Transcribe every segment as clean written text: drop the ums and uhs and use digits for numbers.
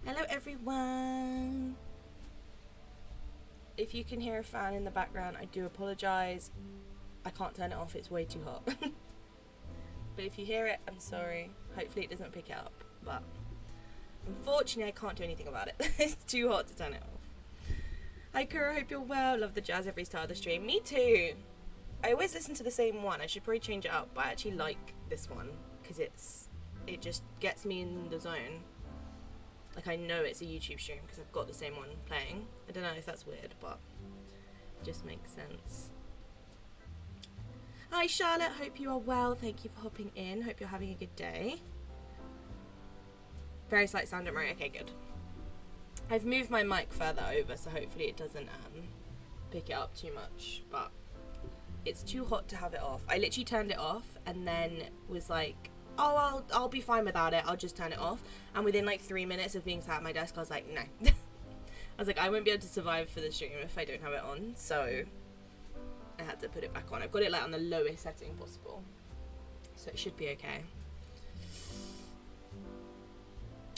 Hello everyone! If you can hear a fan in the background, I do apologise. I can't turn it off, it's way too hot. But if you hear it, I'm sorry. Hopefully it doesn't pick it up. But unfortunately I can't do anything about it. It's too hot to turn it off. Hi Kura, hope you're well. Love the jazz every start of the stream. Me too! I always listen to the same one. I should probably change it up, but I actually like this one because it just gets me in the zone. Like, I know it's a YouTube stream because I've got the same one playing. I don't know if that's weird, but it just makes sense. Hi Charlotte, hope you are well. Thank you for hopping in. Hope you're having a good day. Very slight sound, don't worry. Okay, good. I've moved my mic further over, so hopefully it doesn't pick it up too much, but it's too hot to have it off. I literally turned it off and then was like, oh, I'll be fine without it. I'll just turn it off. And within like 3 minutes of being sat at my desk, I was like, no. I was like, I won't be able to survive for the stream if I don't have it on. So I had to put it back on. I've got it like on the lowest setting possible. So it should be okay.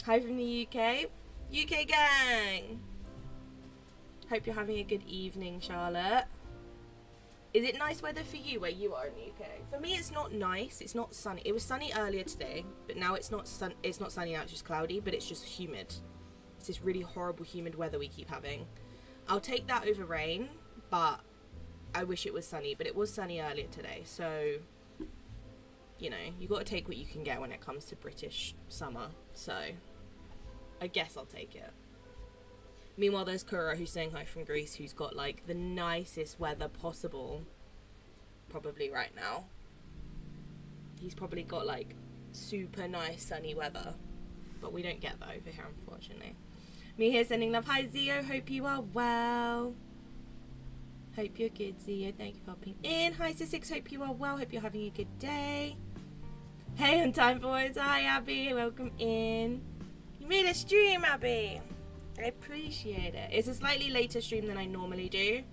Hi from the UK. UK gang! Hope you're having a good evening, Charlotte. Is it nice weather for you where you are in the UK? For me, it's not nice. It's not sunny. It was sunny earlier today, but now it's not It's not sunny now. It's just cloudy, but it's just humid. It's this really horrible humid weather we keep having. I'll take that over rain, but I wish it was sunny. But it was sunny earlier today, so you know you got to take what you can get when it comes to British summer. So I guess I'll take it. Meanwhile, there's Kura, who's saying hi from Greece, who's got, like, the nicest weather possible, probably right now. He's probably got, like, super nice sunny weather, but we don't get that over here, unfortunately. Me here sending love. Hi, Zio, hope you are well. Hope you're good, Zio. Thank you for popping in. Hi, Sissix, hope you are well. Hope you're having a good day. Hey, on time boys. Hi, Abby, welcome in. You made a stream, Abby. I appreciate it. It's a slightly later stream than I normally do.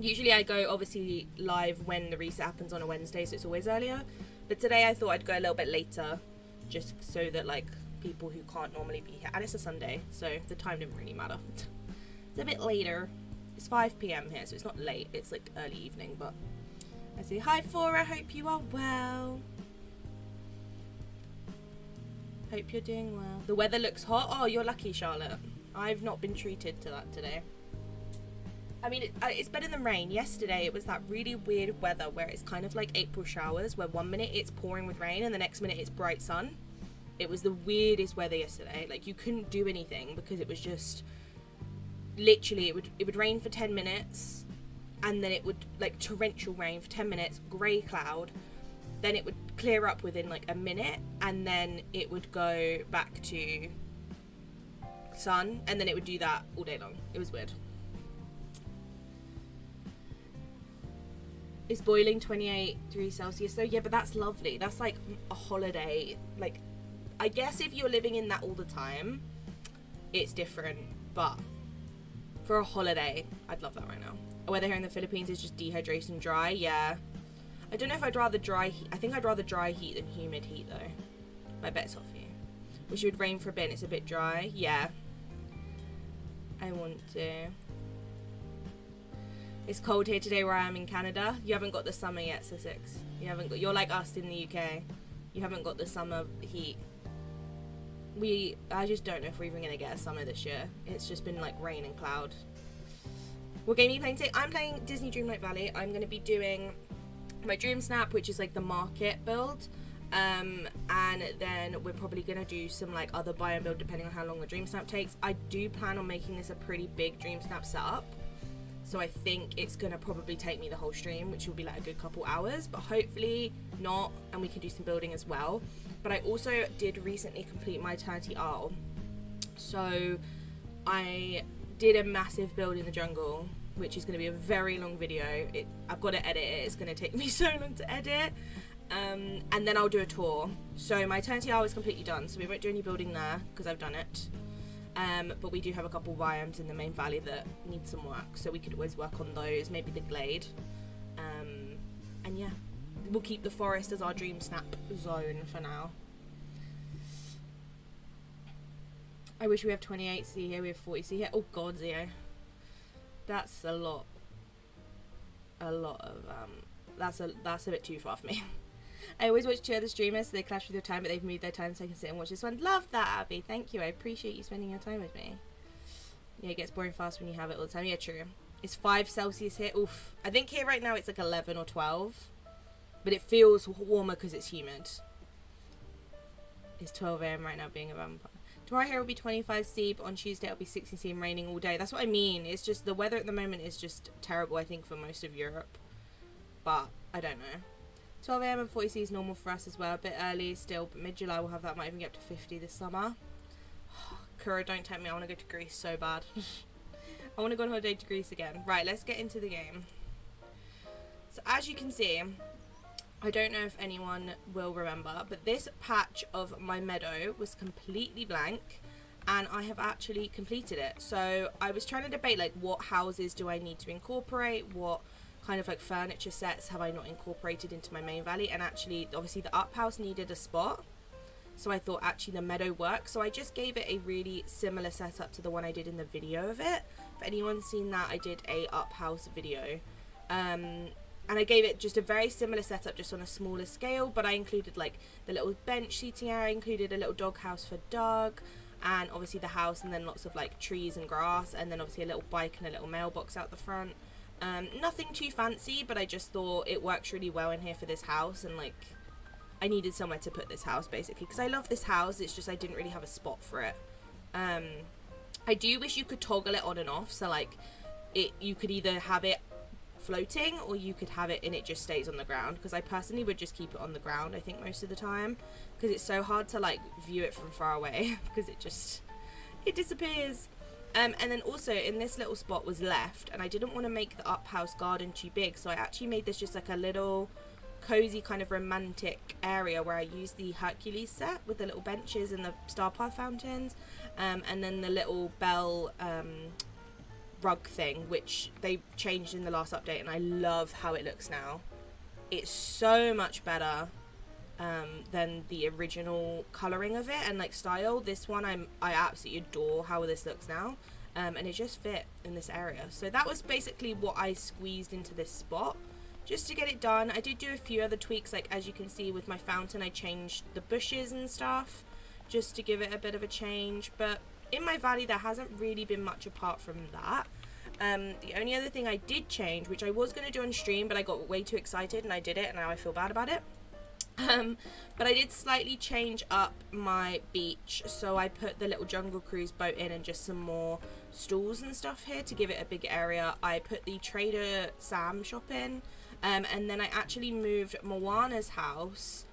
Usually I go obviously live when the reset happens on a Wednesday, so it's always earlier. But today I thought I'd go a little bit later, just so that like people who can't normally be here, and it's a Sunday, so the time didn't really matter. It's a bit later. It's 5 PM here, so it's not late. It's like early evening, but I say hi, Fora. Hope you are well. Hope you're doing well. The weather looks hot. Oh, you're lucky, Charlotte. I've not been treated to that today. I mean, it's better than rain. Yesterday, it was that really weird weather where it's kind of like April showers, where 1 minute it's pouring with rain and the next minute it's bright sun. It was the weirdest weather yesterday. Like, you couldn't do anything because it was just literally, it would rain for 10 minutes and then it would, like, torrential rain for 10 minutes, grey cloud. Then it would clear up within like a minute and then it would go back to sun and then it would do that all day long. It was weird. It's boiling 28 degrees Celsius though. Yeah, but that's lovely. That's like a holiday. Like, I guess if you're living in that all the time, it's different. But for a holiday, I'd love that right now. Weather here in the Philippines is just dehydration dry. Yeah. I don't know if I'd rather dry heat. I think I'd rather dry heat than humid heat though. But I bet it's hot for you. Wish it would rain for a bit and it's a bit dry. Yeah. I want to. It's cold here today where I am in Canada. You haven't got the summer yet, Sussex. You haven't got. You're like us in the UK. You haven't got the summer heat. I just don't know if we're even gonna get a summer this year. It's just been like rain and cloud. What game are you playing today? I'm playing Disney Dreamlight Valley. I'm gonna be doing my Dreamsnap, which is like the market build, and then we're probably gonna do some like other buy and build depending on how long the Dreamsnap takes. I do plan on making this a pretty big Dreamsnap setup, so I think it's gonna probably take me the whole stream, which will be like a good couple hours, but hopefully not, and we can do some building as well. But I also did recently complete my Eternity Isle, so I did a massive build in the jungle, which is going to be a very long video. I've got to edit it. It's going to take me so long to edit. And then I'll do a tour. So my Eternity Isle is completely done, so we won't do any building there because I've done it. But we do have a couple biomes in the main valley that need some work, so we could always work on those, maybe the glade. And yeah, we'll keep the forest as our Dreamsnap zone for now. I wish we have 28C here. We have 40C here. Oh god, Zio. That's a lot. A lot of that's a bit too far for me. I always watch two other streamers, so they clash with your time, but they've moved their time so I can sit and watch this one. Love that, Abby. Thank you. I appreciate you spending your time with me. Yeah, it gets boring fast when you have it all the time. Yeah, true. It's 5 Celsius here. Oof. I think here right now it's like 11 or 12. But it feels warmer because it's humid. It's 12 AM right now, being a vampire. Tomorrow here will be 25C, but on Tuesday it'll be 60C and raining all day. That's what I mean. It's just the weather at the moment is just terrible, I think, for most of Europe. But I don't know. 12 AM and 40C is normal for us as well. A bit early still, but mid-July we'll have that. Might even get up to 50 this summer. Kura, don't tempt me. I want to go to Greece so bad. I want to go on holiday to Greece again. Right, let's get into the game. So as you can see, I don't know if anyone will remember, but this patch of my meadow was completely blank, and I have actually completed it. So I was trying to debate, like, what houses do I need to incorporate, what kind of like furniture sets have I not incorporated into my main valley, and actually obviously the up house needed a spot, so I thought actually the meadow worked, so I just gave it a really similar setup to the one I did in the video of it. If anyone's seen that, I did a up house video, and I gave it just a very similar setup, just on a smaller scale, but I included like the little bench seating area, included a little dog house for Doug, and obviously the house, and then lots of like trees and grass, and then obviously a little bike and a little mailbox out the front. Nothing too fancy, but I just thought it works really well in here for this house, and like I needed somewhere to put this house basically, because I love this house, it's just I didn't really have a spot for it. I do wish you could toggle it on and off, so like you could either have it floating or you could have it and it just stays on the ground, because I personally would just keep it on the ground, I think, most of the time, because it's so hard to like view it from far away because it disappears. And then also in this little spot was left, and I didn't want to make the up house garden too big, so I actually made this just like a little cozy kind of romantic area where I used the Hercules set with the little benches and the star path fountains, and then the little bell rug thing, which they changed in the last update, and I love how it looks now. It's so much better than the original colouring of it and like style. This one I absolutely adore how this looks now, and it just fit in this area. So that was basically what I squeezed into this spot just to get it done. I did do a few other tweaks, like as you can see with my fountain I changed the bushes and stuff just to give it a bit of a change, but in my valley there hasn't really been much apart from that. The only other thing I did change, which I was going to do on stream, but I got way too excited and I did it, and now I feel bad about it. But I did slightly change up my beach, so I put the little Jungle Cruise boat in and just some more stalls and stuff here to give it a big area. I put the Trader Sam shop in, and then I actually moved Moana's house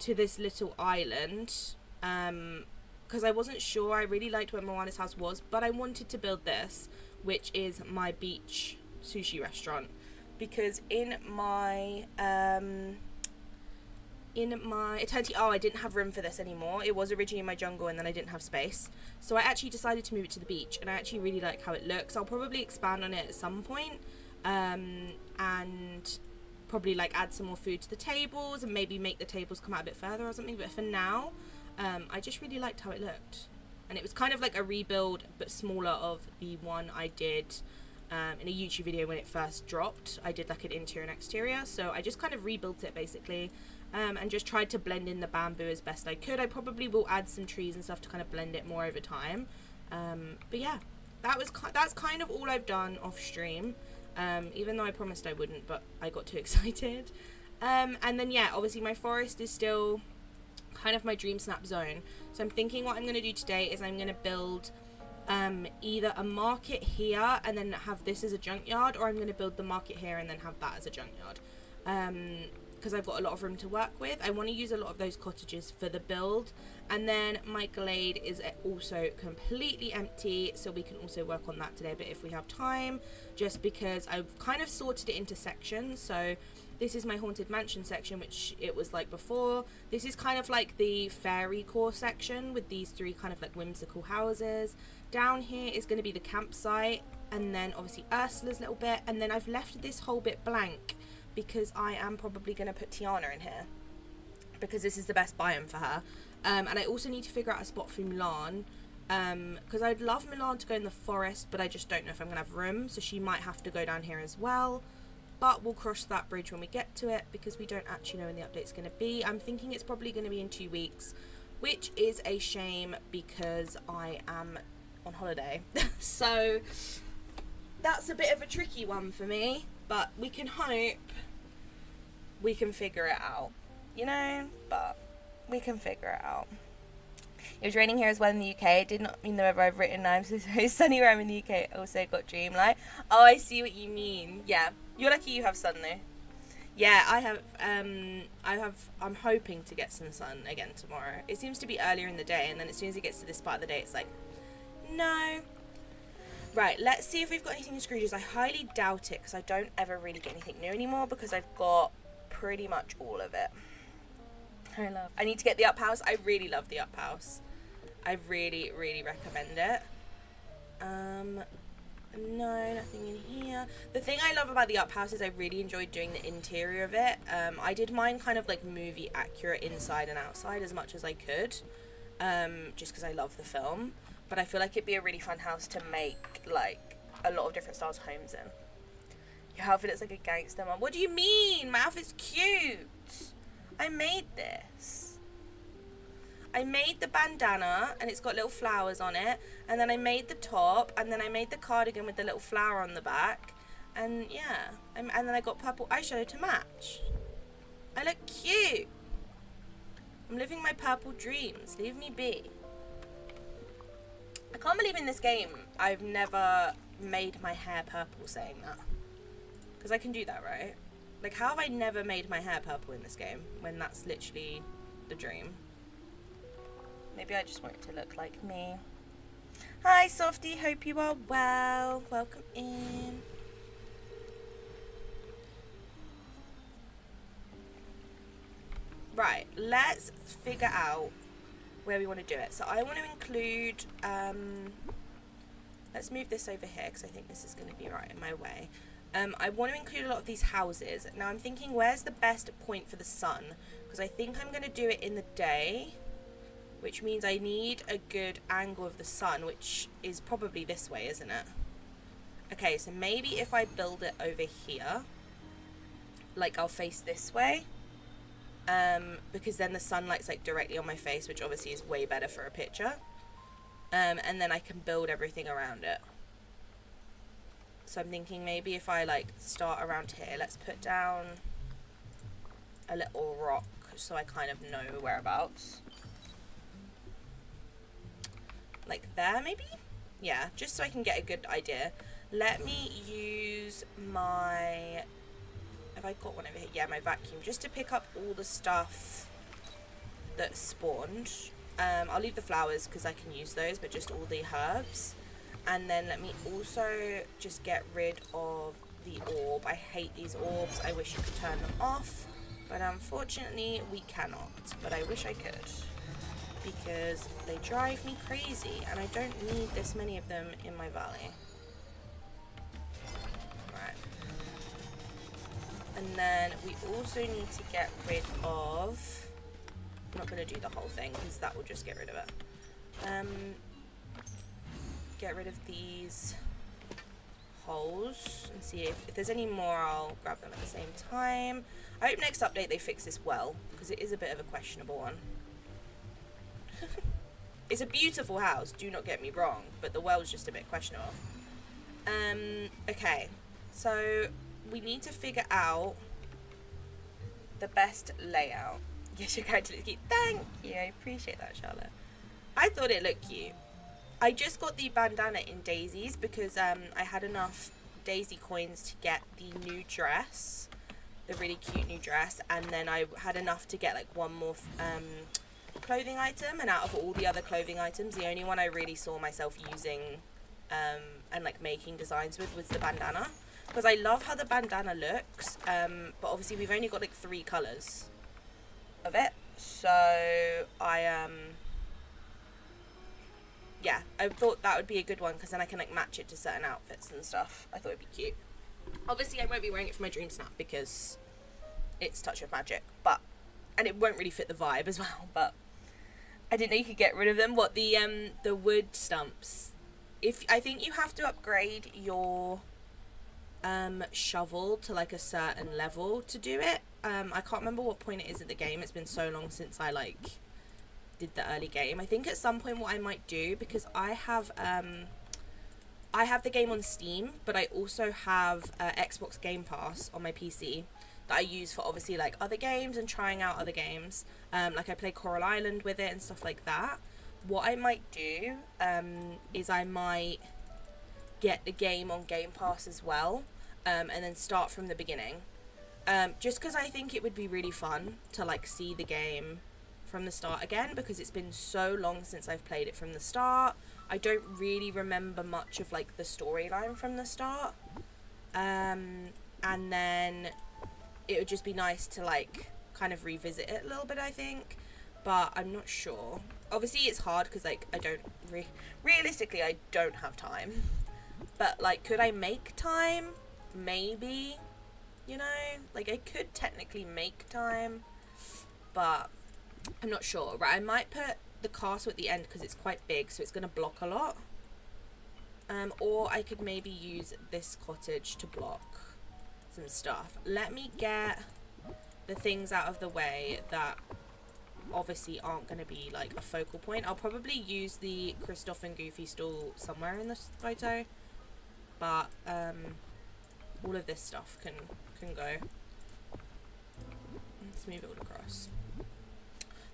to this little island, because I wasn't sure. I really liked where Moana's house was, but I wanted to build this, which is my beach sushi restaurant, because in my eternity, I didn't have room for this anymore. It was originally in my jungle and then I didn't have space, so I actually decided to move it to the beach, and I actually really like how it looks. I'll probably expand on it at some point, and probably like add some more food to the tables and maybe make the tables come out a bit further or something, but for now I just really liked how it looked, and it was kind of like a rebuild but smaller of the one I did in a YouTube video when it first dropped. I did like an interior and exterior, so I just kind of rebuilt it basically, and just tried to blend in the bamboo as best I could. I probably will add some trees and stuff to kind of blend it more over time, but yeah, that's kind of all I've done off stream, even though I promised I wouldn't, but I got too excited. And then yeah, obviously my forest is still kind of my Dreamsnap zone, so I'm thinking what I'm going to do today is I'm going to build either a market here and then have this as a junkyard, or I'm going to build the market here and then have that as a junkyard, because I've got a lot of room to work with. I want to use a lot of those cottages for the build, and then my glade is also completely empty, so we can also work on that today, but if we have time, just because I've kind of sorted it into sections. So this is my haunted mansion section, which it was like before. This is kind of like the fairy core section with these three kind of like whimsical houses. Down here is going to be the campsite, and then obviously Ursula's little bit, and then I've left this whole bit blank because I am probably going to put Tiana in here because this is the best biome for her, and I also need to figure out a spot for Mulan, because I'd love Milan to go in the forest, but I just don't know if I'm gonna have room, so she might have to go down here as well. But we'll cross that bridge when we get to it, because we don't actually know when the update's going to be. I'm thinking it's probably going to be in 2 weeks, which is a shame because I am on holiday. So that's a bit of a tricky one for me, but we can hope we can figure it out, you know, but we can figure it out. It was raining here as well in the UK. It did not mean the weather I've written. I'm so sunny where I'm in the UK. Also got Dreamlight. Oh, I see what you mean. Yeah, you're lucky you have sun though. Yeah, I have. I'm hoping to get some sun again tomorrow. It seems to be earlier in the day, and then as soon as it gets to this part of the day, it's like, no. Right, let's see if we've got anything in Scrooge's. I highly doubt it because I don't ever really get anything new anymore because I've got pretty much all of it. I need to get the up house. I really love the up house. I really, really recommend it. No, nothing in here. The thing I love about the up house is I really enjoyed doing the interior of it. I did mine kind of like movie accurate inside and outside as much as I could, just because I love the film. But I feel like it'd be a really fun house to make like a lot of different styles homes in. Your outfit looks like a gangster, Mum. What do you mean? My outfit's cute. I made this. I made the bandana and it's got little flowers on it, and then I made the top, and then I made the cardigan with the little flower on the back, and yeah, and then I got purple eyeshadow to match. I look cute. I'm living my purple dreams. Leave me be. I can't believe in this game I've never made my hair purple saying that, because I can do that, right? Like, how have I never made my hair purple in this game when that's literally the dream? Maybe I just want it to look like me. Hi, Softie. Hope you are well. Welcome in. Right, let's figure out where we want to do it. So I want to include... let's move this over here because I think this is going to be right in my way. I want to include a lot of these houses. Now I'm thinking, where's the best point for the sun? Because I think I'm going to do it in the day, which means I need a good angle of the sun, which is probably this way, isn't it? Okay, so maybe if I build it over here, like I'll face this way, because then the sunlight's like directly on my face, which obviously is way better for a picture. And then I can build everything around it. So I'm thinking maybe if I like start around here, let's put down a little rock so I kind of know whereabouts. Like there maybe? Yeah, just so I can get a good idea. Let me use my, have I got one over here? Yeah, my vacuum, just to pick up all the stuff that spawned. I'll leave the flowers because I can use those, but just all the herbs. And then let me also just get rid of the orb. I hate these orbs. I wish you could turn them off, but unfortunately we cannot. But I wish I could, because they drive me crazy and I don't need this many of them in my valley. Right. And then we also need to get rid of, I'm not going to do the whole thing because that will just get rid of it. Get rid of these holes and see if there's any more. I'll grab them at the same time. I hope next update they fix this well, because it is a bit of a questionable one. It's a beautiful house, do not get me wrong, but the well's just a bit questionable. Okay, so we need to figure out the best layout. Yes, your character looks cute. Thank you, I appreciate that, Charlotte. I thought it looked cute. I just got the bandana in daisies because I had enough daisy coins to get the new dress, the really cute new dress, and then I had enough to get like one more clothing item, and out of all the other clothing items, the only one I really saw myself using and like making designs with was the bandana, because I love how the bandana looks, but obviously we've only got like 3 colours of it, so yeah, I thought that would be a good one because then I can like match it to certain outfits and stuff. I thought it'd be cute. Obviously I won't be wearing it for my dream snap because it's Touch of Magic, but, and it won't really fit the vibe as well, but I didn't know you could get rid of them. What, the wood stumps? I think you have to upgrade your shovel to like a certain level to do it. I can't remember what point it is at the game. It's been so long since I like did the early game. I think at some point what I might do, because I have the game on Steam, but I also have Xbox Game Pass on my PC that I use for obviously like other games and trying out other games. Like I play Coral Island with it and stuff like that. What I might do is I might get the game on Game Pass as well, and then start from the beginning. Just because I think it would be really fun to like see the game from the start again, because it's been so long since I've played it from the start. I don't really remember much of like the storyline from the start, and then it would just be nice to like kind of revisit it a little bit, I think, but I'm not sure. Obviously it's hard because like I don't realistically I don't have time, but like could I make time? Maybe, you know, like I could technically make time, but I'm not sure. Right, I might put the castle at the end because it's quite big, so it's going to block a lot. Or I could maybe use this cottage to block some stuff. Let me get the things out of the way that obviously aren't going to be like a focal point. I'll probably use the Kristoff and Goofy stool somewhere in this photo, but all of this stuff can go. Let's move it all across.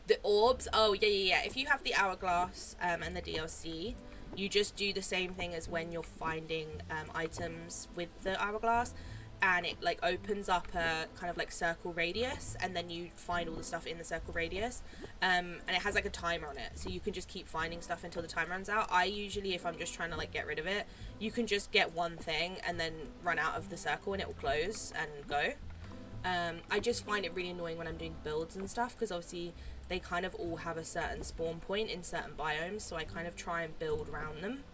The orbs, oh yeah. If you have the hourglass and the DLC, you just do the same thing as when you're finding items with the hourglass, and it like opens up a kind of like circle radius, and then you find all the stuff in the circle radius, and it has like a timer on it, so you can just keep finding stuff until the time runs out. I usually, if I'm just trying to like get rid of it, you can just get one thing and then run out of the circle and it will close and go. I just find it really annoying when I'm doing builds and stuff, because obviously they kind of all have a certain spawn point in certain biomes, so I kind of try and build around them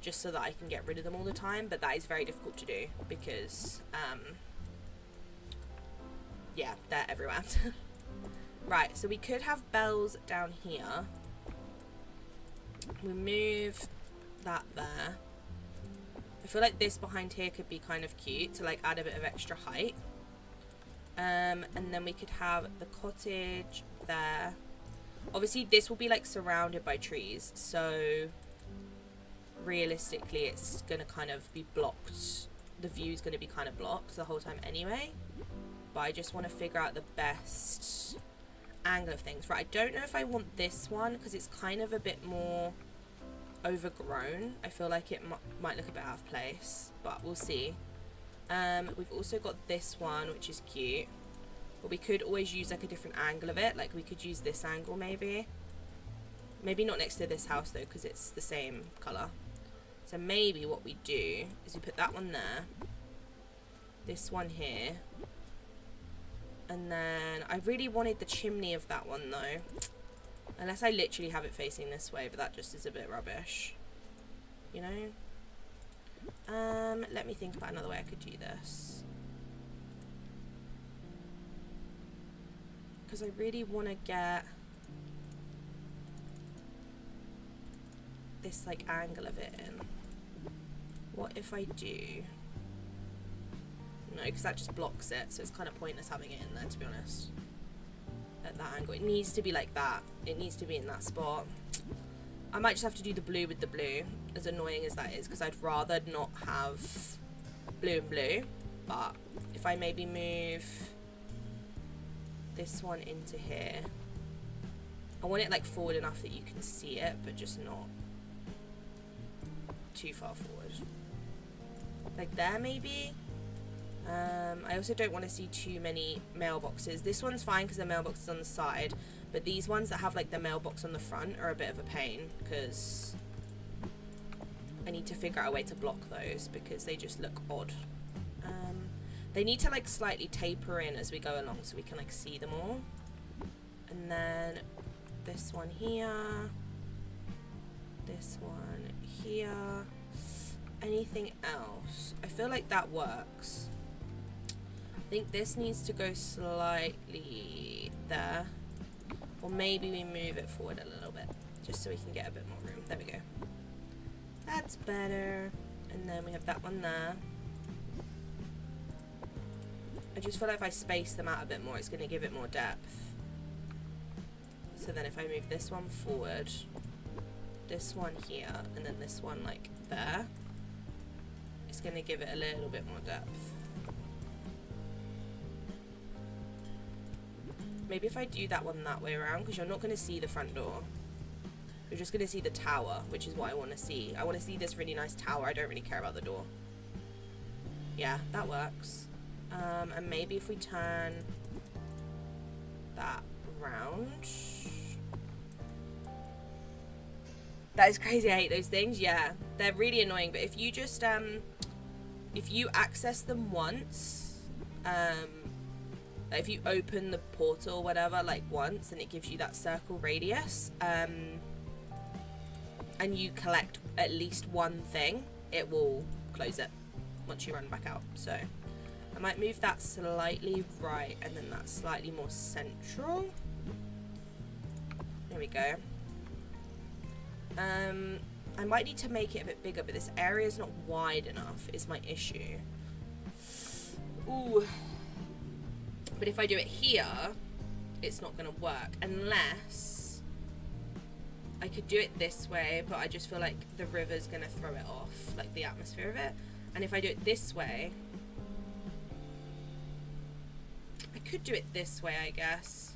just so that I can get rid of them all the time, but that is very difficult to do because yeah, they're everywhere. Right, so we could have bells down here. We move that there. I feel like this behind here could be kind of cute to like add a bit of extra height. And then we could have the cottage there. Obviously this will be like surrounded by trees, so realistically it's gonna kind of be blocked. The view's gonna be kind of blocked the whole time anyway, but I just want to figure out the best angle of things. Right, I don't know if I want this one because it's kind of a bit more overgrown. I feel like it might look a bit out of place, but we'll see. We've also got this one, which is cute, but we could always use like a different angle of it. Like we could use this angle maybe not next to this house though, because it's the same color. So maybe what we do is we put that one there, this one here, and then I really wanted the chimney of that one though, unless I literally have it facing this way, but that just is a bit rubbish, you know. Let me think about another way I could do this, because I really want to get this like angle of it in. What if I do? No, because that just blocks it, so it's kind of pointless having it in there, to be honest. At that angle, it needs to be like that. It needs to be in that spot. I might just have to do the blue with the blue, as annoying as that is, because I'd rather not have blue and blue. But if I maybe move this one into here, I want it like forward enough that you can see it, but just not too far forward. Like there maybe. I also don't want to see too many mailboxes. This one's fine because the mailbox is on the side, but these ones that have like the mailbox on the front are a bit of a pain because I need to figure out a way to block those because they just look odd. They need to like slightly taper in as we go along so we can like see them all. And then this one here, this one here. Anything else? I feel like that works. I think this needs to go slightly there. Or maybe we move it forward a little bit, just so we can get a bit more room. There we go. That's better. And then we have that one there. I just feel like if I space them out a bit more, it's going to give it more depth. So then if I move this one forward, this one here, and then this one like there, it's going to give it a little bit more depth. Maybe if I do that one that way around, because you're not going to see the front door. You're just going to see the tower, which is what I want to see. I want to see this really nice tower. I don't really care about the door. Yeah, that works. And maybe if we turn that round. That is crazy. I hate those things. Yeah, they're really annoying. But if you just, if you access them once, if you open the portal or whatever, like once, and it gives you that circle radius, and you collect at least one thing, it will close it once you run back out. So I might move that slightly right, and then that slightly more central. There we go. I might need to make it a bit bigger, but this area is not wide enough, is my issue. Ooh. But if I do it here, it's not going to work, unless I could do it this way, but I just feel like the river's going to throw it off, like the atmosphere of it. And if I do it this way, I could do it this way, I guess,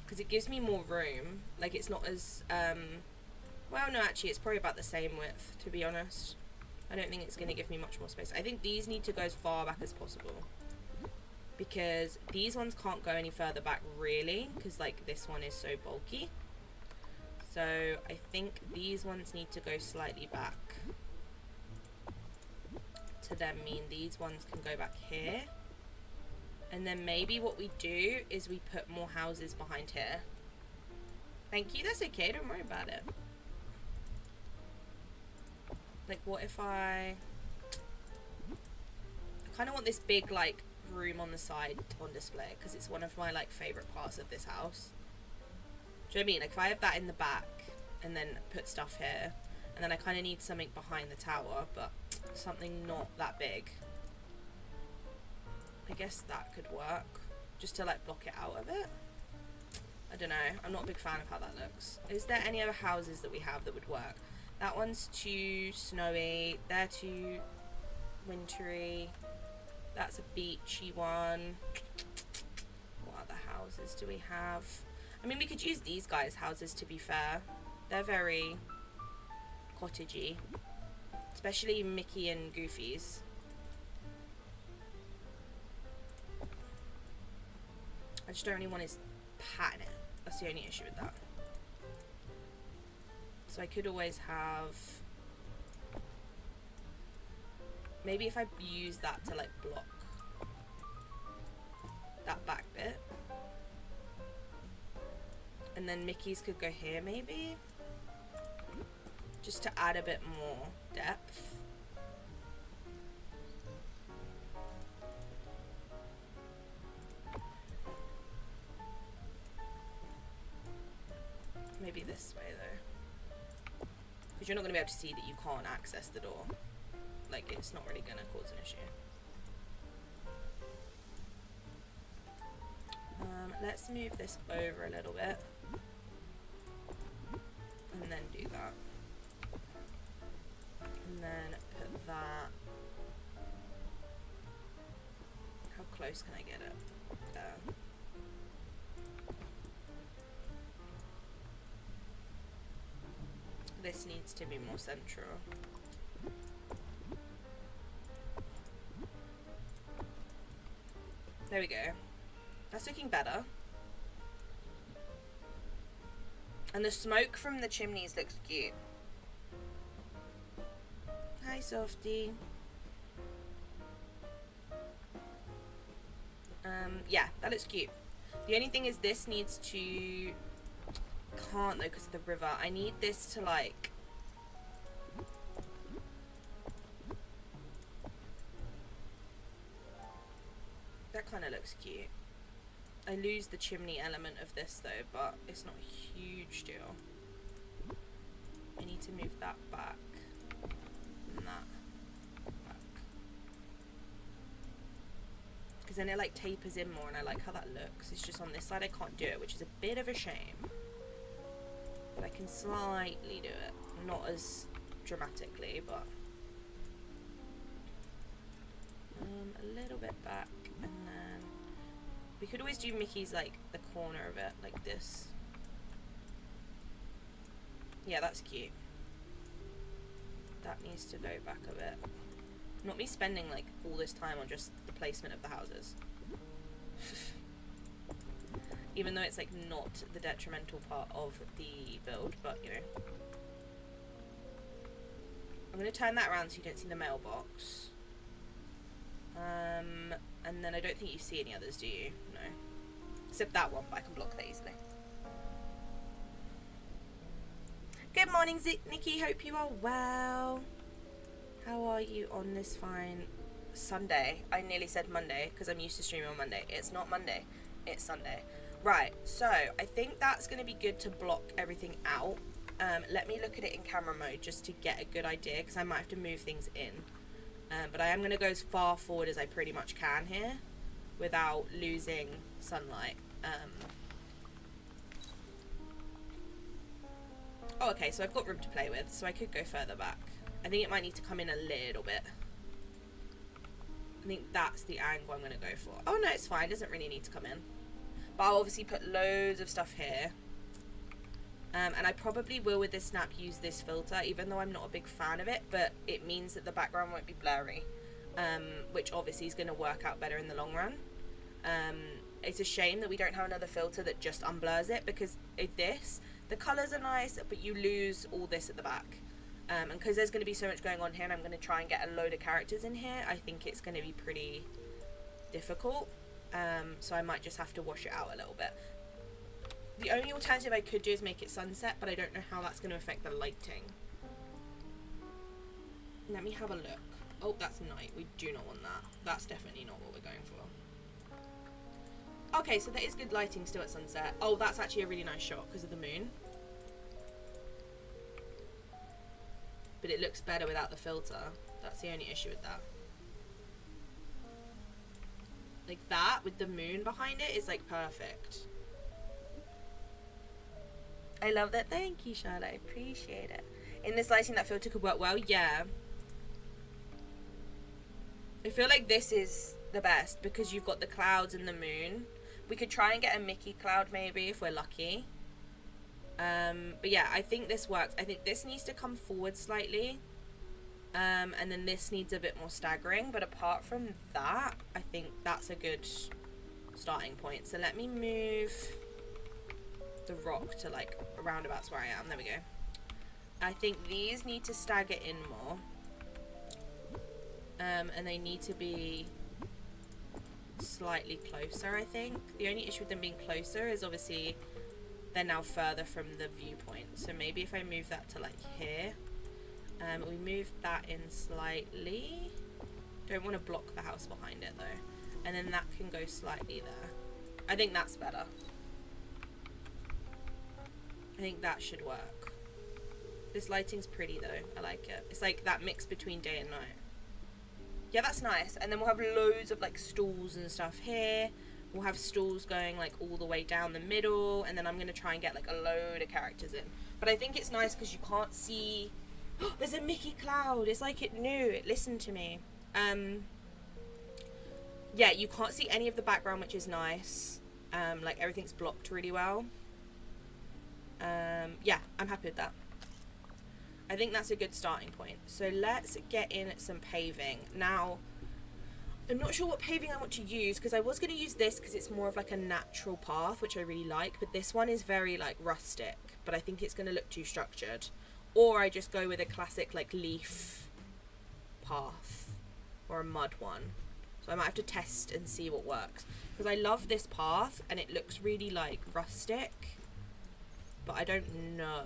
because it gives me more room. Like, it's not as, well, no, actually, it's probably about the same width, to be honest. I don't think it's going to give me much more space. I think these need to go as far back as possible, because these ones can't go any further back, really, because, like, this one is so bulky. So I think these ones need to go slightly back to then mean these ones can go back here. And then maybe what we do is we put more houses behind here. Thank you, that's okay, don't worry about it. Like, what if I kind of want this big, like, room on the side on display, because it's one of my, like, favourite parts of this house. Do you know what I mean? Like, if I have that in the back and then put stuff here, and then I kind of need something behind the tower, but something not that big. I guess that could work, just to, like, block it out a bit. I don't know, I'm not a big fan of how that looks. Is there any other houses that we have that would work? That one's too snowy, they're too wintry, that's a beachy one. What other houses do we have? I mean, we could use these guys' houses, to be fair. They're very cottagey, especially Mickey and Goofy's. I just don't really want his pat in it. That's the only issue with that. So I could always have, maybe if I use that to, like, block that back bit, and then Mickey's could go here maybe, just to add a bit more depth. Maybe this way though, because you're not going to be able to see that you can't access the door. Like, it's not really going to cause an issue. Let's move this over a little bit, and then do that, and then put that. How close can I get it? There. This needs to be more central. There we go. That's looking better. And the smoke from the chimneys looks cute. Hi, Softie. Yeah, that looks cute. The only thing is this needs to... Can't though, because of the river. I need this to, like... That kind of looks cute. I lose the chimney element of this though, but it's not a huge deal. I need to move that back and that back. Because then it like tapers in more and I like how that looks. It's just on this side I can't do it, which is a bit of a shame. But I can slightly do it. Not as dramatically, but a little bit back, and then we could always do Mickey's like the corner of it, like this. Yeah, that's cute. That needs to go back a bit. Not me spending like all this time on just the placement of the houses. Even though it's like not the detrimental part of the build, but you know. I'm going to turn that around so you don't see the mailbox. And then I don't think you see any others, do you? No. Except that one, but I can block that easily. Good morning, Nikki. Hope you are well. How are you on this fine Sunday? I nearly said Monday because I'm used to streaming on Monday. It's not Monday. It's Sunday. Right, so I think that's going to be good to block everything out. Let me look at it in camera mode just to get a good idea, because I might have to move things in. But I am going to go as far forward as I pretty much can here without losing sunlight. Oh, okay, so I've got room to play with, so I could go further back. I think it might need to come in a little bit. I think that's the angle I'm going to go for. Oh, no, it's fine. It doesn't really need to come in. But I'll obviously put loads of stuff here. And I probably will with this snap use this filter, even though I'm not a big fan of it, but it means that the background won't be blurry, which obviously is going to work out better in the long run. It's a shame that we don't have another filter that just unblurs it, because this, the colours are nice, but you lose all this at the back. And because there's going to be so much going on here, and I'm going to try and get a load of characters in here, I think it's going to be pretty difficult. So I might just have to wash it out a little bit. The only alternative I could do is make it sunset, but I don't know how that's going to affect the lighting. Let me have a look. Oh, that's night. We do not want that. That's definitely not what we're going for. Okay, so there is good lighting still at sunset. Oh, that's actually a really nice shot because of the moon. But it looks better without the filter. That's the only issue with that. Like that, with the moon behind it, is like perfect. I love that. Thank you, Charlotte. I appreciate it. In this lighting, that filter could work well. Yeah. I feel like this is the best because you've got the clouds and the moon. We could try and get a Mickey cloud maybe if we're lucky. But yeah, I think this works. I think this needs to come forward slightly. And then this needs a bit more staggering. But apart from that, I think that's a good starting point. So let me move the rock to like roundabouts where I am. There we go. I think these need to stagger in more. And they need to be slightly closer, I think. The only issue with them being closer is obviously they're now further from the viewpoint. So maybe if I move that to like here. We move that in slightly. Don't want to block the house behind it though. And then that can go slightly there. I think that's better. I think that should work. This lighting's pretty though. I like it. It's like that mix between day and night. Yeah, that's nice. And then we'll have loads of like stools and stuff here. We'll have stools going like all the way down the middle. And then I'm going to try and get like a load of characters in. But I think it's nice because you can't see... There's a Mickey cloud. It's like it knew. It listened to me. Yeah, you can't see any of the background, which is nice. Like everything's blocked really well. Yeah, I'm happy with that. I think that's a good starting point. So let's get in some paving. Now, I'm not sure what paving I want to use because I was going to use this because it's more of like a natural path, which I really like. But this one is very like rustic, but I think it's going to look too structured. Or I just go with a classic like leaf path or a mud one. So I might have to test and see what works. Because I love this path and it looks really like rustic. But I don't know.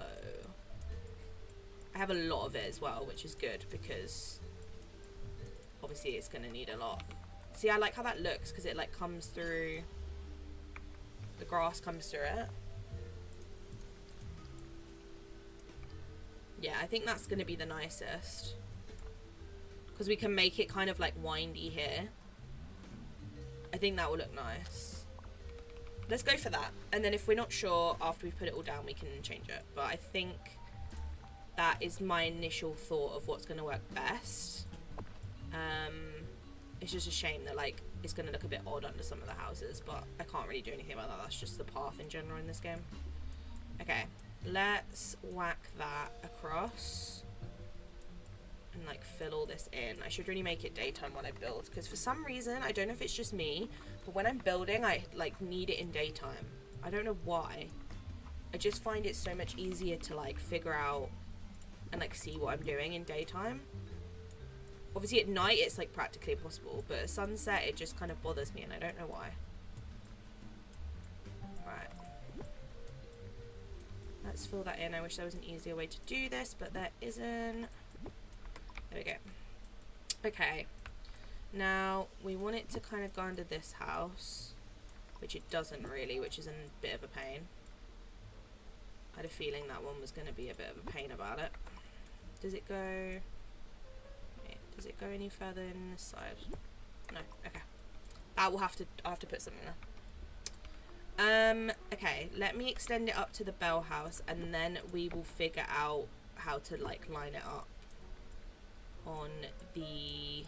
I have a lot of it as well, which is good because obviously it's going to need a lot. See, I like how that looks because it like comes through the grass comes through it. Yeah, I think that's going to be the nicest. Because we can make it kind of like windy here. I think that will look nice. Let's go for that. And then if we're not sure after we've put it all down, we can change it. But I think that is my initial thought of what's going to work best. It's just a shame that like it's going to look a bit odd under some of the houses, but I can't really do anything about that. That's just the path in general in this game. Okay, let's whack that across and like fill all this in. I should really make it daytime when I build, because for some reason, I don't know if it's just me, but when I'm building, I like need it in daytime. I don't know why. I just find it so much easier to like figure out and like see what I'm doing in daytime. Obviously at night it's like practically impossible, but at sunset it just kind of bothers me and I don't know why. Right. Let's fill that in. I wish there was an easier way to do this, but there isn't. There we go. Okay. Now we want it to kind of go under this house, which it doesn't really, which is a bit of a pain. I had a feeling that one was going to be a bit of a pain about it. Does it go... Does it go any further in this side? No. Okay. I'll have to put something there. Okay, let me extend it up to the bell house and then we will figure out how to like line it up on the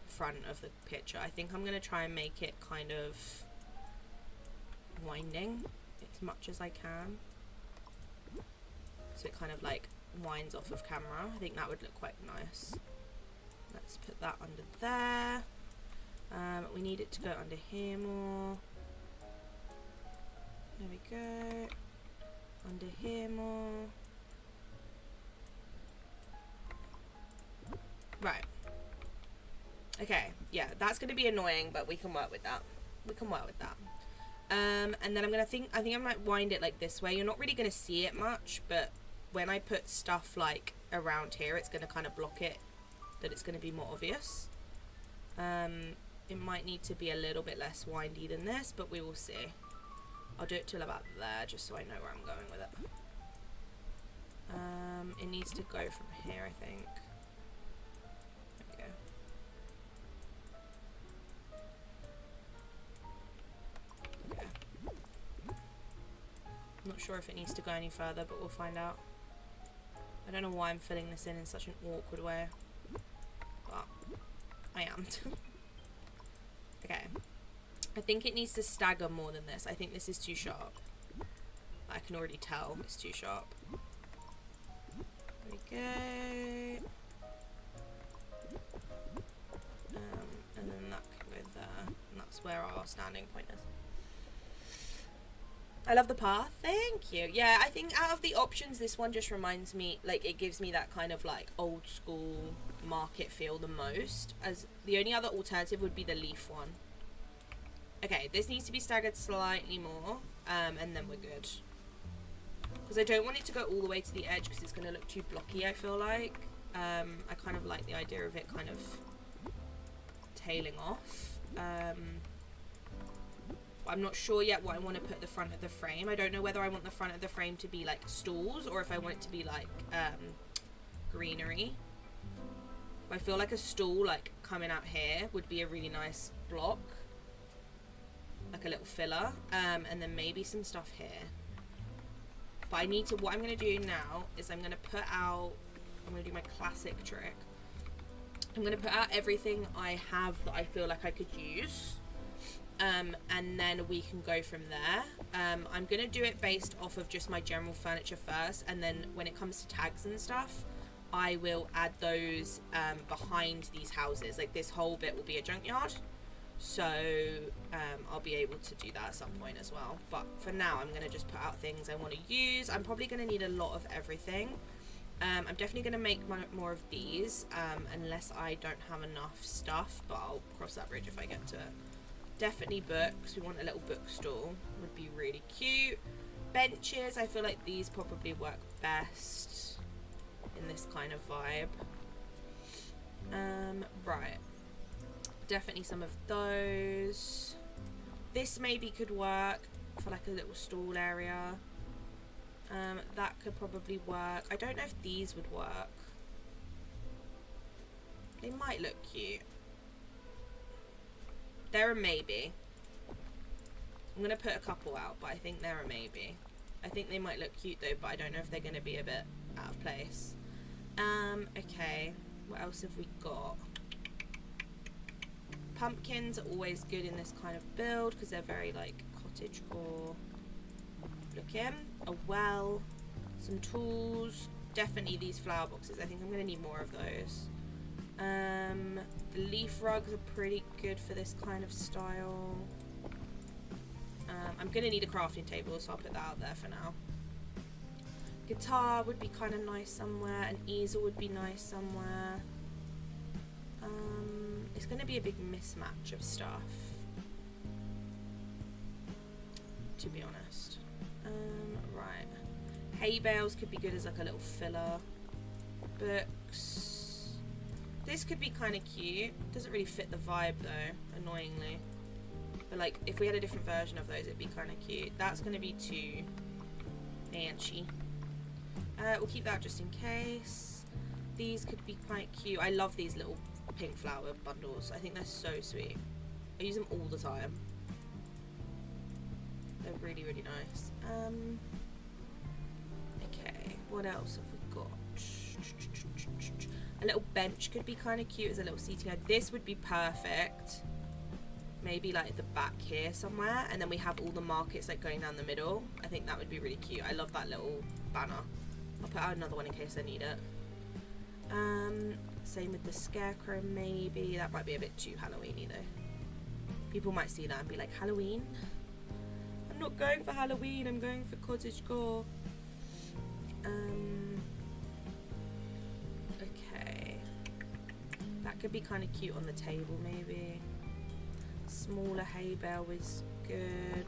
front of the picture. I think I'm going to try and make it kind of winding as much as I can. So it kind of like winds off of camera. I think that would look quite nice. Let's put that under there. We need it to go under here more. There we go. Under here more. Right. Okay, yeah, that's going to be annoying, but we can work with that. We can work with that. And then I think I might wind it like this way. You're not really going to see it much, but when I put stuff like around here, it's going to kind of block it, that it's going to be more obvious. It might need to be a little bit less windy than this, but we will see. I'll do it till about there, just so I know where I'm going with it. It needs to go from here, I think. There we go. Okay. I'm not sure if it needs to go any further, but we'll find out. I don't know why I'm filling this in such an awkward way, but I am. Okay. I think it needs to stagger more than this. I think this is too sharp. I can already tell it's too sharp. There we go. And then that can go there. And that's where our standing point is. I love the path. Thank you. Yeah, I think out of the options, this one just reminds me, like, it gives me that kind of, like, old school market feel the most. As the only other alternative would be the leaf one. Okay, this needs to be staggered slightly more, and then we're good. Because I don't want it to go all the way to the edge, because it's going to look too blocky, I feel like. I kind of like the idea of it kind of tailing off. I'm not sure yet what I want to put at the front of the frame. I don't know whether I want the front of the frame to be like stools or if I want it to be like greenery. I feel like a stool like coming out here would be a really nice block, like a little filler, and then maybe some stuff here. But I need to, what I'm going to do now is I'm going to put out, I'm going to do my classic trick. I'm going to put out everything I have that I feel like I could use. And then we can go from there. I'm going to do it based off of just my general furniture first, and then when it comes to tags and stuff, I will add those behind these houses. Like this whole bit will be a junkyard, so I'll be able to do that at some point as well. But for now, I'm going to just put out things I want to use. I'm probably going to need a lot of everything. I'm definitely going to make more of these, unless I don't have enough stuff, but I'll cross that bridge if I get to it. Definitely books. We want a little bookstall. Would be really cute. Benches. I feel like these probably work best in this kind of vibe. Right. Definitely some of those. This maybe could work for like a little stall area. That could probably work. I don't know if these would work. They might look cute. They're a maybe. I'm going to put a couple out, but I think they're a maybe. I think they might look cute though, but I don't know if they're going to be a bit out of place. Okay. What else have we got? Pumpkins are always good in this kind of build because they're very like cottagecore looking. A well, some tools, definitely these flower boxes. I think I'm going to need more of those. The leaf rugs are pretty good for this kind of style. I'm going to need a crafting table, so I'll put that out there for now. Guitar would be kind of nice somewhere. An easel would be nice somewhere. It's going to be a big mismatch of stuff, to be honest. Right. Hay bales could be good as like a little filler. Books. This could be kind of cute. Doesn't really fit the vibe though, annoyingly. But like, if we had a different version of those, it'd be kind of cute. That's going to be too anchy. We'll keep that just in case. These could be quite cute. I love these little pink flower bundles. I think they're so sweet. I use them all the time. They're really, really nice. Okay, what else have we got? A little bench could be kind of cute as a little seating area. This would be perfect. Maybe like the back here somewhere, and then we have all the markets like going down the middle. I think that would be really cute. I love that little banner. I'll put out another one in case I need it. Same with the scarecrow, maybe. That might be a bit too Halloween-y though. People might see that and be like, Halloween? I'm not going for Halloween, I'm going for cottagecore. Okay. That could be kind of cute on the table, maybe. Smaller hay bale is good.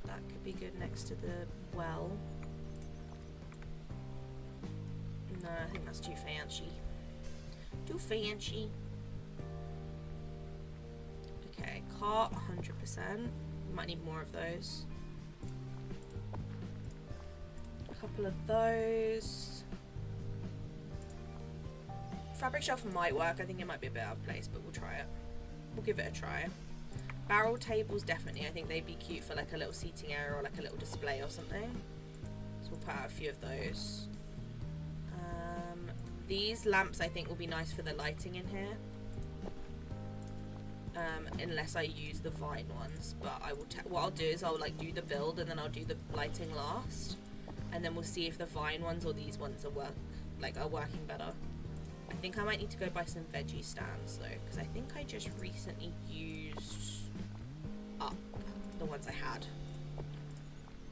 That could be good next to the well. No, I think that's too fancy. Too fancy. Okay, cart 100%. Might need more of those. A couple of those. Fabric shelf might work. I think it might be a bit out of place, but we'll try it. We'll give it a try. Barrel tables, definitely. I think they'd be cute for like a little seating area or like a little display or something. So we'll put out a few of those. These lamps I think will be nice for the lighting in here. Unless I use the vine ones, but I will. What I'll do is I'll like do the build and then I'll do the lighting last, and then we'll see if the vine ones or these ones are working better. I think I might need to go buy some veggie stands though, because I think I just recently used up the ones I had.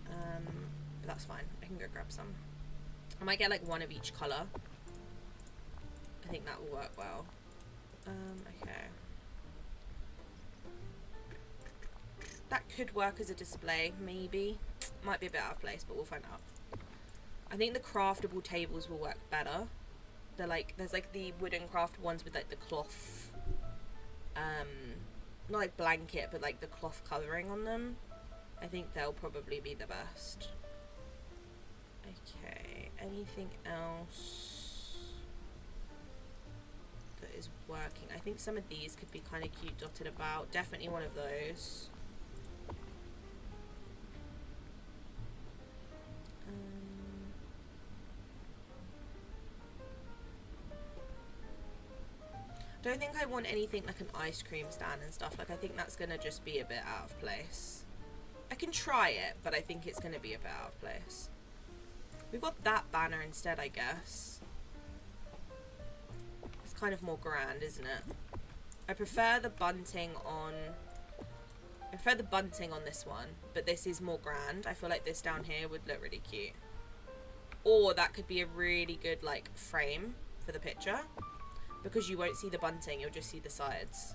But that's fine. I can go grab some. I might get like one of each colour. I think that will work well. Okay. That could work as a display, maybe. Might be a bit out of place, but we'll find out. I think the craftable tables will work better. They're like, there's like the wooden craft ones with like the cloth, not like blanket, but like the cloth colouring on them. I think they'll probably be the best. Okay, anything else that is working? I think some of these could be kind of cute dotted about. Definitely one of those. Don't think I want anything like an ice cream stand and stuff. Like, I think that's going to just be a bit out of place. I can try it, but I think it's going to be a bit out of place. We've got that banner instead, I guess. It's kind of more grand, isn't it? I prefer the bunting on... I prefer the bunting on this one, but this is more grand. I feel like this down here would look really cute. Or that could be a really good, like, frame for the picture. Because you won't see the bunting, you'll just see the sides.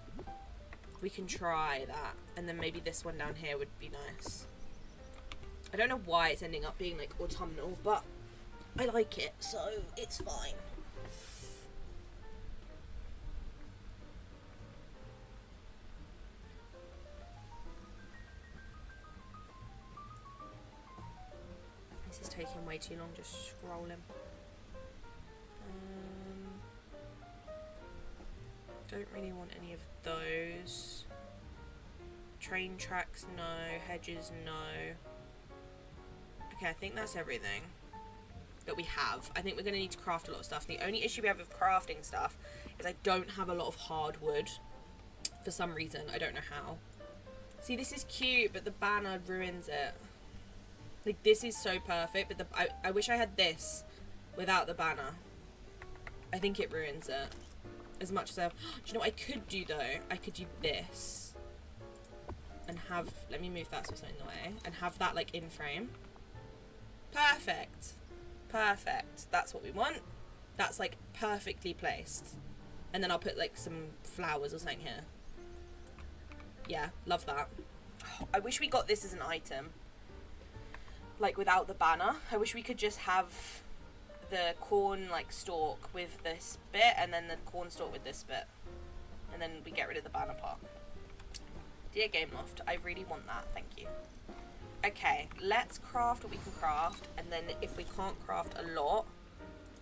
We can try that. And then maybe this one down here would be nice. I don't know why it's ending up being like autumnal, but I like it, so it's fine. This is taking way too long just scrolling. Don't really want any of those. Train tracks, no. Hedges, no. Okay, I think that's everything that we have. I think we're going to need to craft a lot of stuff. The only issue we have with crafting stuff is I don't have a lot of hardwood for some reason. I don't know how. See, this is cute, but the banner ruins it. Like, this is so perfect, but I wish I had this without the banner. I think it ruins it. As much as I've... Do you know what I could do, though? I could do this. And have... Let me move that so it's not in the way. And have that, like, in frame. Perfect. Perfect. That's what we want. That's, like, perfectly placed. And then I'll put, like, some flowers or something here. Yeah, love that. Oh, I wish we got this as an item. Like, without the banner. I wish we could just have the corn, like, stalk with this bit, and then the corn stalk with this bit. And then we get rid of the banner part. Dear Game Loft, I really want that, thank you. Okay, let's craft what we can craft, and then if we can't craft a lot,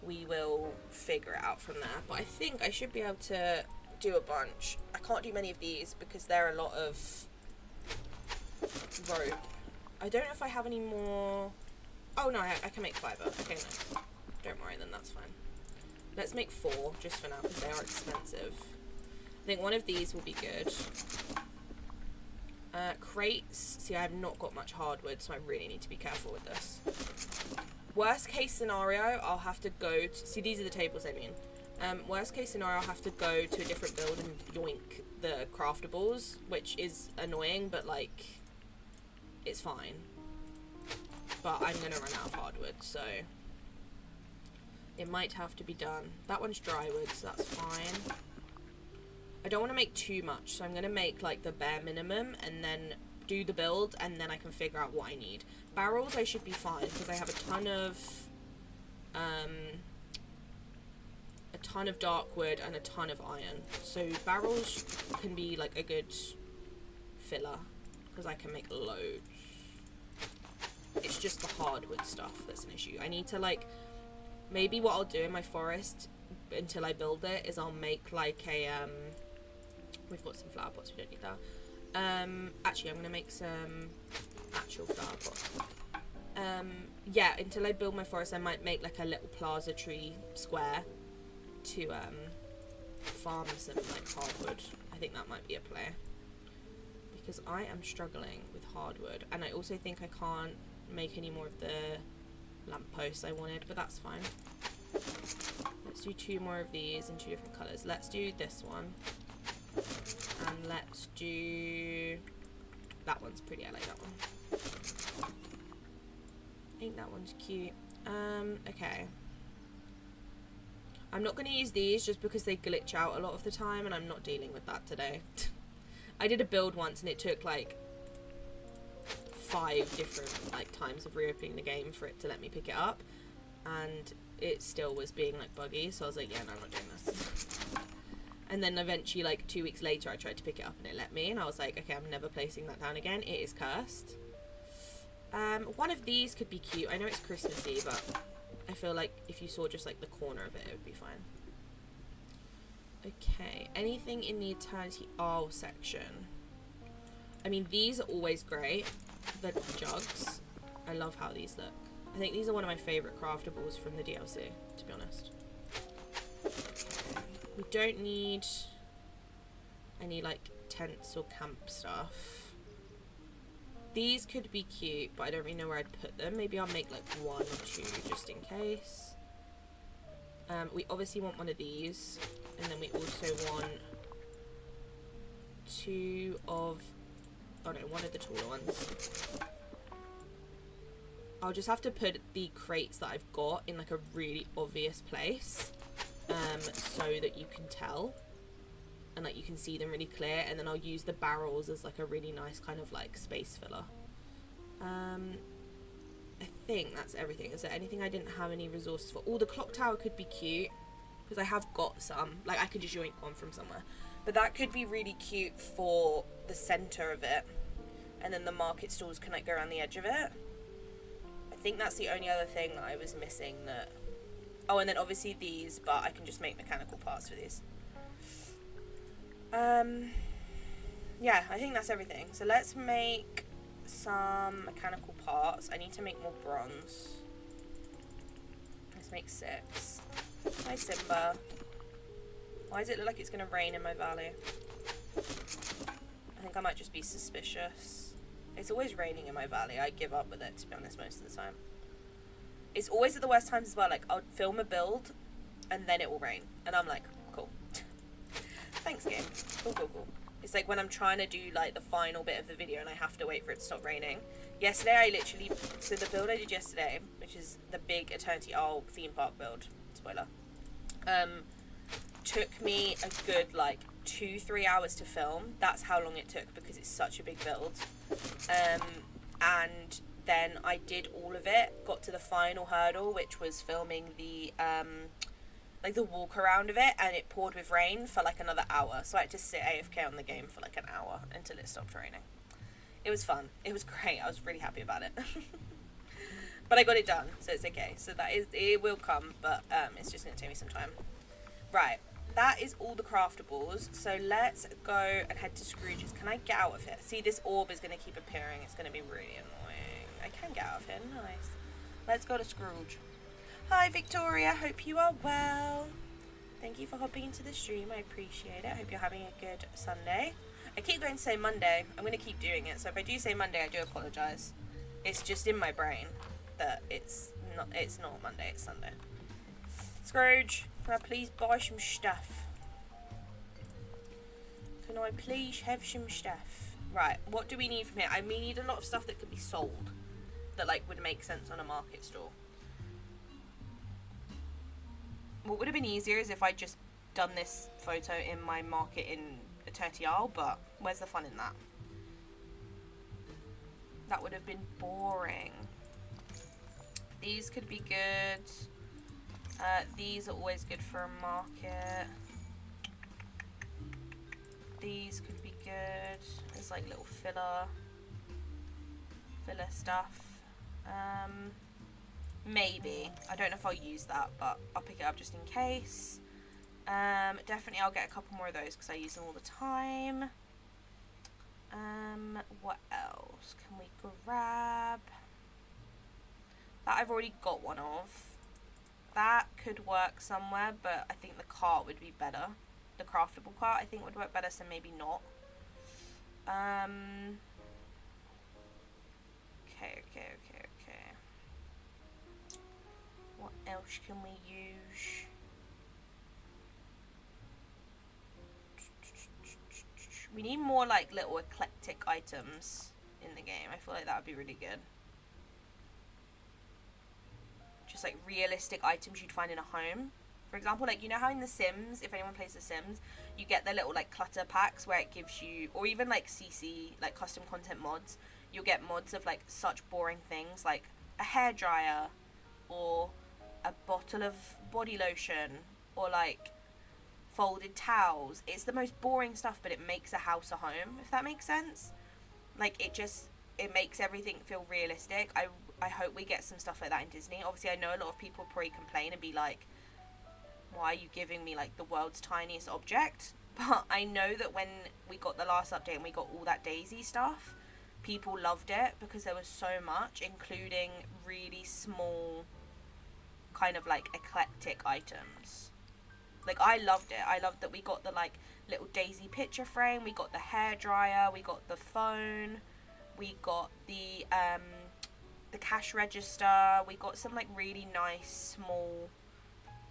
we will figure it out from there. But I think I should be able to do a bunch. I can't do many of these because they're a lot of rope. I don't know if I have any more. Oh no, I can make fiber. Okay, nice. Don't worry then, that's fine. Let's make 4 just for now because they are expensive. I think one of these will be good. Crates. See, I have not got much hardwood, so I really need to be careful with this. Worst case scenario, I'll have to go to... See, these are the tables I mean. Worst case scenario, I'll have to go to a different build and yoink the craftables, which is annoying, but, like, it's fine. But I'm going to run out of hardwood, so it might have to be done. That one's dry wood, so that's fine. I don't want to make too much, so I'm going to make, like, the bare minimum and then do the build, and then I can figure out what I need. Barrels I should be fine, because I have a ton of dark wood and a ton of iron. So barrels can be, like, a good filler, because I can make loads. It's just the hardwood stuff that's an issue. I need to, like, maybe what I'll do in my forest until I build it is I'll make, like, a, we've got some flower pots, we don't need that. Actually, I'm going to make some actual flower pots. Yeah, until I build my forest, I might make, like, a little plaza tree square to, farm some, like, hardwood. I think that might be a play. Because I am struggling with hardwood. And I also think I can't make any more of the lampposts I wanted, but that's fine. Let's do 2 more of these in 2 different colours. Let's do this one. And let's do... That one's pretty, I like that one. I think that one's cute. Okay. I'm not going to use these just because they glitch out a lot of the time, and I'm not dealing with that today. I did a build once and it took, like, 5 different, like, times of reopening the game for it to let me pick it up, and it still was being, like, buggy, so I was like, yeah, no, I'm not doing this. And then eventually, like, 2 weeks later, I tried to pick it up and it let me, and I was like, okay, I'm never placing that down again. It is cursed. One of these could be cute. I know it's Christmassy, but I feel like if you saw just, like, the corner of it, it would be fine. Okay, anything in the Eternity Isle section? I mean, these are always great. The jugs. I love how these look. I think these are one of my favourite craftables from the DLC, to be honest. We don't need any, like, tents or camp stuff. These could be cute, but I don't really know where I'd put them. Maybe I'll make, like, 1 or 2 just in case. We obviously want one of these. And then we also want 2 of... Oh no, 1 of the taller ones. I'll just have to put the crates that I've got in, like, a really obvious place. So that you can tell. And, like, you can see them really clear. And then I'll use the barrels as, like, a really nice kind of, like, space filler. I think that's everything. Is there anything I didn't have any resources for? Oh, the clock tower could be cute. Because I have got some. Like, I could just yoink one from somewhere. But that could be really cute for the centre of it. And then the market stalls can, like, go around the edge of it. I think that's the only other thing that I was missing that... Oh, and then obviously these, but I can just make mechanical parts for these. Yeah, I think that's everything. So let's make some mechanical parts. I need to make more bronze. Let's make 6. Hi, Simba. Why does it look like it's going to rain in my valley? I think I might just be suspicious. It's always raining in my valley. I give up with it, to be honest, most of the time. It's always at the worst times as well. Like, I'll film a build, and then it will rain. And I'm like, cool. Thanks, game. Cool, cool, cool. It's like when I'm trying to do, like, the final bit of the video, and I have to wait for it to stop raining. Yesterday, I literally... So the build I did yesterday, which is the big Eternity Isle theme park build, spoiler, took me a good, like, 2-3 hours to film. That's how long it took, because it's such a big build. And then I did all of it, got to the final hurdle, which was filming the, like, the walk around of it, and it poured with rain for, like, another hour. So I had to sit AFK on the game for, like, an hour until it stopped raining. It was fun. It was great. I was really happy about it. But I got it done, so it's okay. So that is, it will come, but it's just going to take me some time. Right. That is all the craftables. So let's go and head to Scrooge's. Can I get out of here? See, this orb is going to keep appearing. It's going to be really annoying. I can get out of here. Nice. Let's go to Scrooge. Hi, Victoria. Hope you are well. Thank you for hopping into the stream. I appreciate it. I hope you're having a good Sunday. I keep going to say Monday. I'm going to keep doing it. So if I do say Monday, I do apologise. It's just in my brain that it's not Monday, it's Sunday. Scrooge, can I please buy some stuff? Can I please have some stuff? Right, what do we need from here? I mean, need a lot of stuff that could be sold. That, like, would make sense on a market stall. What would have been easier is if I'd just done this photo in my market in Eternity Isle, but where's the fun in that? That would have been boring. These could be good. These are always good for a market. These could be good. There's like little filler stuff. Maybe. I don't know if I'll use that, but I'll pick it up just in case. Definitely I'll get a couple more of those because I use them all the time. What else can we grab? That I've already got one of. That could work somewhere, but I think the cart would be better. The craftable cart I think would work better, so maybe not. Okay. What else can we use? We need more like little eclectic items in the game. I feel like that would be really good. Just like realistic items you'd find in a home. For example, like, you know how in The Sims, if anyone plays The Sims, you get the little like clutter packs where it gives you, or even like CC, like custom content mods, you'll get mods of like such boring things like a hairdryer or a bottle of body lotion or like folded towels. It's the most boring stuff, but it makes a house a home, if that makes sense. Like, it makes everything feel realistic. I hope we get some stuff like that in Disney. Obviously, I know a lot of people probably complain and be like, why are you giving me like the world's tiniest object? But I know that when we got the last update and we got all that Daisy stuff, people loved it because there was so much, including really small kind of like eclectic items. Like, I loved it. I loved that we got the like little Daisy picture frame, we got the hairdryer, we got the phone, we got the cash register, we got some like really nice small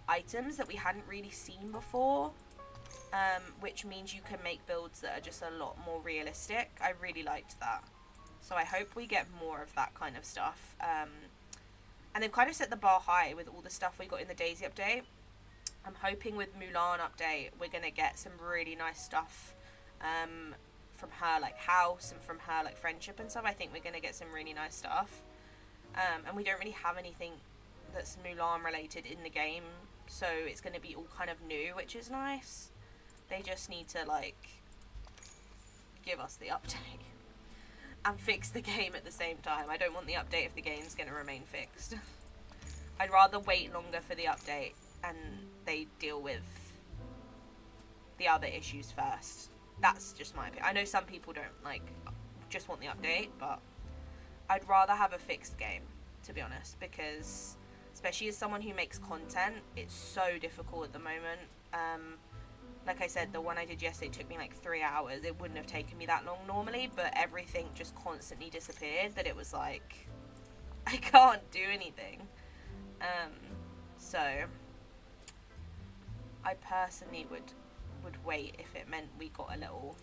items that we hadn't really seen before, which means you can make builds that are just a lot more realistic. I really liked that. So I hope we get more of that kind of stuff. And they've kind of set the bar high with all the stuff we got in the Daisy update. I'm hoping with Mulan update we're going to get some really nice stuff from her like house and from her like friendship and stuff. I think we're going to get some really nice stuff. And we don't really have anything that's Mulan related in the game, so it's going to be all kind of new, which is nice. They just need to like give us the update. and fix the game at the same time. I don't want the update if the game's going to remain fixed. I'd rather wait longer for the update and they deal with the other issues first. That's just my opinion. I know some people don't just want the update, but I'd rather have a fixed game, to be honest, because especially as someone who makes content, it's so difficult at the moment. Like I said, the one I did yesterday took me 3 hours. It wouldn't have taken me that long normally, but everything just constantly disappeared that it was I can't do anything. So I personally would wait if it meant we got a little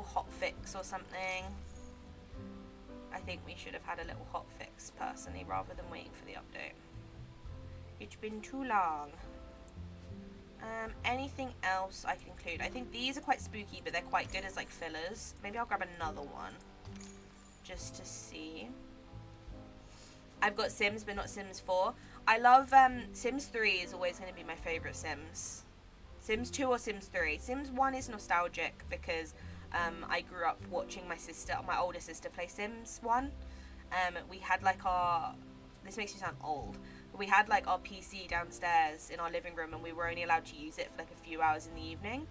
hot fix or something. I think we should have had a little hot fix personally rather than waiting for the update. It's been too long. Anything else I can include? I think these are quite spooky, but they're quite good as fillers. Maybe I'll grab another one just to see. I've got Sims, but not Sims 4. I love Sims 3 is always going to be my favourite Sims. Sims 2 or Sims 3. Sims 1 is nostalgic because I grew up watching my older sister play Sims 1. We had this makes me sound old, but we had our PC downstairs in our living room, and we were only allowed to use it for a few hours in the evening.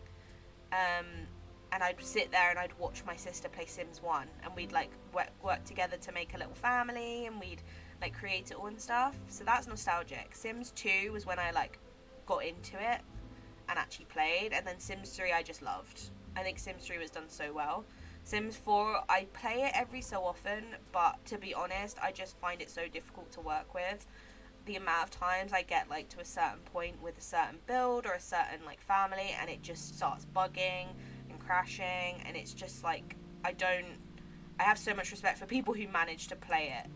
And I'd sit there and I'd watch my sister play Sims 1, and we'd work together to make a little family, and we'd create it all and stuff. So that's nostalgic. Sims 2 was when I got into it and actually played, and then Sims 3 I just loved. I think Sims 3 was done so well. Sims 4, I play it every so often, but to be honest, I just find it so difficult to work with. The amount of times I get to a certain point with a certain build or a certain family, and it just starts bugging and crashing, and it's just I have so much respect for people who manage to play it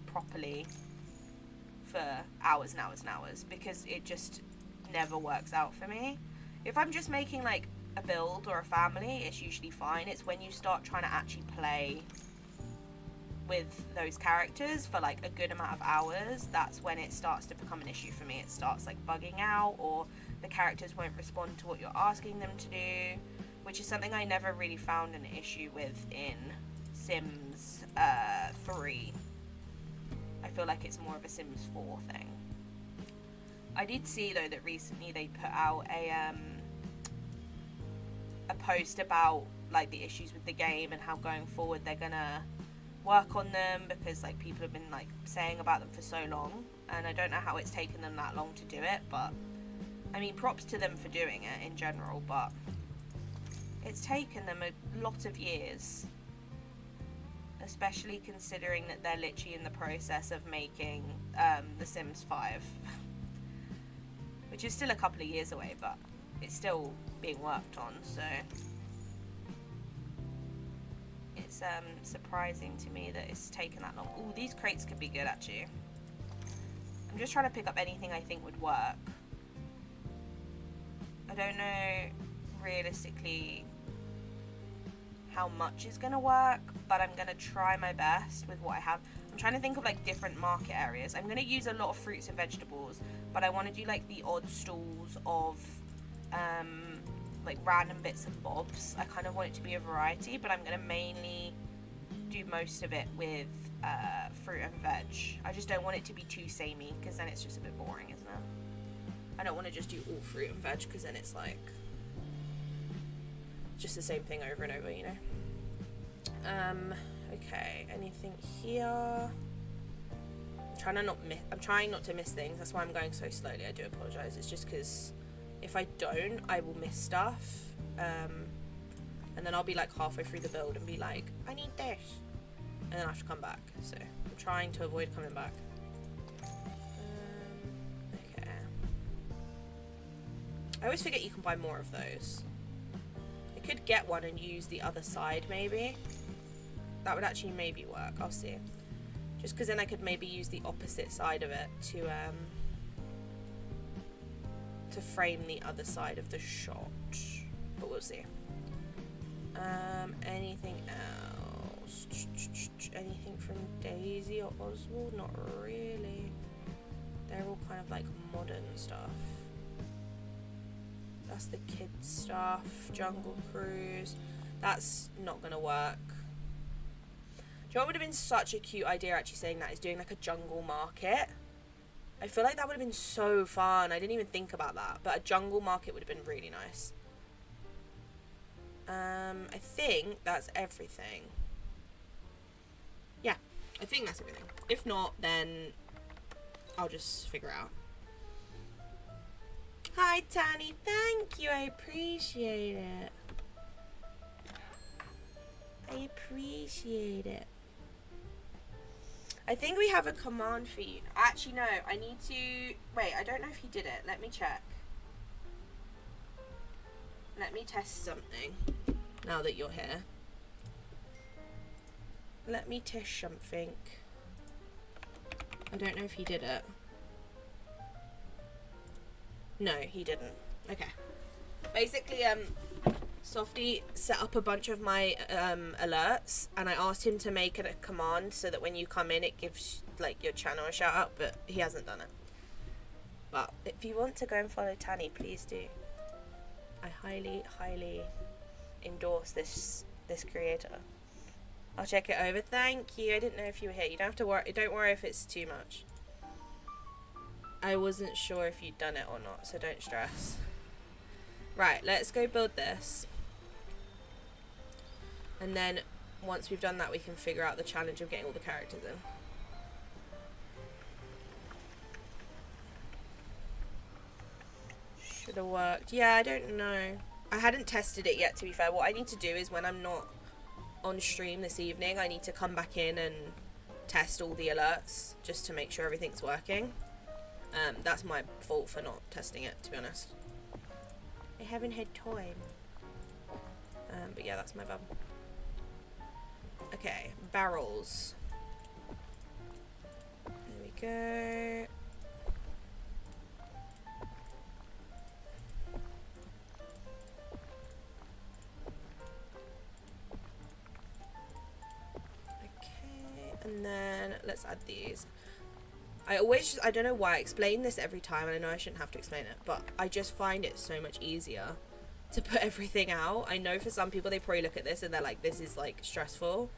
properly for hours and hours and hours, because it just never works out for me. If I'm just making a build or a family, it's usually fine. It's when you start trying to actually play with those characters for a good amount of hours, that's when it starts to become an issue for me. It starts bugging out, or the characters won't respond to what you're asking them to do, which is something I never really found an issue with in Sims 3. I feel like it's more of a Sims 4 thing. I did see though that recently they put out a post about the issues with the game and how going forward they're gonna work on them, because people have been saying about them for so long, and I don't know how it's taken them that long to do it, but I mean, props to them for doing it in general, but it's taken them a lot of years, especially considering that they're literally in the process of making The Sims 5, which is still a couple of years away, but it's still being worked on, so it's surprising to me that it's taken that long. Ooh, these crates could be good actually. I'm just trying to pick up anything I think would work. I don't know realistically how much is going to work, but I'm going to try my best with what I have. I'm trying to think of different market areas. I'm going to use a lot of fruits and vegetables, but I want to do the odd stalls of random bits and bobs. I kind of want it to be a variety, but I'm going to mainly do most of it with fruit and veg. I just don't want it to be too samey, because then it's just a bit boring, isn't it? I don't want to just do all fruit and veg, because then it's just the same thing over and over, you know. Okay, anything here? I'm trying not to miss things. That's why I'm going so slowly. I do apologize. It's just because if I don't, I will miss stuff, and then I'll be halfway through the build and be I need this, and then I have to come back. So I'm trying to avoid coming back. Okay. I always forget you can buy more of those. I could get one and use the other side, maybe. That would actually maybe work. I'll see. Just because then I could maybe use the opposite side of it to frame the other side of the shot. But we'll see. Anything else? Anything from Daisy or Oswald? Not really. They're all kind of modern stuff. That's the kids stuff. Jungle Cruise. That's not gonna work. you know what would have been such a cute idea actually saying that is doing like a jungle market. I feel like that would have been so fun. I didn't even think about that, but a jungle market would have been really nice. I think that's everything. Yeah, I think that's everything. If not, then I'll just figure out. Hi, Tani. Thank you. I appreciate it. I appreciate it. I think we have a command for you. Actually, no. I need to... Wait, I don't know if he did it. Let me check. Let me test something now that you're here. Let me test something. I don't know if he did it. No, he didn't. Okay. Basically, Softy set up a bunch of my alerts, and I asked him to make a command so that when you come in, it gives like your channel a shout out, but he hasn't done it. But if you want to go and follow Tani, please do. I highly, highly endorse this creator. I'll check it over. Thank you. I didn't know if you were here. You don't have to worry. Don't worry if it's too much. I wasn't sure if you'd done it or not, so don't stress. Right, let's go build this. And then once we've done that, we can figure out the challenge of getting all the characters in. Should have worked. Yeah, I don't know. I hadn't tested it yet, to be fair. What I need to do is when I'm not on stream this evening, I need to come back in and test all the alerts just to make sure everything's working. That's my fault for not testing it, to be honest. I haven't had time. But yeah, that's my bum. Okay, barrels. There we go. Okay, and then let's add these. I don't know why I explain this every time, and I know I shouldn't have to explain it, but I just find it so much easier to put everything out. I know for some people, they probably look at this and they're like, this is like stressful,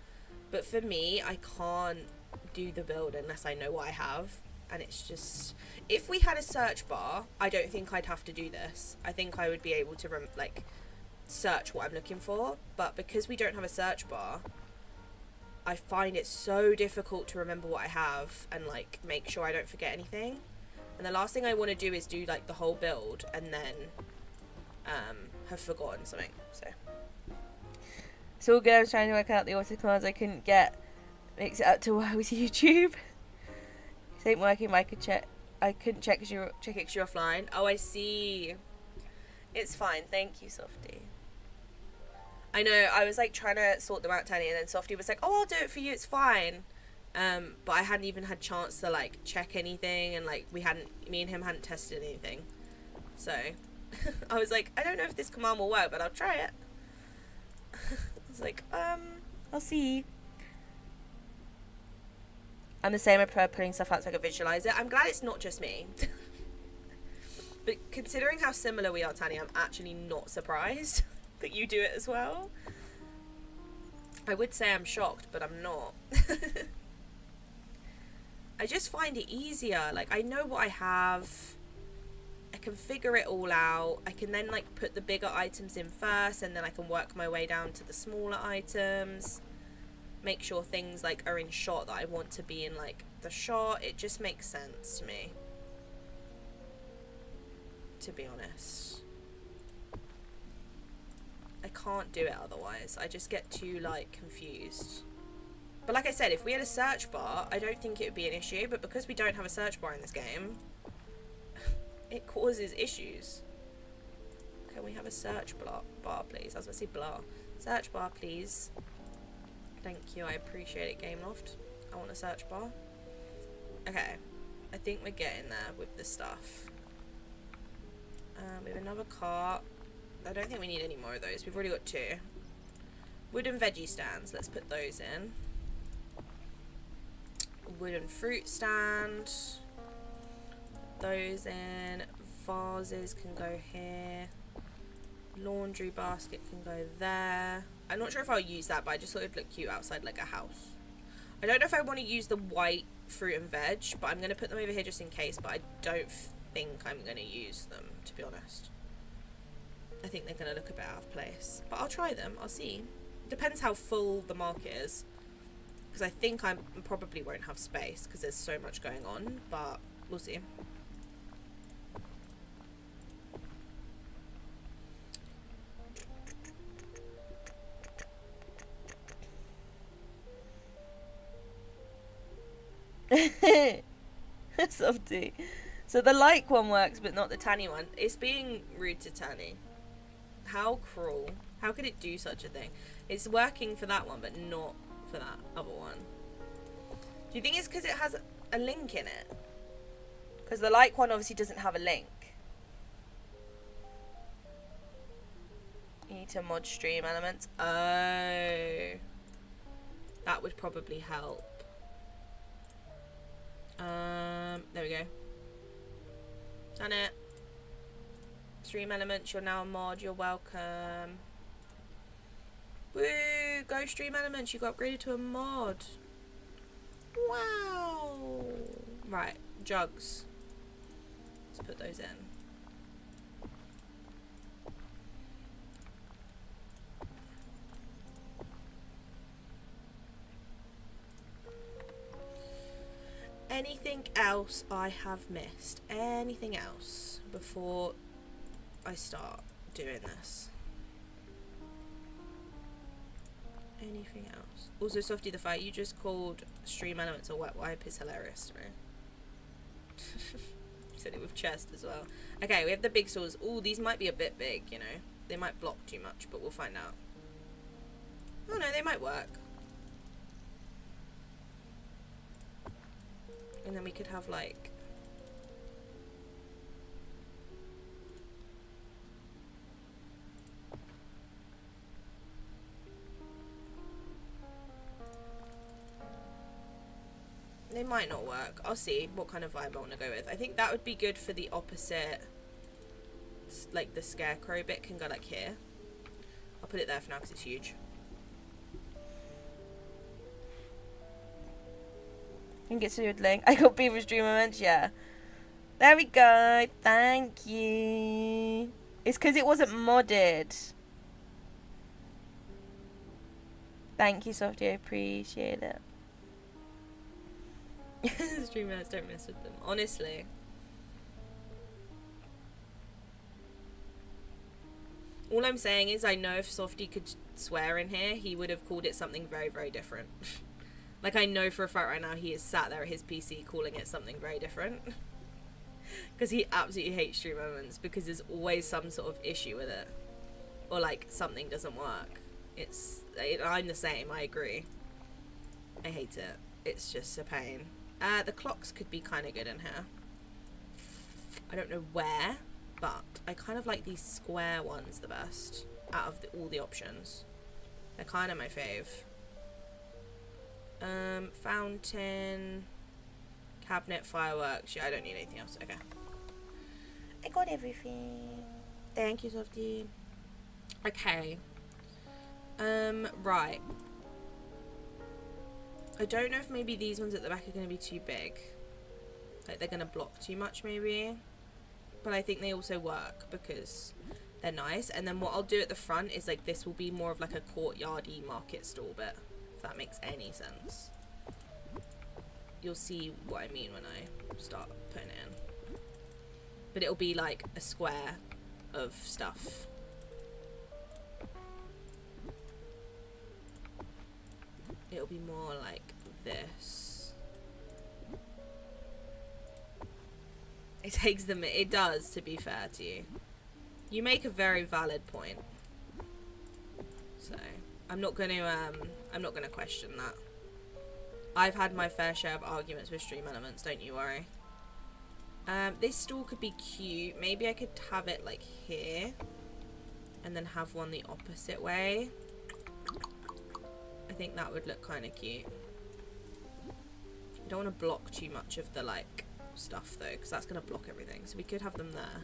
but for me, I can't do the build unless I know what I have, and it's just, if we had a search bar, I don't think I'd have to do this. I think I would be able to like search what I'm looking for, but because we don't have a search bar, I find it so difficult to remember what I have and like make sure I don't forget anything. And the last thing I want to do is do like the whole build and then have forgotten something. So it's all good. I was trying to work out the auto commands I couldn't get. Makes it up to work with YouTube. It ain't working. But I couldn't check because you're offline. Oh, I see. It's fine. Thank you, Softy. I know, I was like trying to sort them out, Tani, and then Softy was like, oh, I'll do it for you, it's fine. But I hadn't even had chance to like check anything, and like me and him hadn't tested anything. So I was like, I don't know if this command will work, but I'll try it. I was like, I'll see. I'm the same, I prefer putting stuff out so I can visualize it. I'm glad it's not just me. But considering how similar we are, Tani, I'm actually not surprised that you do it as well. I would say I'm shocked, but I'm not. I just find it easier. Like, I know what I have. I can figure it all out. I can then like put the bigger items in first, and then I can work my way down to the smaller items. Make sure things like are in shot that I want to be in like the shot. It just makes sense to me, to be honest. I can't do it otherwise. I just get too like confused. But like I said, if we had a search bar, I don't think it would be an issue, but because we don't have a search bar in this game, it causes issues. Can we have a search bar, please? I was going to say blah. Search bar, please. Thank you, I appreciate it, Game Loft. I want a search bar. Okay, I think we're getting there with the stuff. We have another cart. I don't think we need any more of those. We've already got 2. Wooden veggie stands. Let's put those in. Wooden fruit stand. Those in. Vases can go here. Laundry basket can go there. I'm not sure if I'll use that, but I just thought it'd look cute outside like a house. I don't know if I want to use the white fruit and veg, but I'm going to put them over here just in case, but I don't think I'm going to use them, to be honest. I think they're going to look a bit out of place, but I'll try them. I'll see. Depends how full the market is, because I think I probably won't have space because there's so much going on, but we'll see. Softy. So the like one works, but not the Tanny one. It's being rude to Tanny. How cruel. How could it do such a thing? It's working for that one, but not for that other one. Do you think it's because it has a link in it? Because the like one obviously doesn't have a link. You need to mod stream elements. Oh. That would probably help. There we go. Done it. Stream elements, you're now a mod, you're welcome. Woo! Go stream elements, you got upgraded to a mod. Wow! Right, jugs. Let's put those in. Anything else I have missed? Anything else before I start doing this? Anything else? Also, Softy the Fight, you just called stream elements a wet wipe is hilarious to me. You said it with chest as well. Okay, we have the big stores. Ooh, these might be a bit big, you know. They might block too much, but we'll find out. Oh no, they might work. And then we could have like they might not work. I'll see what kind of vibe I want to go with. I think that would be good for the opposite, like the scarecrow bit can go like here. I'll put it there for now because it's huge. I think it's a good link. I got Beaver's Dream Events, yeah. There we go. Thank you. It's because it wasn't modded. Thank you, Softy. I appreciate it. Streamers, don't mess with them. Honestly. All I'm saying is I know if Softy could swear in here, he would have called it something very, very different. Like, I know for a fact right now he is sat there at his PC calling it something very different. Because he absolutely hates stream moments because there's always some sort of issue with it. Or, like, something doesn't work. I'm the same, I agree. I hate it. It's just a pain. The clocks could be kind of good in here. I don't know where, but I kind of like these square ones the best out of all the options. They're kind of my fave. Fountain, cabinet, fireworks. Yeah, I don't need anything else. Okay. I got everything. Thank you, Softy. Okay. Right. I don't know if maybe these ones at the back are going to be too big. Like, they're going to block too much, maybe. But I think they also work because they're nice. And then what I'll do at the front is, like, this will be more of, like, a courtyard-y market stall bit. If that makes any sense. You'll see what I mean when I start putting it in. But it'll be like a square of stuff. It'll be more like this. It takes them, it does, to be fair to you. You make a very valid point. So I'm not gonna question that. I've had my fair share of arguments with stream elements, don't you worry. This stall could be cute. Maybe I could have it like here and then have one the opposite way. I think that would look kind of cute. I don't want to block too much of the like stuff though, because that's going to block everything. So we could have them there.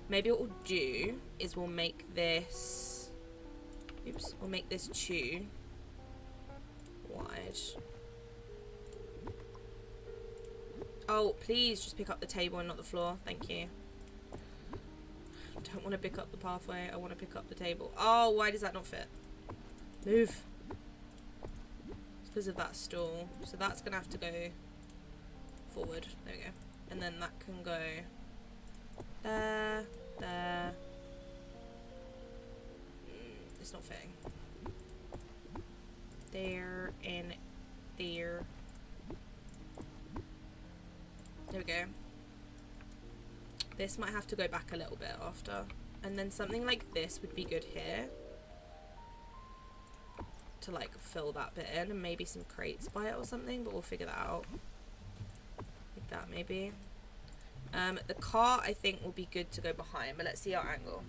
Maybe what we'll do is we'll make this, oops, we'll make this 2 nice. Oh, please just pick up the table and not the floor. Thank you. Don't want to pick up the pathway. I want to pick up the table. Oh, why does that not fit? Move. It's because of that stool. So that's going to have to go forward. There we go. And then that can go there, there. It's not fitting. There and there. There we go. This might have to go back a little bit after. And then something like this would be good here. To like fill that bit in, and maybe some crates by it or something, but we'll figure that out. Like that maybe. The cart I think will be good to go behind, but let's see our angle.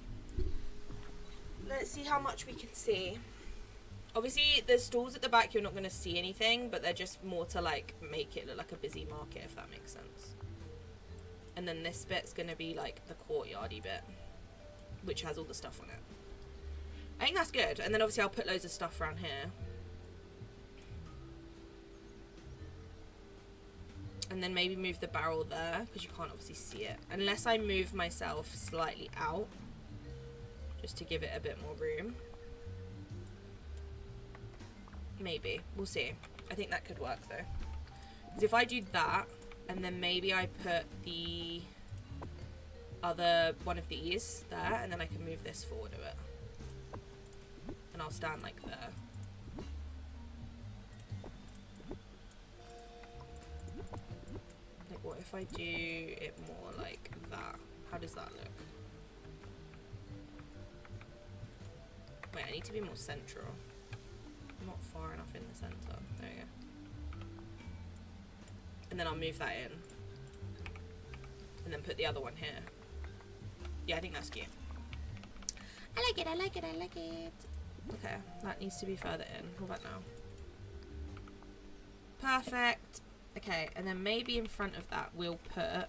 Let's see how much we can see. Obviously the stalls at the back you're not going to see anything, but they're just more to like make it look like a busy market, if that makes sense. And then this bit's going to be like the courtyardy bit, which has all the stuff on it. I think that's good. And then obviously I'll put loads of stuff around here. And then maybe move the barrel there, because you can't obviously see it. Unless I move myself slightly out, just to give it a bit more room. Maybe. We'll see. I think that could work though. Because if I do that, and then maybe I put the other one of these there, and then I can move this forward a bit. And I'll stand like there. Like what if I do it more like that? How does that look? Wait, I need to be more central. I'm not far enough in the centre. There we go. And then I'll move that in. And then put the other one here. Yeah, I think that's cute. I like it, I like it, I like it. Okay, that needs to be further in. What about now? Perfect. Okay, and then maybe in front of that we'll put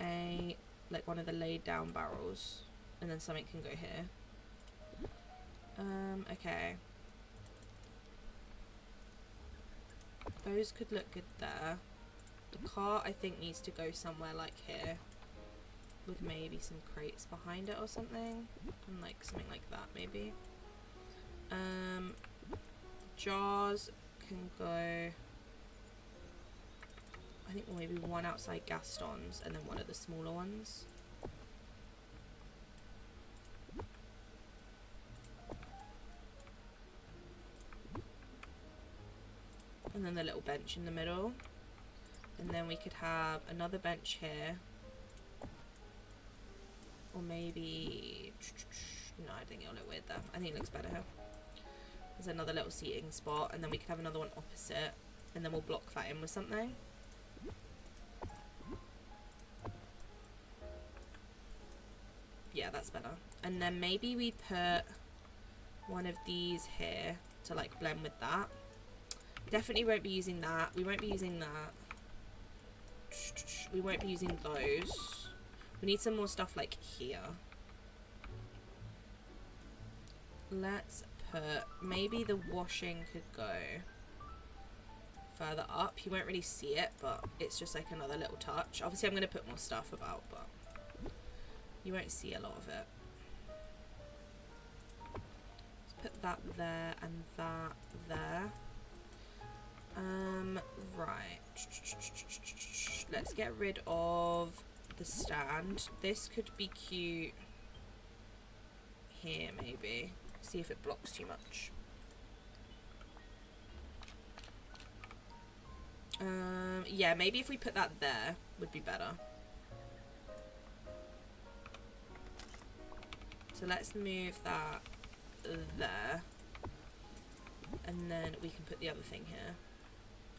a, like one of the laid down barrels. And then something can go here. Okay. Those could look good there. The cart I think needs to go somewhere like here. With maybe some crates behind it or something. And like something like that maybe. Jars can go, I think maybe one outside Gaston's and then one of the smaller ones. And then the little bench in the middle. And then we could have another bench here. Or maybe... No, I think it'll look weird there. I think it looks better here. There's another little seating spot. And then we could have another one opposite. And then we'll block that in with something. Yeah, that's better. And then maybe we put one of these here to like blend with that. Definitely won't be using that. We won't be using that. We won't be using those. We need some more stuff like here. Let's put, maybe the washing could go further up. You won't really see it, but it's just like another little touch. Obviously I'm going to put more stuff about, but you won't see a lot of it. Let's put that there and that there. Right. Let's get rid of the stand. This could be cute here, maybe. See if it blocks too much. Yeah, maybe if we put that there would be better. So let's move that there. And then we can put the other thing here.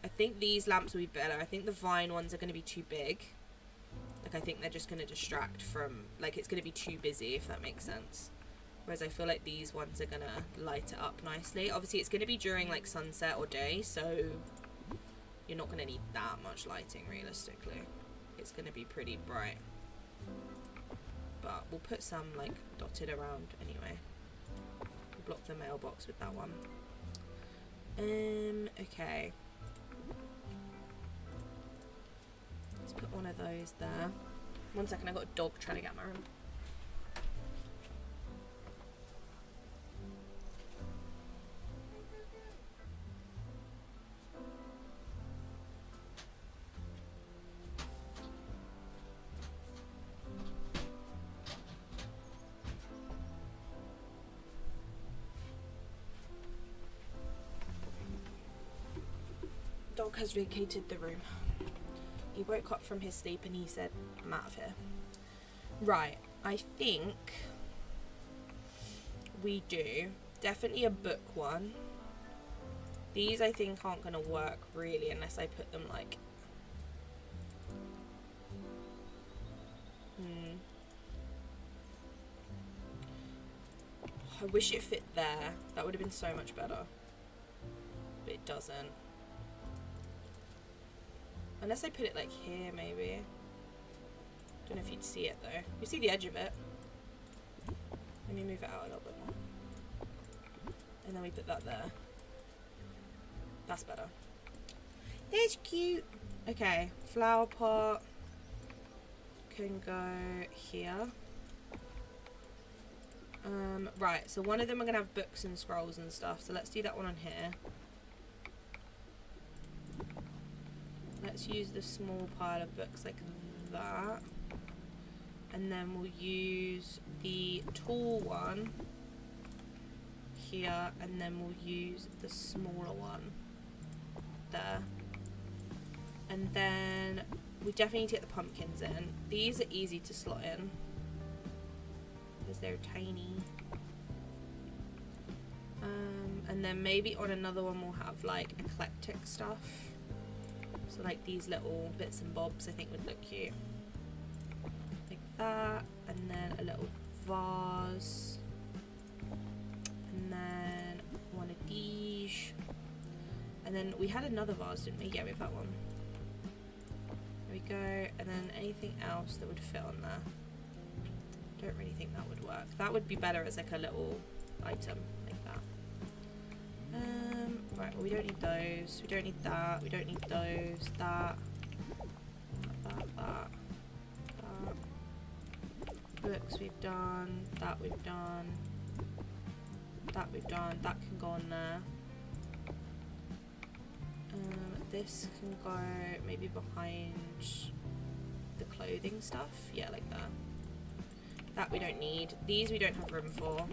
I think these lamps will be better. I think the vine ones are going to be too big. Like, I think they're just going to distract from... Like, it's going to be too busy, if that makes sense. Whereas I feel like these ones are going to light it up nicely. Obviously, it's going to be during, like, sunset or day, so... You're not going to need that much lighting, realistically. It's going to be pretty bright. But we'll put some, like, dotted around anyway. We'll block the mailbox with that one. Okay. Let's put one of those there. One second, I got a dog trying to get in my room. Dog has vacated the room. He woke up from his sleep and he said, I'm out of here. Right, I think we do definitely a book one. These I think aren't going to work really unless I put them like I wish it fit there. That would have been so much better. But it doesn't. Unless I put it like here maybe. Don't know if you'd see it though. You see the edge of it. Let me move it out a little bit more. And then we put that there. That's better. That's cute. Okay, flower pot can go here. Right, so one of them are gonna have books and scrolls and stuff, so let's do that one on here. Let's use the small pile of books like that. And then we'll use the tall one here, and then we'll use the smaller one there. And then we definitely need to get the pumpkins in. These are easy to slot in because they're tiny. And then maybe on another one we'll have like eclectic stuff. So like these little bits and bobs I think would look cute. Like that, and then a little vase. And then one of these. And then we had another vase, didn't we? Yeah, we have that one. There we go. And then anything else that would fit on there. Don't really think that would work. That would be better as like a little item, like that. Right, well we don't need those. We don't need that. We don't need those. That. Books we've done. That we've done. That we've done. That can go on there. This can go maybe behind the clothing stuff. Yeah, like that. That we don't need. These we don't have room for.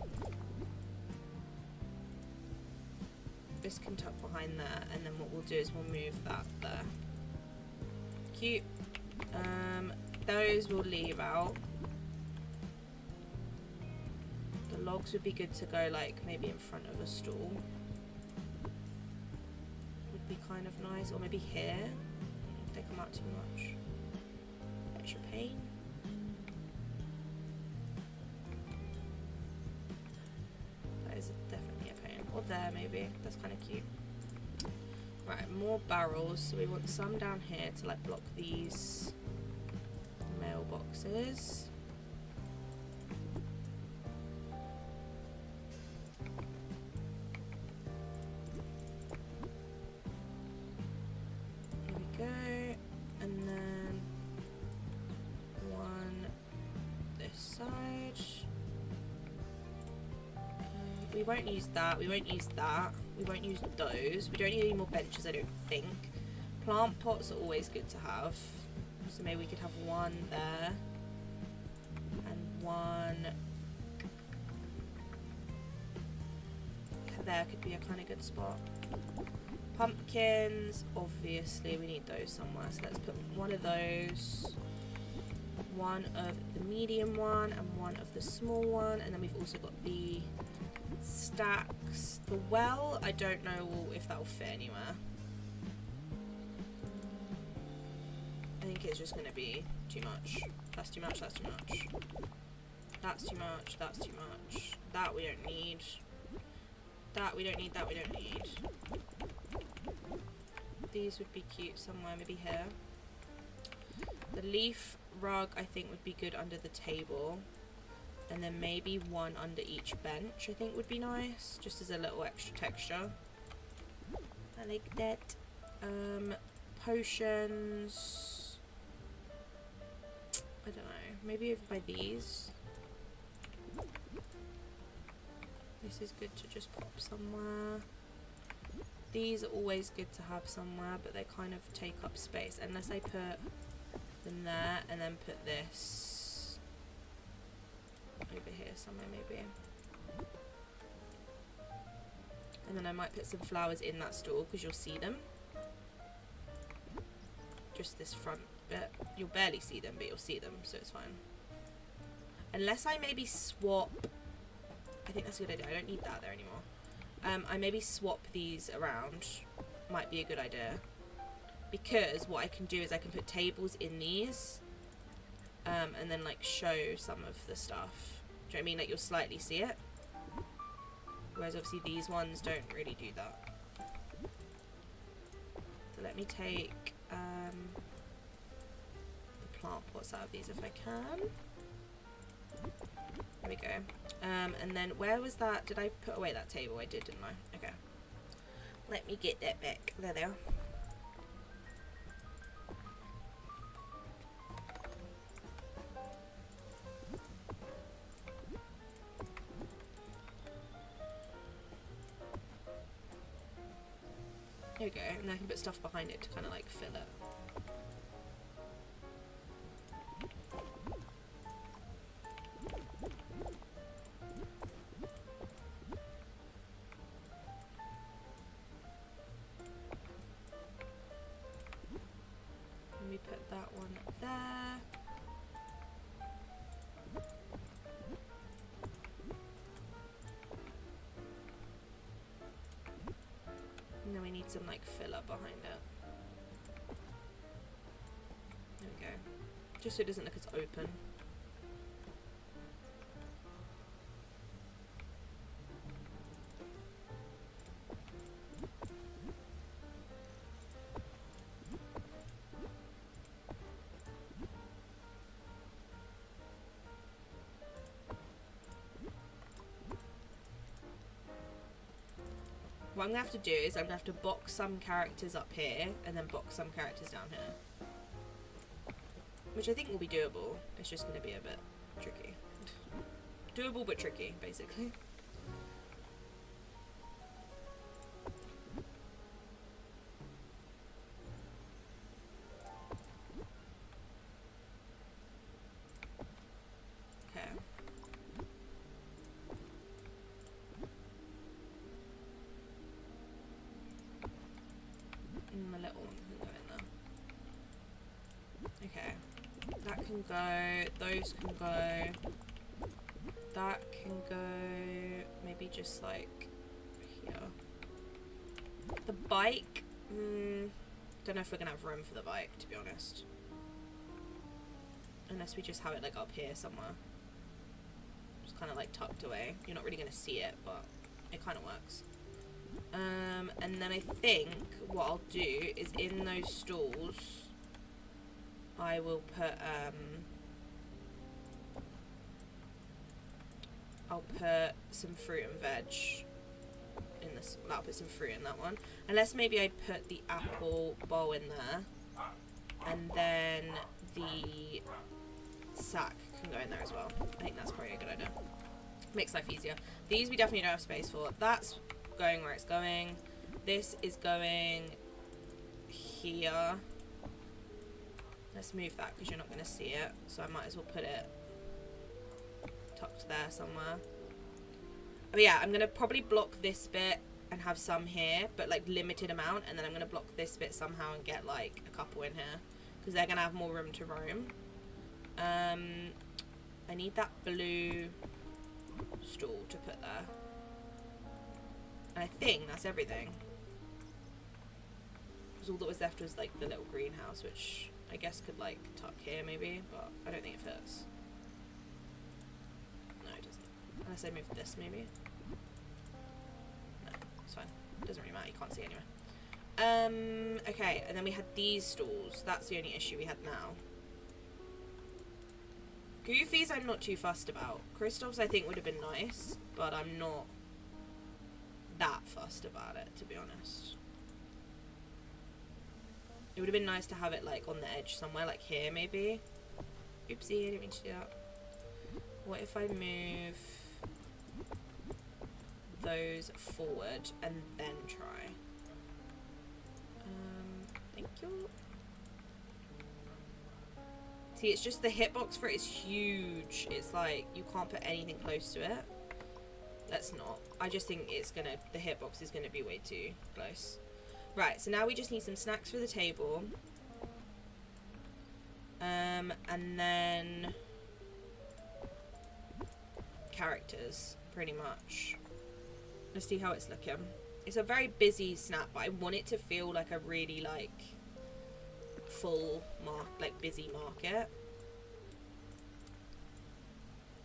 This can tuck behind there, and then what we'll do is we'll move that there. Cute. Those we'll leave out. The logs would be good to go like maybe in front of a stool. Would be kind of nice, or maybe here. If they come out too much. Extra pain. That is definitely a pain. Or there maybe. That's kind of cute. Right, more barrels. So we want some down here to like block these mailboxes. Here we go. And then one this side. We won't use that. We won't use that. We won't use those. We don't need any more benches, I don't think. Plant pots are always good to have. So maybe we could have one there. And one there could be a kind of good spot. Pumpkins, obviously we need those somewhere. So let's put one of those. One of the medium one and one of the small one. And then we've also got the stacks. The well, I don't know if that will fit anywhere. I think it's just going to be too much. That's too much, that's too much. That's too much, that's too much. That we don't need. That we don't need, that we don't need. These would be cute somewhere, maybe here. The leaf rug I think would be good under the table. And then maybe one under each bench I think would be nice, just as a little extra texture. I like that. Potions. I don't know. Maybe over by these. This is good to just pop somewhere. These are always good to have somewhere, but they kind of take up space. Unless I put them there and then put this over here somewhere maybe. And then I might put some flowers in that stall because you'll see them. Just this front bit. You'll barely see them, but you'll see them, so it's fine. Unless I maybe swap... I think that's a good idea. I don't need that there anymore. I maybe swap these around. Might be a good idea. Because what I can do is I can put tables in these. And then like show some of the stuff. Do you know what I mean? Like you'll slightly see it. Whereas obviously these ones don't really do that. So let me take the plant pots out of these if I can. There we go. And then where was that? Did I put away that table? I did, didn't I? Okay. Let me get that back. There they are. There we go. And I can put stuff behind it to kind of like fill it. Let me put that one there. And then we need some like filler behind it. There we go. Just so it doesn't look as open. What I'm going to have to do is I'm going to have to box some characters up here and then box some characters down here. Which I think will be doable. It's just going to be a bit tricky. Doable but tricky, basically. Okay. My little one can go in there. Okay. That can go. Those can go. That can go. Maybe just like here. The bike. Don't know if we're gonna have room for the bike, to be honest. Unless we just have it like up here somewhere. Just kind of like tucked away. You're not really gonna see it, but it kind of works. And then I think what I'll do is in those stalls I will put I'll put some fruit and veg in this. I'll put some fruit in that one. Unless maybe I put the apple bowl in there and then the sack can go in there as well. I think that's probably a good idea. Makes life easier. These we definitely don't have space for. That's going where it's going. This is going here. Let's move that because you're not going to see it. So I might as well put it tucked there somewhere. But yeah, I'm going to probably block this bit and have some here, but like limited amount. And then I'm going to block this bit somehow and get like a couple in here because they're going to have more room to roam. I need that blue stool to put there. And I think that's everything. Because all that was left was like the little greenhouse, which I guess could like tuck here maybe, but I don't think it fits. No, it doesn't. Unless I move this maybe. No, it's fine. It doesn't really matter, you can't see anyway. Okay, and then we had these stalls. That's the only issue we had now. Goofy's I'm not too fussed about. Kristoff's I think would have been nice, but I'm not that fussed about it, to be honest. It would have been nice to have it like on the edge somewhere, like here maybe. Oopsie, I didn't mean to do that. What if I move those forward and then try? Thank you. See, it's just the hitbox for it is huge. It's like you can't put anything close to it. Let's not. I just think it's gonna, the hitbox is gonna be way too close. Right, so now we just need some snacks for the table. And then characters, pretty much. Let's see how it's looking. It's a very busy snap, but I want it to feel like a really like full busy market.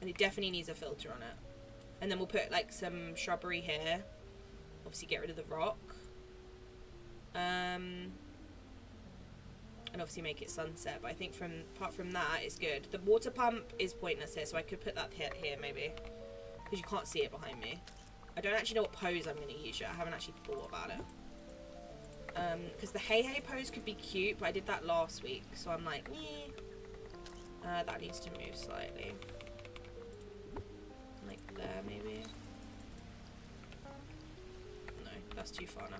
And it definitely needs a filter on it. And then we'll put like some shrubbery here. Obviously get rid of the rock. And obviously make it sunset, but I think apart from that it's good. The water pump is pointless here, so I could put that here maybe, because you can't see it behind me. I don't actually know what pose I'm going to use yet. I haven't actually thought about it. Because the hey hey pose could be cute, but I did that last week, so I'm like, eh. That needs to move slightly. Like there, maybe. No, that's too far now.